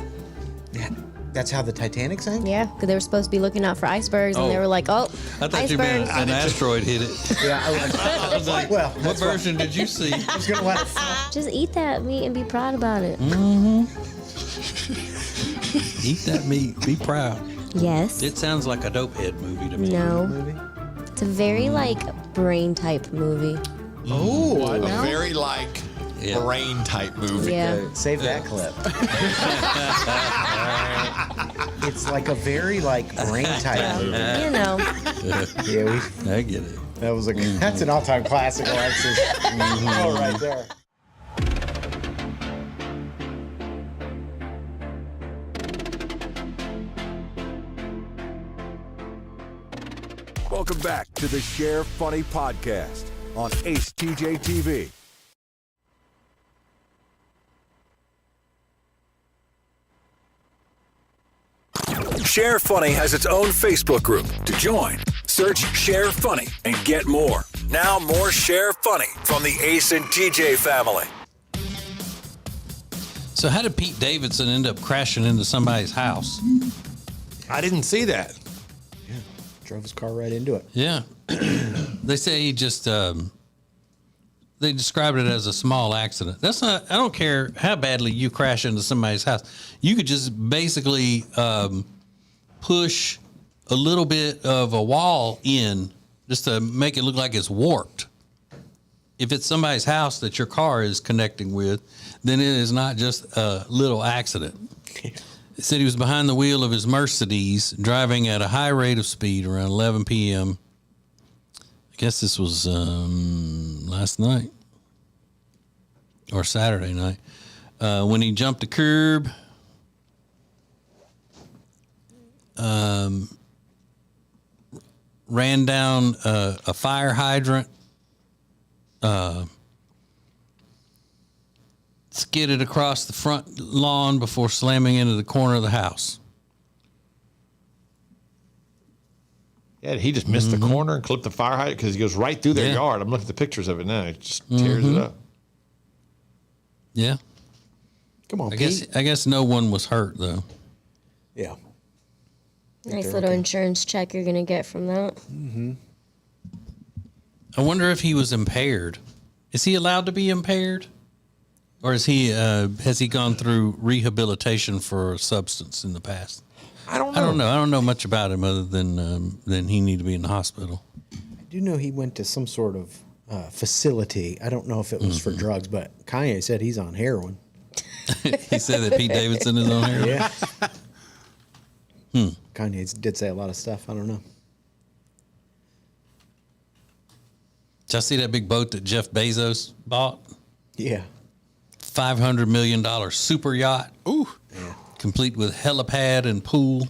[SPEAKER 3] Yeah, that's how the Titanic sank?
[SPEAKER 5] Yeah, because they were supposed to be looking out for icebergs, and they
[SPEAKER 1] Oh.
[SPEAKER 5] were like, "Oh,
[SPEAKER 1] I thought you meant
[SPEAKER 5] icebergs."
[SPEAKER 1] an asteroid hit it.
[SPEAKER 3] Yeah,
[SPEAKER 1] I was like,
[SPEAKER 3] well,
[SPEAKER 1] what version did you see?
[SPEAKER 3] I was gonna let it
[SPEAKER 5] Just eat that meat and be proud about it.
[SPEAKER 1] Mm-hmm. Eat that meat. Be proud.
[SPEAKER 5] Yes.
[SPEAKER 1] It sounds like a dope head movie to me.
[SPEAKER 5] No. It's a very like brain type movie.
[SPEAKER 3] Oh,
[SPEAKER 2] A very brain type movie.
[SPEAKER 5] Yeah.
[SPEAKER 3] Save that clip. It's like a very brain type movie.
[SPEAKER 5] You know.
[SPEAKER 3] Yeah,
[SPEAKER 1] I get it.
[SPEAKER 3] That was that's an all-time classic, Alexis. Oh, right there.
[SPEAKER 20] Welcome back to the Share Funny Podcast on Ace TJ TV. Share Funny has its own Facebook group. To join, search Share Funny and get more. Now more Share Funny from the Ace and TJ family.
[SPEAKER 1] So how did Pete Davidson end up crashing into somebody's house?
[SPEAKER 2] I didn't see that.
[SPEAKER 3] Yeah, drove his car right into it.
[SPEAKER 1] Yeah. They say he just, they described it as a small accident. That's not, I don't care how badly you crash into somebody's house. You could just basically push a little bit of a wall in just to make it look like it's warped. If it's somebody's house that your car is connecting with, then it is not just a little accident. It said he was behind the wheel of his Mercedes, driving at a high rate of speed around 11 p.m. I guess this was last night or Saturday night when he jumped the curb. Ran down a fire hydrant. Skidded across the front lawn before slamming into the corner of the house.
[SPEAKER 2] Yeah, he just missed the corner and clipped the fire hydrant because he goes right through their yard. I'm looking at the pictures of it now. It just tears it up.
[SPEAKER 1] Yeah.
[SPEAKER 3] Come on,
[SPEAKER 1] I
[SPEAKER 3] Pete.
[SPEAKER 1] guess no one was hurt though.
[SPEAKER 3] Yeah.
[SPEAKER 5] Nice little insurance check you're gonna get from that.
[SPEAKER 3] Mm-hmm.
[SPEAKER 1] I wonder if he was impaired. Is he allowed to be impaired, or is he has he gone through rehabilitation for a substance in the past?
[SPEAKER 3] I don't know.
[SPEAKER 1] I don't know much about him other than he need to be in the hospital.
[SPEAKER 3] I do know he went to some sort of facility. I don't know if it was for drugs, but Kanye said he's on heroin.
[SPEAKER 1] He said that Pete Davidson is on heroin.
[SPEAKER 3] Yeah. Kanye did say a lot of stuff. I don't know.
[SPEAKER 1] Did y'all see that big boat that Jeff Bezos bought?
[SPEAKER 3] Yeah.
[SPEAKER 1] $500 million super yacht. Ooh.
[SPEAKER 3] Yeah.
[SPEAKER 1] Complete with helipad and pool.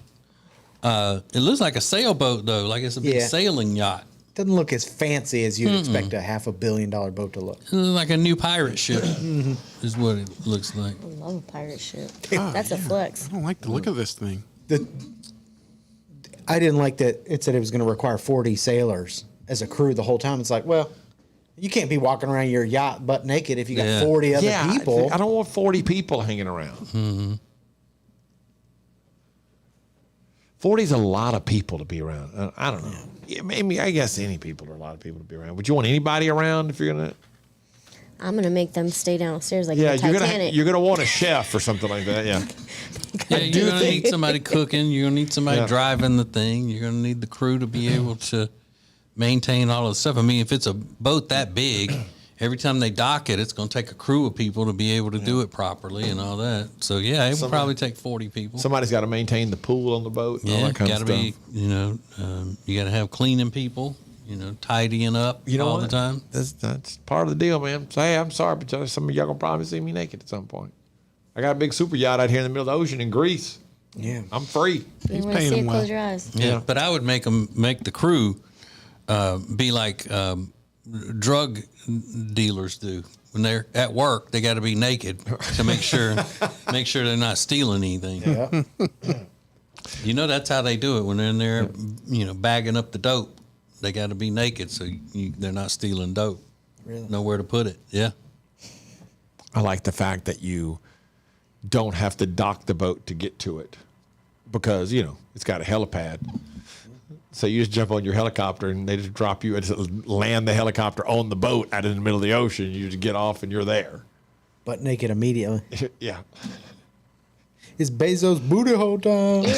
[SPEAKER 1] It looks like a sailboat though, like it's a big sailing yacht.
[SPEAKER 3] Doesn't look as fancy as you'd expect a $500 million boat to look.
[SPEAKER 1] It looks like a new pirate ship is what it looks like.
[SPEAKER 5] I love a pirate ship.
[SPEAKER 6] Oh,
[SPEAKER 5] That's a flex.
[SPEAKER 6] I don't like the look of this thing.
[SPEAKER 3] I didn't like that it said it was going to require 40 sailors as a crew the whole time. It's like, well, you can't be walking around your yacht butt naked if you got 40 other people.
[SPEAKER 2] I don't want 40 people hanging around.
[SPEAKER 1] Mm-hmm.
[SPEAKER 2] 40 is a lot of people to be around. I don't know. Yeah, maybe, I guess any people are a lot of people to be around. Would you want anybody around if you're going to?
[SPEAKER 5] I'm going to make them stay downstairs like
[SPEAKER 2] Yeah,
[SPEAKER 5] the Titanic.
[SPEAKER 2] you're gonna want a chef or something like that. Yeah.
[SPEAKER 1] Yeah, you're going to need somebody cooking. You're going to need somebody driving the thing. You're going to need the crew to be able to maintain all of the stuff. I mean, if it's a boat that big, every time they dock it, it's going to take a crew of people to be able to do it properly and all that. So, yeah, it would probably take 40 people.
[SPEAKER 2] Somebody's got to maintain the pool on the boat and all
[SPEAKER 1] Yeah,
[SPEAKER 2] that kind of
[SPEAKER 1] got
[SPEAKER 2] stuff.
[SPEAKER 1] to be, you got to have cleaning people, tidying up all the time.
[SPEAKER 2] That's part of the deal, man. So, hey, I'm sorry, but some of y'all going to probably see me naked at some point. I got a big super yacht out here in the middle of the ocean in Greece.
[SPEAKER 3] Yeah.
[SPEAKER 2] I'm free.
[SPEAKER 5] You want to see it, close your eyes.
[SPEAKER 1] Yeah, but I would make the crew be like drug dealers do. When they're at work, they got to be naked to make sure they're not stealing anything.
[SPEAKER 3] Yeah.
[SPEAKER 1] That's how they do it when they're in there, bagging up the dope. They got to be naked so they're not stealing dope.
[SPEAKER 3] Really?
[SPEAKER 1] Nowhere to put it. Yeah.
[SPEAKER 2] I like the fact that you don't have to dock the boat to get to it because, it's got a helipad. So you just jump on your helicopter and they just drop you and just land the helicopter on the boat out in the middle of the ocean. You just get off and you're there.
[SPEAKER 3] Butt naked immediately.
[SPEAKER 2] Yeah.
[SPEAKER 3] It's Bezos' booty hole time. They're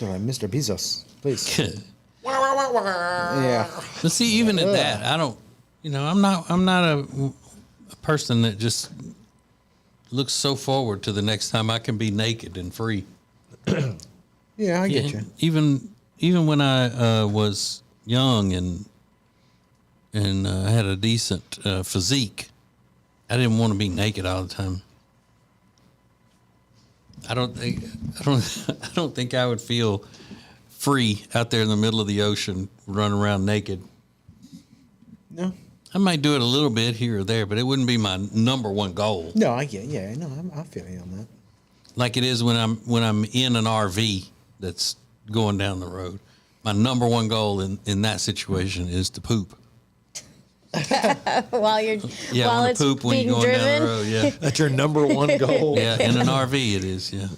[SPEAKER 3] like, Mr. Bezos, please. Yeah.
[SPEAKER 1] But see, even at that, I don't, I'm not a person that just looks so forward to the next time I can be naked and free.
[SPEAKER 3] Yeah, I get you.
[SPEAKER 1] Even when I was young and had a decent physique, I didn't want to be naked all the time. I don't think I would feel free out there in the middle of the ocean, running around naked.
[SPEAKER 3] No.
[SPEAKER 1] I might do it a little bit here or there, but it wouldn't be my number one goal.
[SPEAKER 3] No, I feel you on that.
[SPEAKER 1] Like it is when I'm in an RV that's going down the road. My number one goal in that situation is to poop.
[SPEAKER 5] while it's
[SPEAKER 1] poop when
[SPEAKER 5] being
[SPEAKER 1] you're going
[SPEAKER 5] driven.
[SPEAKER 1] down the road. Yeah,
[SPEAKER 2] that's your number one goal.
[SPEAKER 1] Yeah, in an RV it is. Yeah,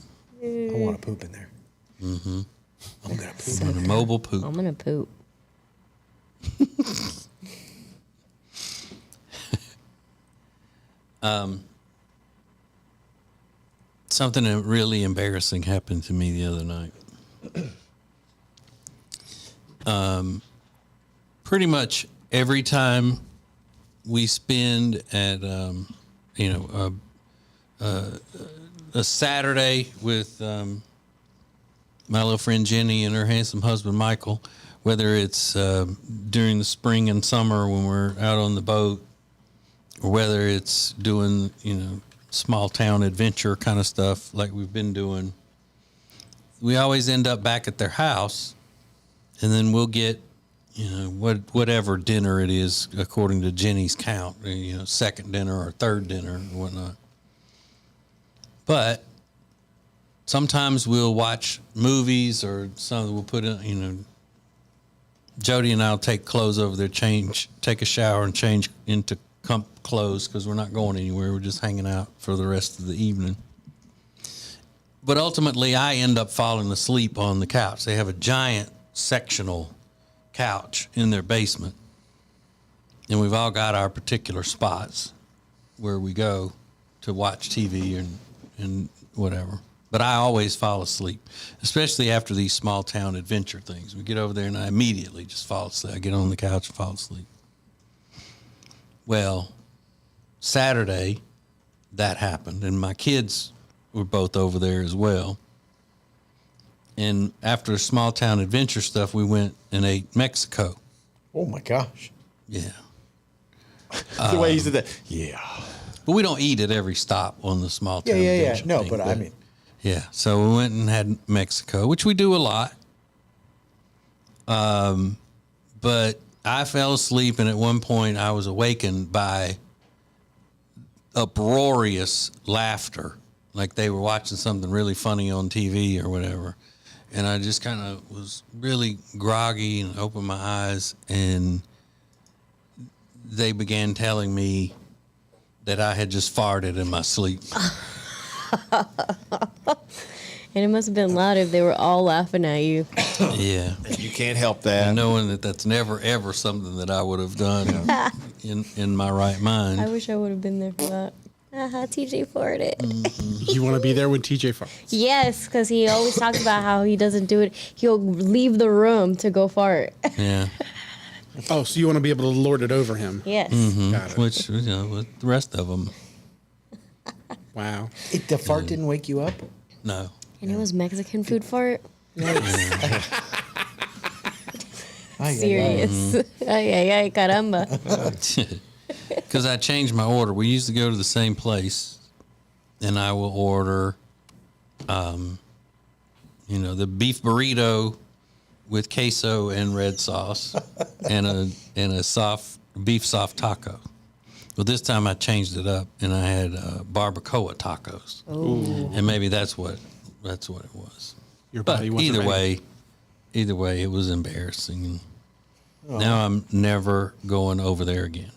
[SPEAKER 3] I want to poop in there.
[SPEAKER 1] Mm-hmm.
[SPEAKER 3] I'm gonna poop.
[SPEAKER 1] So a mobile poop.
[SPEAKER 5] I'm gonna poop.
[SPEAKER 1] Something really embarrassing happened to me the other night. Pretty much every time we spend at a Saturday with my little friend Jenny and her handsome husband Michael, whether it's during the spring and summer when we're out on the boat, or whether it's doing small town adventure kind of stuff like we've been doing, we always end up back at their house, and then we'll get whatever dinner it is according to Jenny's count, second dinner or third dinner and whatnot. But sometimes we'll watch movies or something. We'll put in, Jody and I'll take clothes over there, take a shower and change into clothes because we're not going anywhere. We're just hanging out for the rest of the evening. But ultimately, I end up falling asleep on the couch. They have a giant sectional couch in their basement, and we've all got our particular spots where we go to watch TV and whatever. But I always fall asleep, especially after these small town adventure things. We get over there and I immediately just fall asleep. I get on the couch and fall asleep. Well, Saturday, that happened, and my kids were both over there as well. And after the small town adventure stuff, we went and ate Mexico.
[SPEAKER 3] Oh my gosh!
[SPEAKER 1] Yeah,
[SPEAKER 2] the way he said that. Yeah,
[SPEAKER 1] but we don't eat at every stop on the small town.
[SPEAKER 3] Yeah. No,
[SPEAKER 1] thing,
[SPEAKER 3] but I mean,
[SPEAKER 1] yeah. So we went and had Mexico, which we do a lot. But I fell asleep, and at one point I was awakened by uproarious laughter, like they were watching something really funny on TV or whatever. And I just kind of was really groggy and opened my eyes, and they began telling me that I had just farted in my sleep.
[SPEAKER 5] And it must have been loud if they were all laughing at you.
[SPEAKER 1] Yeah.
[SPEAKER 2] You can't help that.
[SPEAKER 1] And knowing that that's never, ever something that I would have done in my right mind.
[SPEAKER 5] I wish I would have been there for that. TJ farted.
[SPEAKER 6] You want to be there when TJ farts?
[SPEAKER 5] Yes, because he always talks about how he doesn't do it. He'll leave the room to go fart.
[SPEAKER 1] Yeah.
[SPEAKER 6] Oh, so you want to be able to lord it over him?
[SPEAKER 5] Yes.
[SPEAKER 6] Got it.
[SPEAKER 1] Which, with the rest of them.
[SPEAKER 6] Wow.
[SPEAKER 3] The fart didn't wake you up?
[SPEAKER 1] No.
[SPEAKER 5] And it was Mexican food fart. Serious. Ay, caramba.
[SPEAKER 1] Because I changed my order. We used to go to the same place, and I will order, the beef burrito with queso and red sauce, and a soft beef soft taco. Well, this time I changed it up, and I had barbacoa tacos.
[SPEAKER 5] Ooh.
[SPEAKER 1] And maybe that's what it was.
[SPEAKER 6] Your
[SPEAKER 1] But
[SPEAKER 6] body wasn't ready.
[SPEAKER 1] either way, it was embarrassing. Now I'm never going over there again.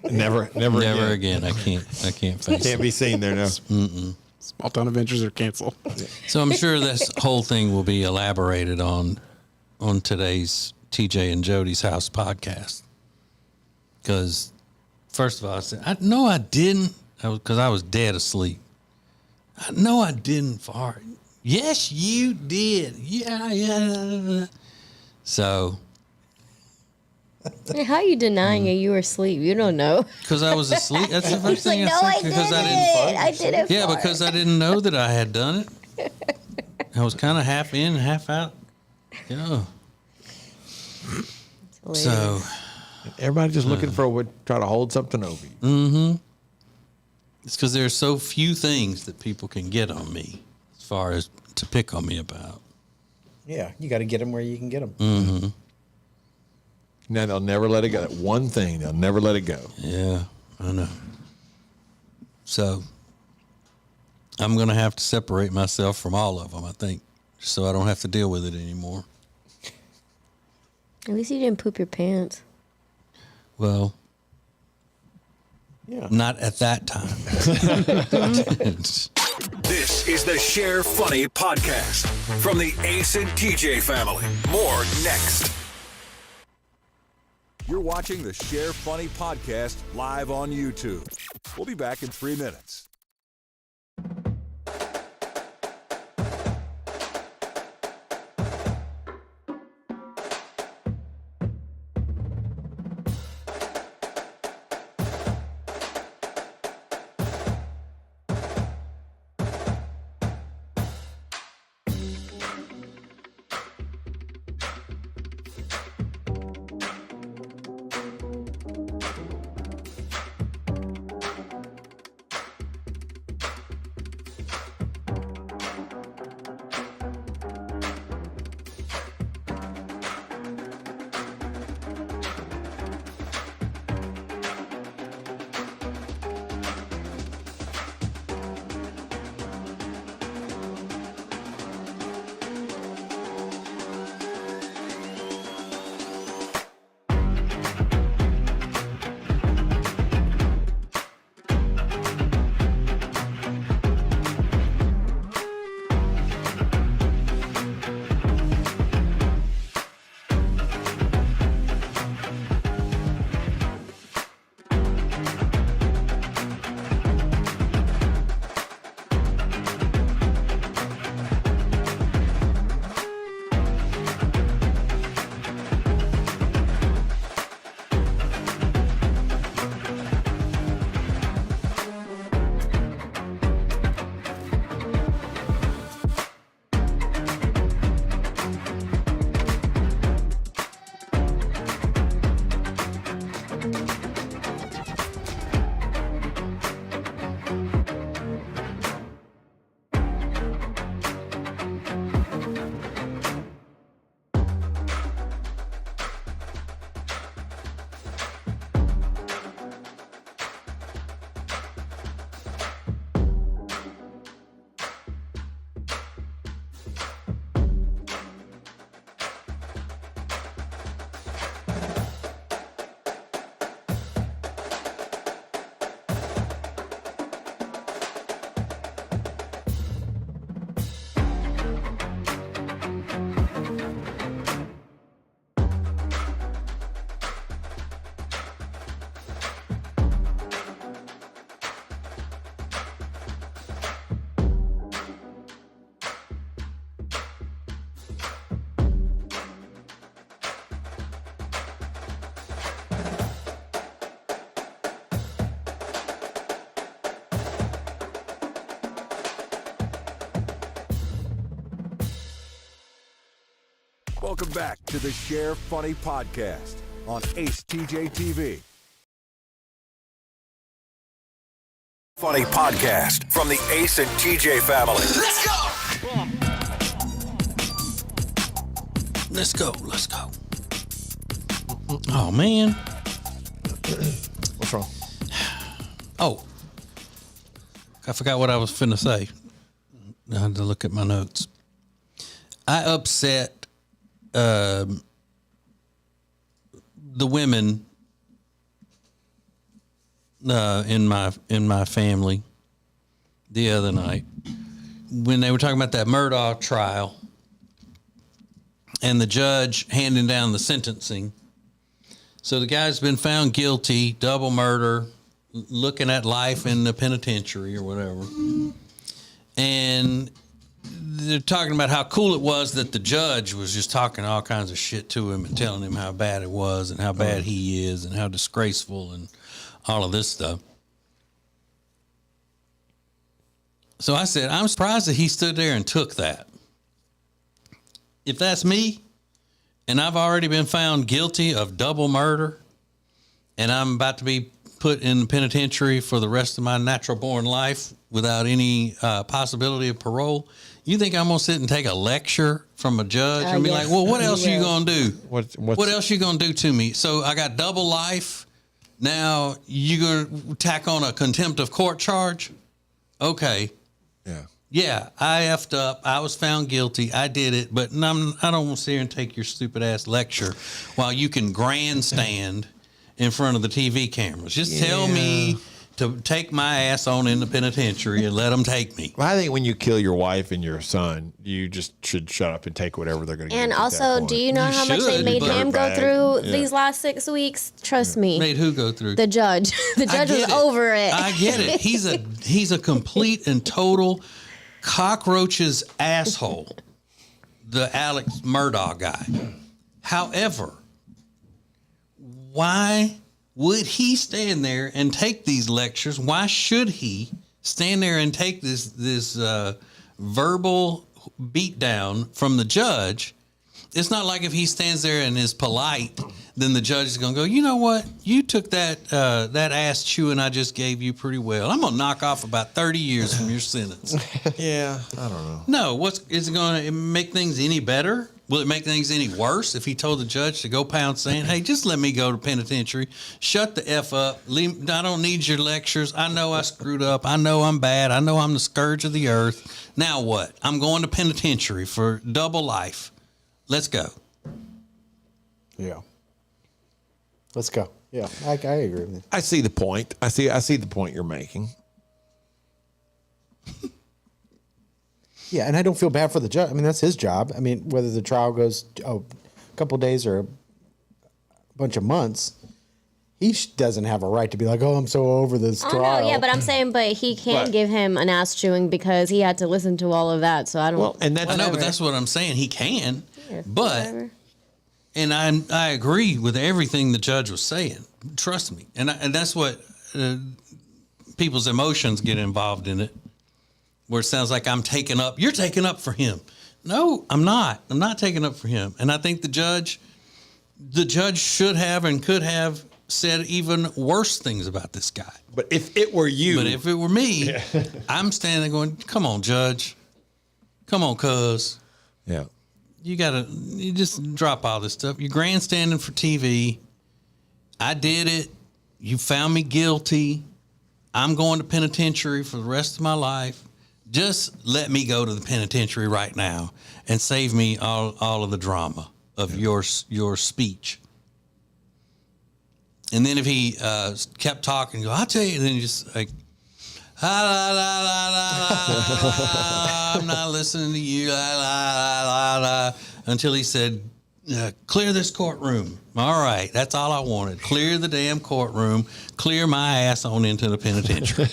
[SPEAKER 2] Never
[SPEAKER 1] again. I can't face it.
[SPEAKER 2] Can't be seen there now.
[SPEAKER 1] Mm-mm.
[SPEAKER 6] Small Town Adventures are canceled.
[SPEAKER 1] So I'm sure this whole thing will be elaborated on today's TJ and Jody's House podcast. Because first of all, I said, no, I didn't. Because I was dead asleep. No, I didn't fart. Yes, you did. Yeah. So.
[SPEAKER 5] How are you denying it? You were asleep. You don't know.
[SPEAKER 1] Because I was asleep. That's the first thing
[SPEAKER 5] like,
[SPEAKER 1] I
[SPEAKER 5] no,
[SPEAKER 1] said. Because I didn't.
[SPEAKER 5] I did it.
[SPEAKER 1] Yeah, because I didn't know that I had done it. I was kind of half in, half out. Yeah. So
[SPEAKER 2] everybody just looking for a way to try to hold something over you.
[SPEAKER 1] Mm-hmm. It's because there's so few things that people can get on me as far as to pick on me about.
[SPEAKER 3] Yeah, you got to get them where you can get them.
[SPEAKER 1] Mm-hmm.
[SPEAKER 2] Now they'll never let it go. That one thing, they'll never let it go.
[SPEAKER 1] Yeah, I know. So I'm going to have to separate myself from all of them, I think, so I don't have to deal with it anymore.
[SPEAKER 5] At least you didn't poop your pants.
[SPEAKER 1] Well,
[SPEAKER 3] yeah,
[SPEAKER 1] not at that time.
[SPEAKER 20] This is the Share Funny podcast from the Ace and TJ family. More next. You're watching the Share Funny podcast live on YouTube. We'll be back in 3 minutes. Welcome back to the Share Funny podcast on Ace TJ TV. Funny podcast from the Ace and TJ family.
[SPEAKER 1] Let's go. Let's go. Oh, man.
[SPEAKER 2] What's wrong?
[SPEAKER 1] Oh. I forgot what I was finna say. I had to look at my notes. I upset the women in my family the other night when they were talking about that Murdaugh trial and the judge handing down the sentencing. So the guy's been found guilty, double murder, looking at life in the penitentiary or whatever. And they're talking about how cool it was that the judge was just talking all kinds of shit to him and telling him how bad it was and how bad he is and how disgraceful and all of this stuff. So I said, I'm surprised that he stood there and took that. If that's me, and I've already been found guilty of double murder, and I'm about to be put in the penitentiary for the rest of my natural-born life without any possibility of parole, you think I'm going to sit and take a lecture from a judge and be like, well, what else are you going to do? What else you going to do to me? So I got double life. Now you going to tack on a contempt of court charge? Okay. Yeah, I effed up. I was found guilty. I did it, but I don't want to sit here and take your stupid ass lecture while you can grandstand in front of the TV cameras. Just tell me to take my ass on in the penitentiary and let them take me.
[SPEAKER 2] Well, I think when you kill your wife and your son, you just should shut up and take whatever they're going to give you.
[SPEAKER 5] And also, do you know how much they made him go through these last 6 weeks? Trust me.
[SPEAKER 1] Made who go through?
[SPEAKER 5] The judge. The judge was over it.
[SPEAKER 1] I get it. He's a complete and total cockroach's asshole, the Alex Murdaugh guy. However, why would he stand there and take these lectures? Why should he stand there and take this verbal beatdown from the judge? It's not like if he stands there and is polite, then the judge is going to go, you know what? You took that ass chewing I just gave you pretty well. I'm going to knock off about 30 years from your sentence.
[SPEAKER 2] Yeah, I don't know.
[SPEAKER 1] No, is it going to make things any better? Will it make things any worse if he told the judge to go pound sand? Hey, just let me go to penitentiary. Shut the F up. I don't need your lectures. I know I screwed up. I know I'm bad. I know I'm the scourge of the earth. Now what? I'm going to penitentiary for double life. Let's go.
[SPEAKER 3] Yeah. Let's go. Yeah, I agree with you.
[SPEAKER 2] I see the point. I see the point you're making.
[SPEAKER 3] Yeah, and I don't feel bad for the judge. I mean, that's his job. I mean, whether the trial goes a couple of days or a bunch of months, he doesn't have a right to be like, oh, I'm so over this trial.
[SPEAKER 5] No, yeah, but I'm saying, but he can't give him an ass chewing because he had to listen to all of that. So I don't.
[SPEAKER 1] Well, and I know, but that's what I'm saying. He can, but, and I agree with everything the judge was saying. Trust me, and that's what people's emotions get involved in it. Where it sounds like I'm taking up. You're taking up for him. No, I'm not. I'm not taking up for him. And I think the judge should have and could have said even worse things about this guy.
[SPEAKER 2] But if it were you.
[SPEAKER 1] But if it were me, I'm standing there going, come on, judge. Come on, cuz.
[SPEAKER 2] Yeah.
[SPEAKER 1] You just drop all this stuff. You're grandstanding for TV. I did it. You found me guilty. I'm going to penitentiary for the rest of my life. Just let me go to the penitentiary right now and save me all of the drama of your speech. And then if he kept talking, go, I'll tell you, and then just like, la, la, la, la, la, I'm not listening to you, la, la, la, la, until he said, clear this courtroom. All right, that's all I wanted. Clear the damn courtroom. Clear my ass on into the penitentiary.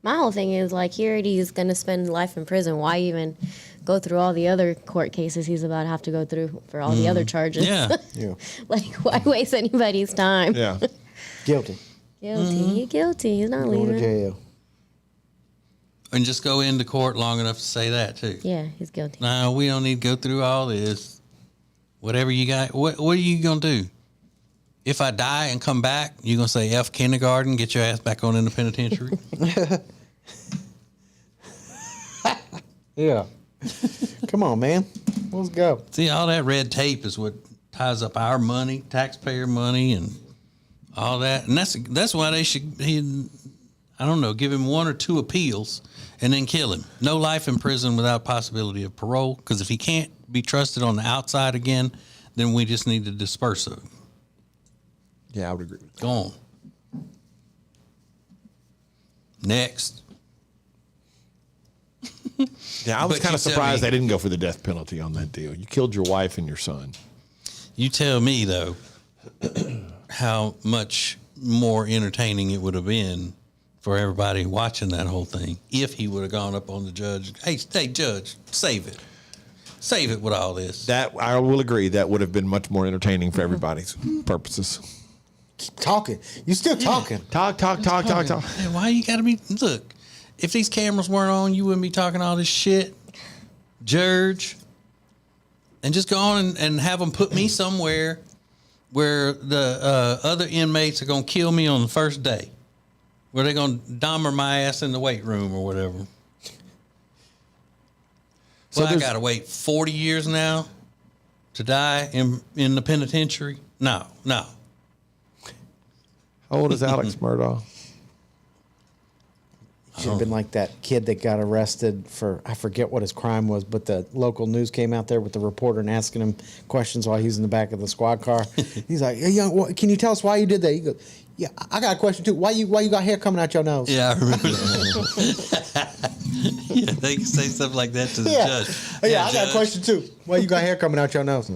[SPEAKER 5] My whole thing is like, he already is going to spend life in prison. Why even go through all the other court cases he's about to have to go through for all the other charges?
[SPEAKER 1] Yeah.
[SPEAKER 5] Like, why waste anybody's time?
[SPEAKER 3] Yeah. Guilty.
[SPEAKER 5] Guilty. He's guilty. He's not
[SPEAKER 3] Going to
[SPEAKER 5] leaving.
[SPEAKER 3] jail.
[SPEAKER 1] And just go into court long enough to say that too.
[SPEAKER 5] Yeah, he's guilty.
[SPEAKER 1] No, we don't need to go through all this. Whatever you got, what are you going to do? If I die and come back, you going to say F kindergarten, get your ass back on in the penitentiary?
[SPEAKER 3] Yeah. Come on, man. Let's go.
[SPEAKER 1] See, all that red tape is what ties up our money, taxpayer money, and all that. And that's why they should, I don't know, give him 1 or 2 appeals and then kill him. No life in prison without possibility of parole. Because if he can't be trusted on the outside again, then we just need to disperse him.
[SPEAKER 2] Yeah, I would agree with that.
[SPEAKER 1] Go on. Next.
[SPEAKER 2] Yeah, I was
[SPEAKER 1] But
[SPEAKER 2] kind
[SPEAKER 1] you
[SPEAKER 2] of
[SPEAKER 1] tell
[SPEAKER 2] surprised
[SPEAKER 1] me-
[SPEAKER 2] they didn't go for the death penalty on that deal. You killed your wife and your son.
[SPEAKER 1] You tell me, though, how much more entertaining it would have been for everybody watching that whole thing if he would have gone up on the judge. Hey, judge, save it. Save it with all this.
[SPEAKER 2] That I will agree. That would have been much more entertaining for everybody's purposes.
[SPEAKER 3] Keep talking. You still talking.
[SPEAKER 2] Talk.
[SPEAKER 1] Hey, why you got to be... Look, if these cameras weren't on, you wouldn't be talking all this shit. Judge. And just go on and have them put me somewhere where the other inmates are going to kill me on the first day. Where they're going to Dahmer my ass in the weight room or whatever.
[SPEAKER 2] So
[SPEAKER 1] Well, I got to wait 40 years now to die in the penitentiary? No.
[SPEAKER 2] How old is Alex Murdaugh?
[SPEAKER 3] Should have been like that kid that got arrested for, I forget what his crime was, but the local news came out there with the reporter and asking him questions while he was in the back of the squad car. He's like, "Hey, young, can you tell us why you did that?" He goes, "Yeah, I got a question too. Why you got hair coming out your nose?"
[SPEAKER 1] Yeah, I remember that. Yeah, they can say something like that to the judge.
[SPEAKER 3] Yeah, I got a question too. Why you got hair coming out your nose?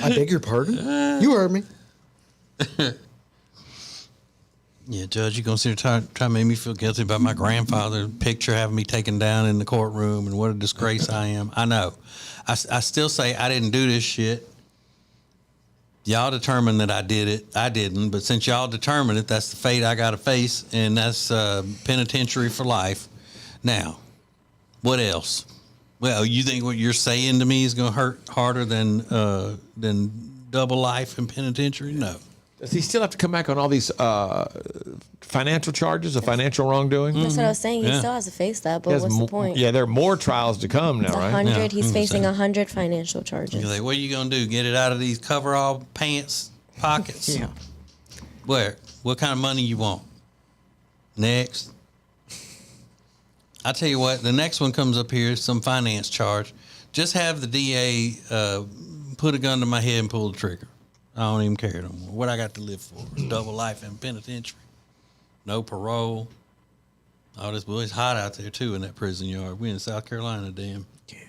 [SPEAKER 3] I beg your pardon? You heard me.
[SPEAKER 1] Yeah, Judge, you're going to sit here try to make me feel guilty about my grandfather picture having me taken down in the courtroom and what a disgrace I am. I know. I still say I didn't do this shit. Y'all determined that I did it. I didn't. But since y'all determined it, that's the fate I got to face, and that's penitentiary for life. Now, what else? Well, you think what you're saying to me is going to hurt harder than double life in penitentiary? No.
[SPEAKER 2] Does he still have to come back on all these financial charges of financial wrongdoing?
[SPEAKER 5] That's what I was saying. He still has to face that, but what's the point?
[SPEAKER 2] Yeah, there are more trials to come now,
[SPEAKER 5] It's
[SPEAKER 2] right?
[SPEAKER 5] 100. He's facing 100 financial charges.
[SPEAKER 1] You're like, what are you going to do? Get it out of these coverall pants pockets?
[SPEAKER 3] Yeah.
[SPEAKER 1] Where? What kind of money you want? Next. I tell you what, the next one comes up here, some finance charge. Just have the DA put a gun to my head and pull the trigger. I don't even care no more. What I got to live for? Double life in penitentiary. No parole. Oh, this boy's hot out there too in that prison yard. We in South Carolina, damn. Yeah.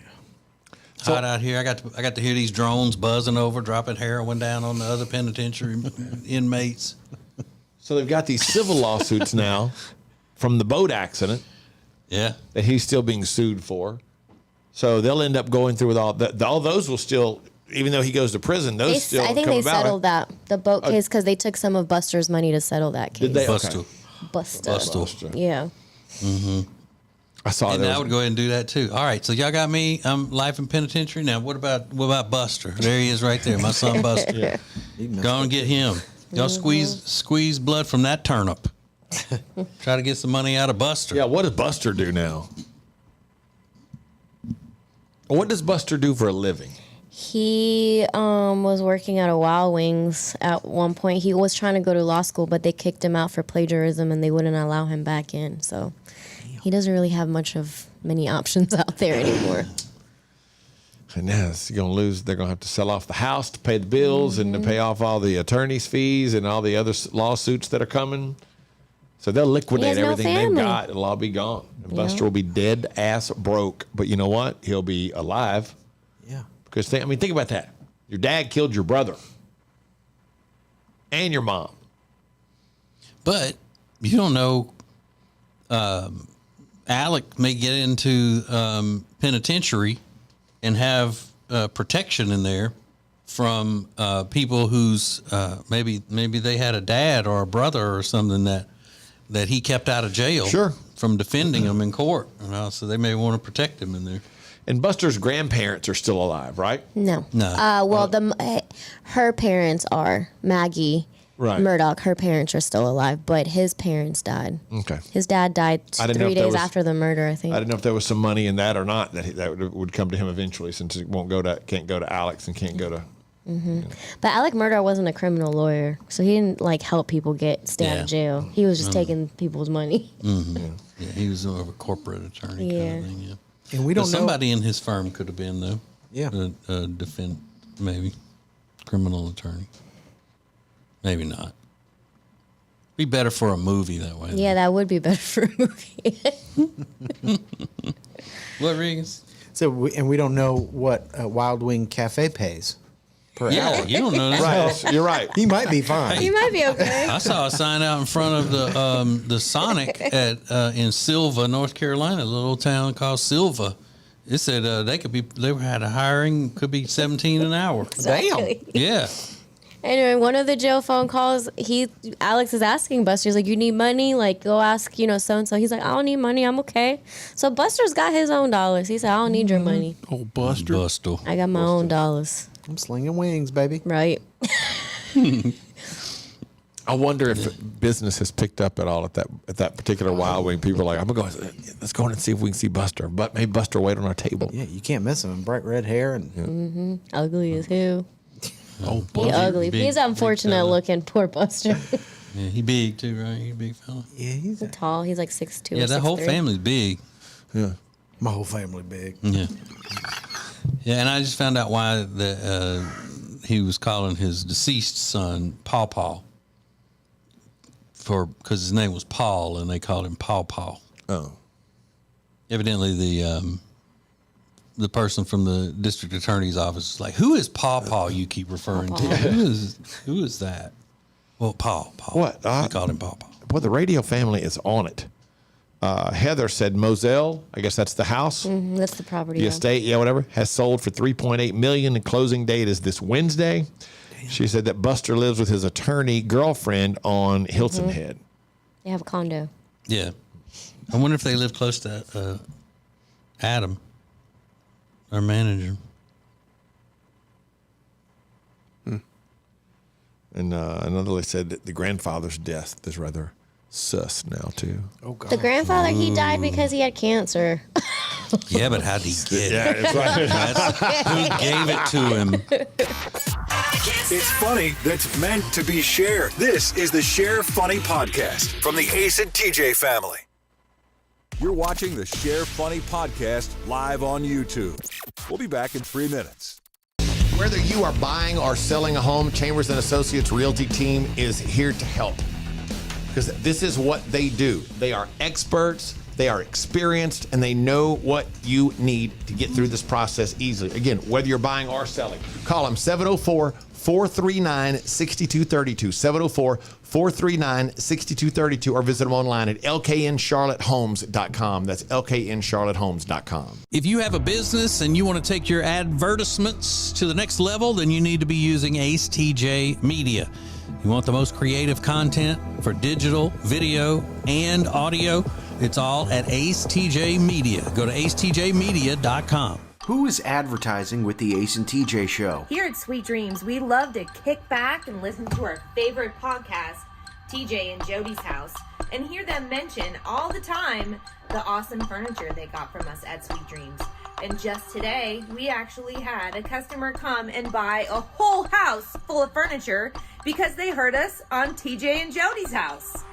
[SPEAKER 1] Hot out here. I got to hear these drones buzzing over, dropping heroin down on the other penitentiary inmates.
[SPEAKER 2] So they've got these civil lawsuits now from the boat accident.
[SPEAKER 1] Yeah.
[SPEAKER 2] That he's still being sued for. So they'll end up going through with all that. All those will still, even though he goes to prison, those still
[SPEAKER 5] I think
[SPEAKER 2] come
[SPEAKER 5] they
[SPEAKER 2] about.
[SPEAKER 5] settled that, the boat case, because they took some of Buster's money to settle that case.
[SPEAKER 2] Did they?
[SPEAKER 1] Buster.
[SPEAKER 2] Okay.
[SPEAKER 5] Buster. Yeah.
[SPEAKER 1] Mm-hmm.
[SPEAKER 2] I saw
[SPEAKER 1] and
[SPEAKER 2] that.
[SPEAKER 1] I would go ahead and do that too. All right, so y'all got me. I'm life in penitentiary. Now, what about Buster? There he is, right there, my son Buster.
[SPEAKER 2] Yeah.
[SPEAKER 1] Go and get him. Y'all squeeze blood from that turnip. Try to get some money out of Buster.
[SPEAKER 2] Yeah, what does Buster do now? What does Buster do for a living?
[SPEAKER 5] He was working at a Wild Wings at one point. He was trying to go to law school, but they kicked him out for plagiarism, and they wouldn't allow him back in. So he doesn't really have many options out there anymore.
[SPEAKER 2] And now he's going to lose. They're going to have to sell off the house to pay the bills and to pay off all the attorney's fees and all the other lawsuits that are coming. So they'll liquidate everything they've got. It'll all be gone. And Buster will be dead ass broke. But you know what? He'll be alive.
[SPEAKER 3] Yeah.
[SPEAKER 2] Because think about that. Your dad killed your brother and your mom.
[SPEAKER 1] But you don't know. Alec may get into penitentiary and have protection in there from people whose maybe they had a dad or a brother or something that that he kept out of jail.
[SPEAKER 2] Sure.
[SPEAKER 1] From defending him in court. So they may want to protect him in there.
[SPEAKER 2] And Buster's grandparents are still alive, right?
[SPEAKER 5] No.
[SPEAKER 1] No.
[SPEAKER 5] Well, her parents are Maggie
[SPEAKER 2] Right.
[SPEAKER 5] Murdoch. Her parents are still alive, but his parents died.
[SPEAKER 2] Okay.
[SPEAKER 5] His dad died
[SPEAKER 2] I didn't know
[SPEAKER 5] 3
[SPEAKER 2] if there
[SPEAKER 5] days
[SPEAKER 2] was-
[SPEAKER 5] after the murder, I think.
[SPEAKER 2] I didn't know if there was some money in that or not that would come to him eventually, since it can't go to Alex and can't go to.
[SPEAKER 5] But Alec Murdoch wasn't a criminal lawyer, so he didn't help people stay out of jail. He was just taking people's money.
[SPEAKER 1] Yeah, he was more of a corporate attorney kind of thing. Yeah.
[SPEAKER 3] And we don't know.
[SPEAKER 1] Somebody in his firm could have been though.
[SPEAKER 3] Yeah.
[SPEAKER 1] A maybe criminal attorney. Maybe not. Be better for a movie that way.
[SPEAKER 5] Yeah, that would be better for a movie.
[SPEAKER 1] What, Regan?
[SPEAKER 3] So we don't know what Wild Wing Cafe pays per hour.
[SPEAKER 1] You don't know that.
[SPEAKER 2] Right, you're right.
[SPEAKER 3] He might be fine.
[SPEAKER 5] He might be okay.
[SPEAKER 1] I saw a sign out in front of the Sonic in Silva, North Carolina, a little town called Silva. It said they had a hiring, could be $17 an hour.
[SPEAKER 5] Exactly.
[SPEAKER 1] Damn. Yeah.
[SPEAKER 5] Anyway, one of the jail phone calls, Alex is asking Buster, he's like, you need money? Go ask, so-and-so. He's like, I don't need money. I'm okay. So Buster's got his own dollars. He said, I don't need your money.
[SPEAKER 6] Oh, Buster.
[SPEAKER 5] I got my own dollars.
[SPEAKER 3] I'm slinging wings, baby.
[SPEAKER 5] Right.
[SPEAKER 2] I wonder if business has picked up at all at that particular Wild Wing. People are like, I'm gonna go. Let's go in and see if we can see Buster. But maybe Buster will wait on our table.
[SPEAKER 3] Yeah, you can't miss him. Bright red hair and
[SPEAKER 5] Ugly as who.
[SPEAKER 1] Oh,
[SPEAKER 5] He ugly. He's unfortunate looking. Poor Buster.
[SPEAKER 1] Yeah, he big too, right? He a big fella.
[SPEAKER 3] Yeah, he's
[SPEAKER 5] tall. He's like 6'2".
[SPEAKER 1] Yeah, that whole
[SPEAKER 5] 6'3".
[SPEAKER 1] family's big.
[SPEAKER 2] Yeah.
[SPEAKER 3] My whole family big.
[SPEAKER 1] Yeah. Yeah, and I just found out why he was calling his deceased son Paw Paw. Because his name was Paul, and they called him Paw Paw.
[SPEAKER 2] Oh.
[SPEAKER 1] Evidently, the person from the district attorney's office is like, "Who is Paw Paw you keep referring to? Who is that?" Well, Paw.
[SPEAKER 2] What?
[SPEAKER 1] They called him Paw Paw.
[SPEAKER 2] Boy, the radio family is on it. Heather said Moselle, I guess that's the house.
[SPEAKER 5] That's the property.
[SPEAKER 2] The estate, whatever, has sold for $3.8 million. The closing date is this Wednesday. Damn. She said that Buster lives with his attorney girlfriend on Hilton Head.
[SPEAKER 5] They have a condo.
[SPEAKER 1] Yeah. I wonder if they live close to Adam, our manager.
[SPEAKER 2] And another lady said that the grandfather's death is rather sus now, too.
[SPEAKER 3] Oh, God.
[SPEAKER 5] The grandfather, he died because he had cancer.
[SPEAKER 1] Yeah, but how'd he get it?
[SPEAKER 2] Yeah, it's right.
[SPEAKER 1] Who gave it to him?
[SPEAKER 20] It's funny that's meant to be shared. This is the Share Funny Podcast from the Ace and TJ family. You're watching the Share Funny Podcast live on YouTube. We'll be back in 3 minutes.
[SPEAKER 2] Whether you are buying or selling a home, Chambers & Associates Realty team is here to help. Because this is what they do. They are experts, they are experienced, and they know what you need to get through this process easily. Again, whether you're buying or selling, call them 704-439-6232, 704-439-6232, or visit them online at lkncharlottehomes.com. That's lkncharlottehomes.com.
[SPEAKER 1] If you have a business and you want to take your advertisements to the next level, then you need to be using Ace TJ Media. You want the most creative content for digital, video, and audio? It's all at Ace TJ Media. Go to acetjmedia.com.
[SPEAKER 19] Who is advertising with the Ace and TJ Show?
[SPEAKER 11] Here at Sweet Dreams, we love to kick back and listen to our favorite podcast, TJ and Jody's House, and hear them mention all the time the awesome furniture they got from us at Sweet Dreams. And just today, we actually had a customer come and buy a whole house full of furniture because they heard us on TJ and Jody's House.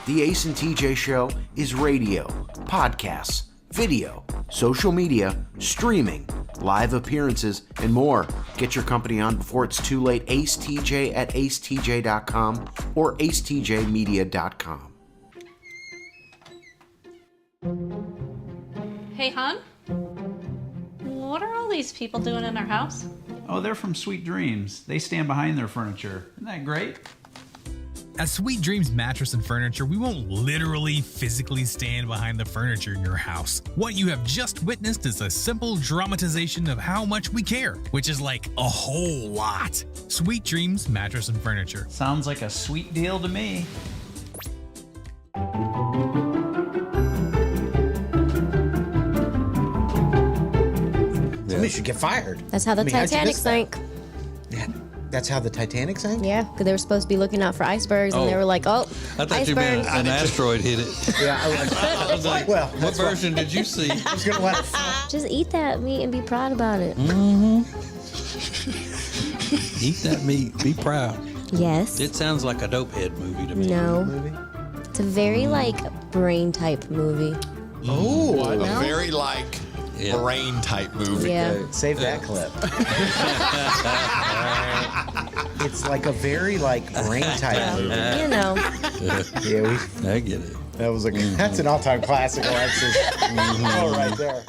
[SPEAKER 19] The Ace and TJ Show is radio, podcasts, video, social media, streaming, live appearances, and more. Get your company on before it's too late. Ace TJ at acetj.com or acetjmedia.com.
[SPEAKER 21] Hey, hon? What are all these people doing in our house?
[SPEAKER 22] Oh, they're from Sweet Dreams. They stand behind their furniture. Isn't that great?
[SPEAKER 13] At Sweet Dreams Mattress and Furniture, we won't literally physically stand behind the furniture in your house. What you have just witnessed is a simple dramatization of how much we care, which is like a whole lot. Sweet Dreams Mattress and Furniture.
[SPEAKER 22] Sounds like a sweet deal to me.
[SPEAKER 3] Somebody should get fired.
[SPEAKER 5] That's how the
[SPEAKER 3] how'd you
[SPEAKER 5] Titanic
[SPEAKER 3] miss that?
[SPEAKER 5] sank.
[SPEAKER 3] Yeah, that's how the Titanic sank?
[SPEAKER 5] Yeah, because they were supposed to be looking out for icebergs, and they
[SPEAKER 1] Oh.
[SPEAKER 5] were like, "Oh,
[SPEAKER 1] I thought you meant
[SPEAKER 5] icebergs."
[SPEAKER 1] an asteroid hit it.
[SPEAKER 3] Yeah,
[SPEAKER 1] I was like,
[SPEAKER 3] well,
[SPEAKER 1] what version did you see?
[SPEAKER 3] I was gonna let it
[SPEAKER 5] Just eat that meat and be proud about it.
[SPEAKER 1] Mm-hmm. Eat that meat. Be proud.
[SPEAKER 5] Yes.
[SPEAKER 1] It sounds like a dope head movie to me.
[SPEAKER 5] No. It's a very like brain type movie.
[SPEAKER 2] Oh, a
[SPEAKER 5] No?
[SPEAKER 2] very like brain type movie.
[SPEAKER 5] Yeah.
[SPEAKER 3] Save that clip. It's like a very like brain type movie.
[SPEAKER 5] You know.
[SPEAKER 3] Yeah,
[SPEAKER 1] I get it.
[SPEAKER 3] That was that's an all-time classic, Alexis. Oh, right there.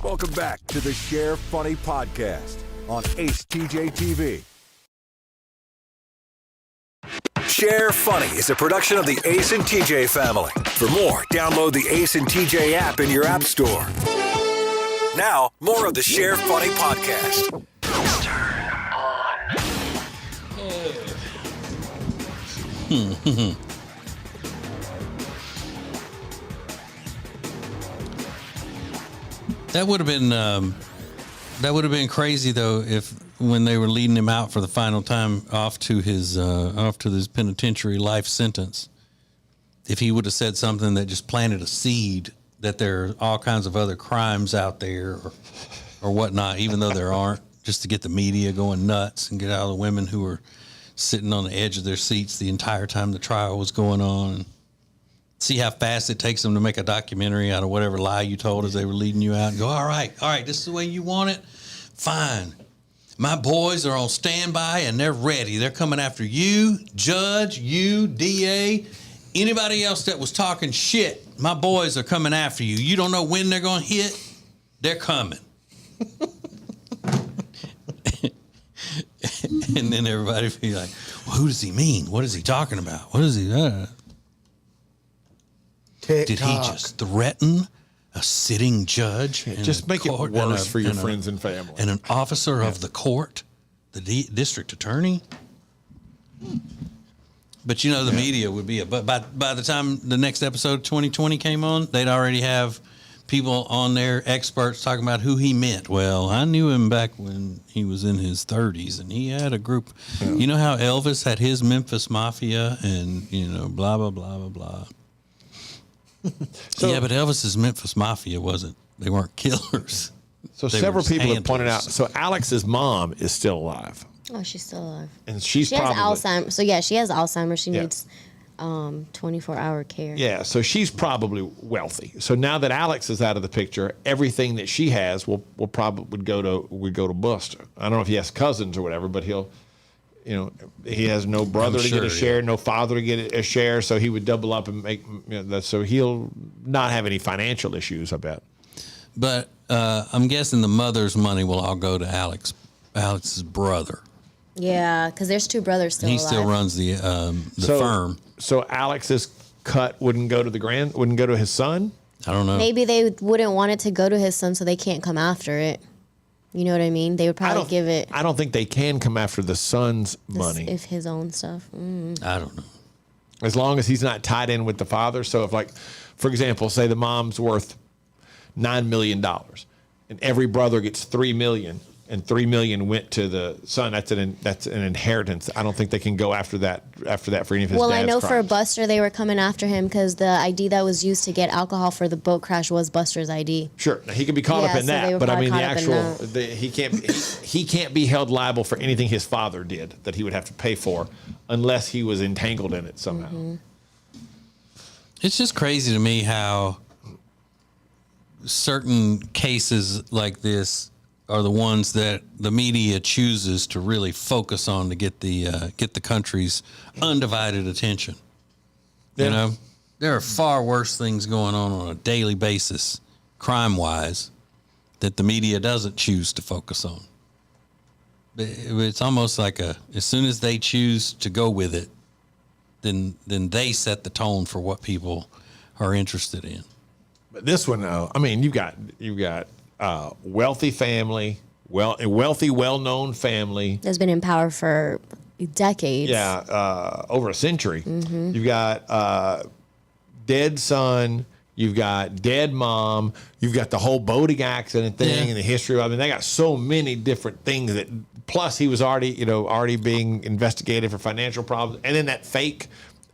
[SPEAKER 20] Welcome back to the Share Funny Podcast on Ace TJ TV. Share Funny is a production of the Ace and TJ family. For more, download the Ace and TJ app in your app store. Now, more of the Share Funny Podcast.
[SPEAKER 1] That would have been crazy though if when they were leading him out for the final time off to this penitentiary life sentence, if he would have said something that just planted a seed that there are all kinds of other crimes out there or whatnot, even though there aren't, just to get the media going nuts and get out of the women who were sitting on the edge of their seats the entire time the trial was going on. See how fast it takes them to make a documentary out of whatever lie you told as they were leading you out and go, all right, this is the way you want it? Fine. My boys are on standby and they're ready. They're coming after you, judge, you, DA, anybody else that was talking shit. My boys are coming after you. You don't know when they're going to hit? They're coming. And then everybody be like, well, who does he mean? What is he talking about? What is he? Did he just threaten a sitting judge?
[SPEAKER 2] Just make it worse for your friends and family.
[SPEAKER 1] And an officer of the court, the district attorney. But you know, the media would be but by the time the next episode of 2020 came on, they'd already have people on there, experts talking about who he meant. Well, I knew him back when he was in his 30s and he had a group. Yeah. You know how Elvis had his Memphis Mafia and, blah, blah, blah, blah, blah. Yeah, but Elvis's Memphis Mafia they weren't killers.
[SPEAKER 2] So several people have pointed out, so Alex's mom is still alive.
[SPEAKER 5] Oh, she's still alive.
[SPEAKER 2] And she
[SPEAKER 5] has Alzheimer's. So yeah, she has Alzheimer's. She needs 24-hour care.
[SPEAKER 2] Yeah, so she's probably wealthy. So now that Alex is out of the picture, everything that she has would go to Buster. I don't know if he has cousins or whatever, but he has no brother to get a share, no father to get a share, so he would double up and make that. So he'll not have any financial issues, I bet.
[SPEAKER 1] But I'm guessing the mother's money will all go to Alex's brother.
[SPEAKER 5] Yeah, because there's two brothers still alive.
[SPEAKER 1] He still runs the firm.
[SPEAKER 2] So Alex's cut wouldn't go to his son?
[SPEAKER 1] I don't know.
[SPEAKER 5] Maybe they wouldn't want it to go to his son so they can't come after it. You know what I mean? They would probably give it.
[SPEAKER 2] I don't think they can come after the son's money.
[SPEAKER 5] If his own stuff.
[SPEAKER 1] I don't know.
[SPEAKER 2] As long as he's not tied in with the father. So if, like, for example, say the mom's worth $9 million and every brother gets $3 million and $3 million went to the son, that's an inheritance. I don't think they can go after that for any of his dad's crimes.
[SPEAKER 5] I know for Buster they were coming after him because the ID that was used to get alcohol for the boat crash was Buster's ID.
[SPEAKER 2] Sure, now, he could be caught up in that, but I mean he can't be held liable for anything his father did that he would have to pay for unless he was entangled in it somehow. Mm-hmm.
[SPEAKER 1] It's just crazy to me how certain cases like this are the ones that the media chooses to really focus on to get the country's undivided attention. Yeah. There are far worse things going on a daily basis, crime-wise, that the media doesn't choose to focus on. It's almost like as soon as they choose to go with it, then they set the tone for what people are interested in.
[SPEAKER 2] But this one, though, I mean, you've got wealthy family, a wealthy, well-known family
[SPEAKER 5] that's been in power for decades.
[SPEAKER 2] Yeah, over a century.
[SPEAKER 5] Mm-hmm.
[SPEAKER 2] You've got dead son. You've got dead mom. You've got the whole boating accident thing and the history. I mean, they got so many different things that. Plus, he was already being investigated for financial problems, and then that fake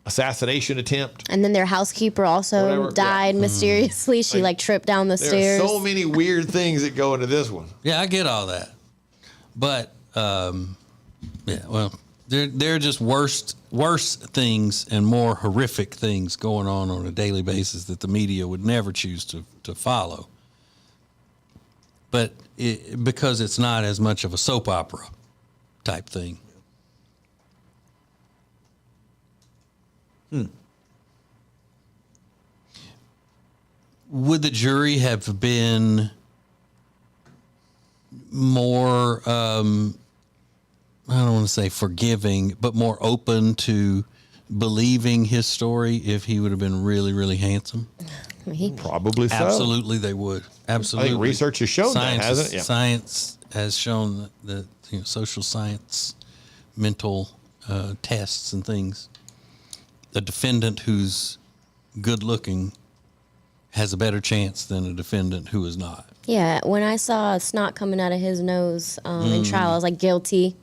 [SPEAKER 2] assassination attempt.
[SPEAKER 5] And then their housekeeper also died mysteriously. She like tripped down the stairs.
[SPEAKER 2] There are so many weird things that go into this one.
[SPEAKER 1] Yeah, I get all that, but well, there are just worse things and more horrific things going on a daily basis that the media would never choose to follow. But because it's not as much of a soap opera type thing. Would the jury have been more, I don't want to say forgiving, but more open to believing his story if he would have been really, really handsome?
[SPEAKER 2] Probably so.
[SPEAKER 1] Absolutely, they would. Absolutely.
[SPEAKER 2] I think research has shown that, hasn't it? Yeah.
[SPEAKER 1] Science has shown that social science, mental tests and things. A defendant who's good looking has a better chance than a defendant who is not.
[SPEAKER 5] Yeah, when I saw snot coming out of his nose in trial, I was like, guilty.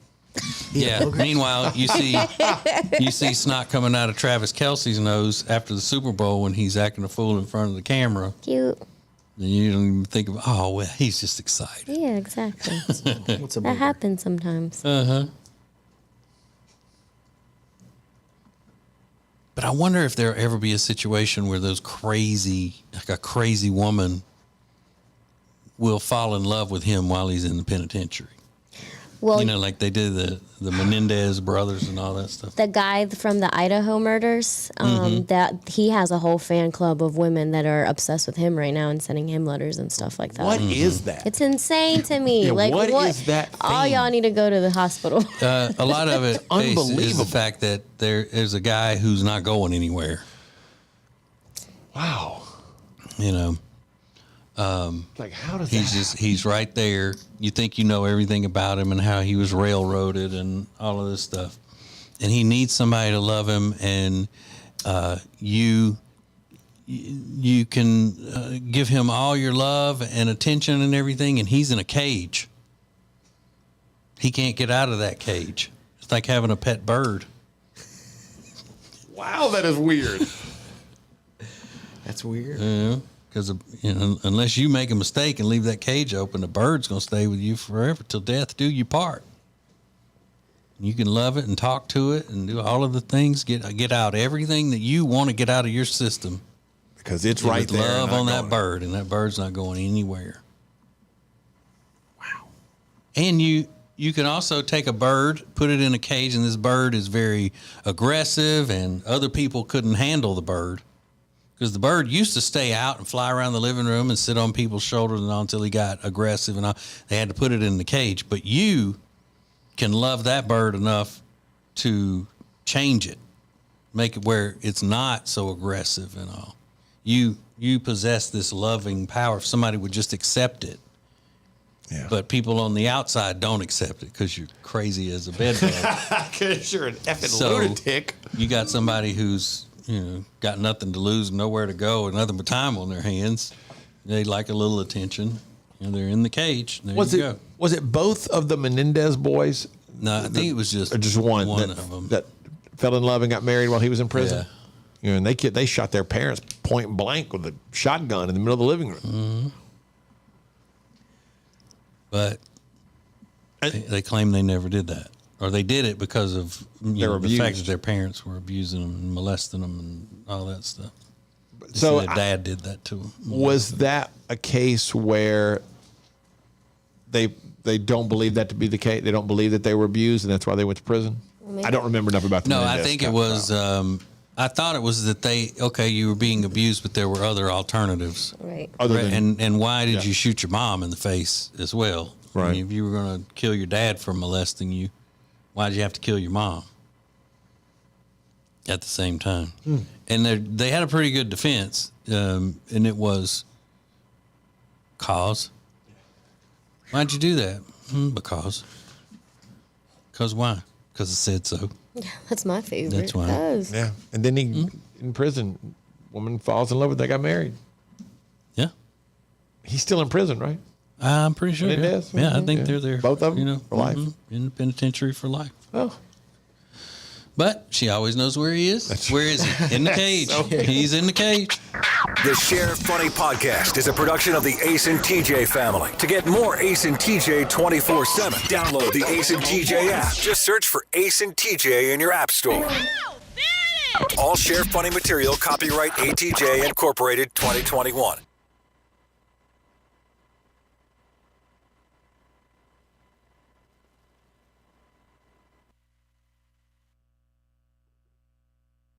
[SPEAKER 1] Yeah. Meanwhile, you see snot coming out of Travis Kelce's nose after the Super Bowl when he's acting a fool in front of the camera.
[SPEAKER 5] Cute.
[SPEAKER 1] And you don't even think of, oh, well, he's just excited.
[SPEAKER 5] Yeah, exactly. That happens sometimes.
[SPEAKER 1] Uh-huh. But I wonder if there'll ever be a situation where a crazy woman will fall in love with him while he's in the penitentiary.
[SPEAKER 5] Well,
[SPEAKER 1] like they did the Menendez brothers and all that stuff.
[SPEAKER 5] The guy from the Idaho murders, that he has a whole fan club of women that are obsessed with him right now and sending him letters and stuff like that.
[SPEAKER 2] What is that?
[SPEAKER 5] It's insane to me.
[SPEAKER 2] Yeah,
[SPEAKER 5] like
[SPEAKER 2] what is that thing?
[SPEAKER 5] All y'all need to go to the hospital.
[SPEAKER 1] A lot of it
[SPEAKER 2] unbelievable.
[SPEAKER 1] Is the fact that there's a guy who's not going anywhere.
[SPEAKER 2] Wow.
[SPEAKER 1] Like how does he's right there. You think you know everything about him and how he was railroaded and all of this stuff, and he needs somebody to love him, and you can give him all your love and attention and everything, and he's in a cage. He can't get out of that cage. It's like having a pet bird.
[SPEAKER 2] Wow, that is weird.
[SPEAKER 3] That's weird.
[SPEAKER 1] Yeah. Because unless you make a mistake and leave that cage open, the bird's going to stay with you forever till death do you part. You can love it and talk to it and do all of the things, get out everything that you want to get out of your system.
[SPEAKER 2] Because it's right there.
[SPEAKER 1] Love on that bird, and that bird's not going anywhere.
[SPEAKER 2] Wow.
[SPEAKER 1] And you can also take a bird, put it in a cage, and this bird is very aggressive, and other people couldn't handle the bird. Because the bird used to stay out and fly around the living room and sit on people's shoulders and all until he got aggressive and all. They had to put it in the cage. But you can love that bird enough to change it, make it where it's not so aggressive and all. You possess this loving power if somebody would just accept it.
[SPEAKER 2] Yeah.
[SPEAKER 1] But people on the outside don't accept it because you're crazy as a bedbug.
[SPEAKER 2] Because you're an effing lunatic.
[SPEAKER 1] You got somebody who's got nothing to lose, nowhere to go, and nothing but time on their hands. They like a little attention, and they're in the cage. There you go.
[SPEAKER 2] Was it both of the Menendez boys?
[SPEAKER 1] No, I think it was just
[SPEAKER 2] one
[SPEAKER 1] of them
[SPEAKER 2] that fell in love and got married while he was in prison. Yeah. And they shot their parents point blank with a shotgun in the middle of the living room.
[SPEAKER 1] Mm-hmm. But they claim they never did that. Or they did it because of the fact that their parents were abusing them and molesting them and all that stuff. So their dad did that to them.
[SPEAKER 2] Was that a case where they don't believe that to be the case? They don't believe that they were abused, and that's why they went to prison? I don't remember enough about the
[SPEAKER 1] I think it was. I thought it was that you were being abused, but there were other alternatives.
[SPEAKER 5] Right.
[SPEAKER 1] And why did you shoot your mom in the face as well?
[SPEAKER 2] Right.
[SPEAKER 1] I mean, if you were going to kill your dad for molesting you, why did you have to kill your mom at the same time? And they had a pretty good defense, and it was cause. Why'd you do that? Because. Because why? because it said so.
[SPEAKER 5] Yeah, that's my favorite.
[SPEAKER 1] That's why.
[SPEAKER 5] Yes.
[SPEAKER 2] Yeah. And then he, in prison, woman falls in love with, they got married.
[SPEAKER 1] Yeah.
[SPEAKER 2] He's still in prison, right?
[SPEAKER 1] I'm pretty sure.
[SPEAKER 2] It
[SPEAKER 1] yeah.
[SPEAKER 2] is?
[SPEAKER 1] Yeah, I think
[SPEAKER 2] Yeah.
[SPEAKER 1] they're there.
[SPEAKER 2] Both of them?
[SPEAKER 1] You know,
[SPEAKER 2] For life?
[SPEAKER 1] in the penitentiary for life.
[SPEAKER 2] Oh.
[SPEAKER 1] But she always knows where he is. Where is he? In the cage. He's in the cage.
[SPEAKER 20] The Sheriff Funny Podcast is a production of the Ace and TJ family. To get more Ace and TJ 24/7, download the Ace and TJ app. Just search for Ace and TJ in your app store. All Sheriff Funny material copyright ATJ Incorporated 2021.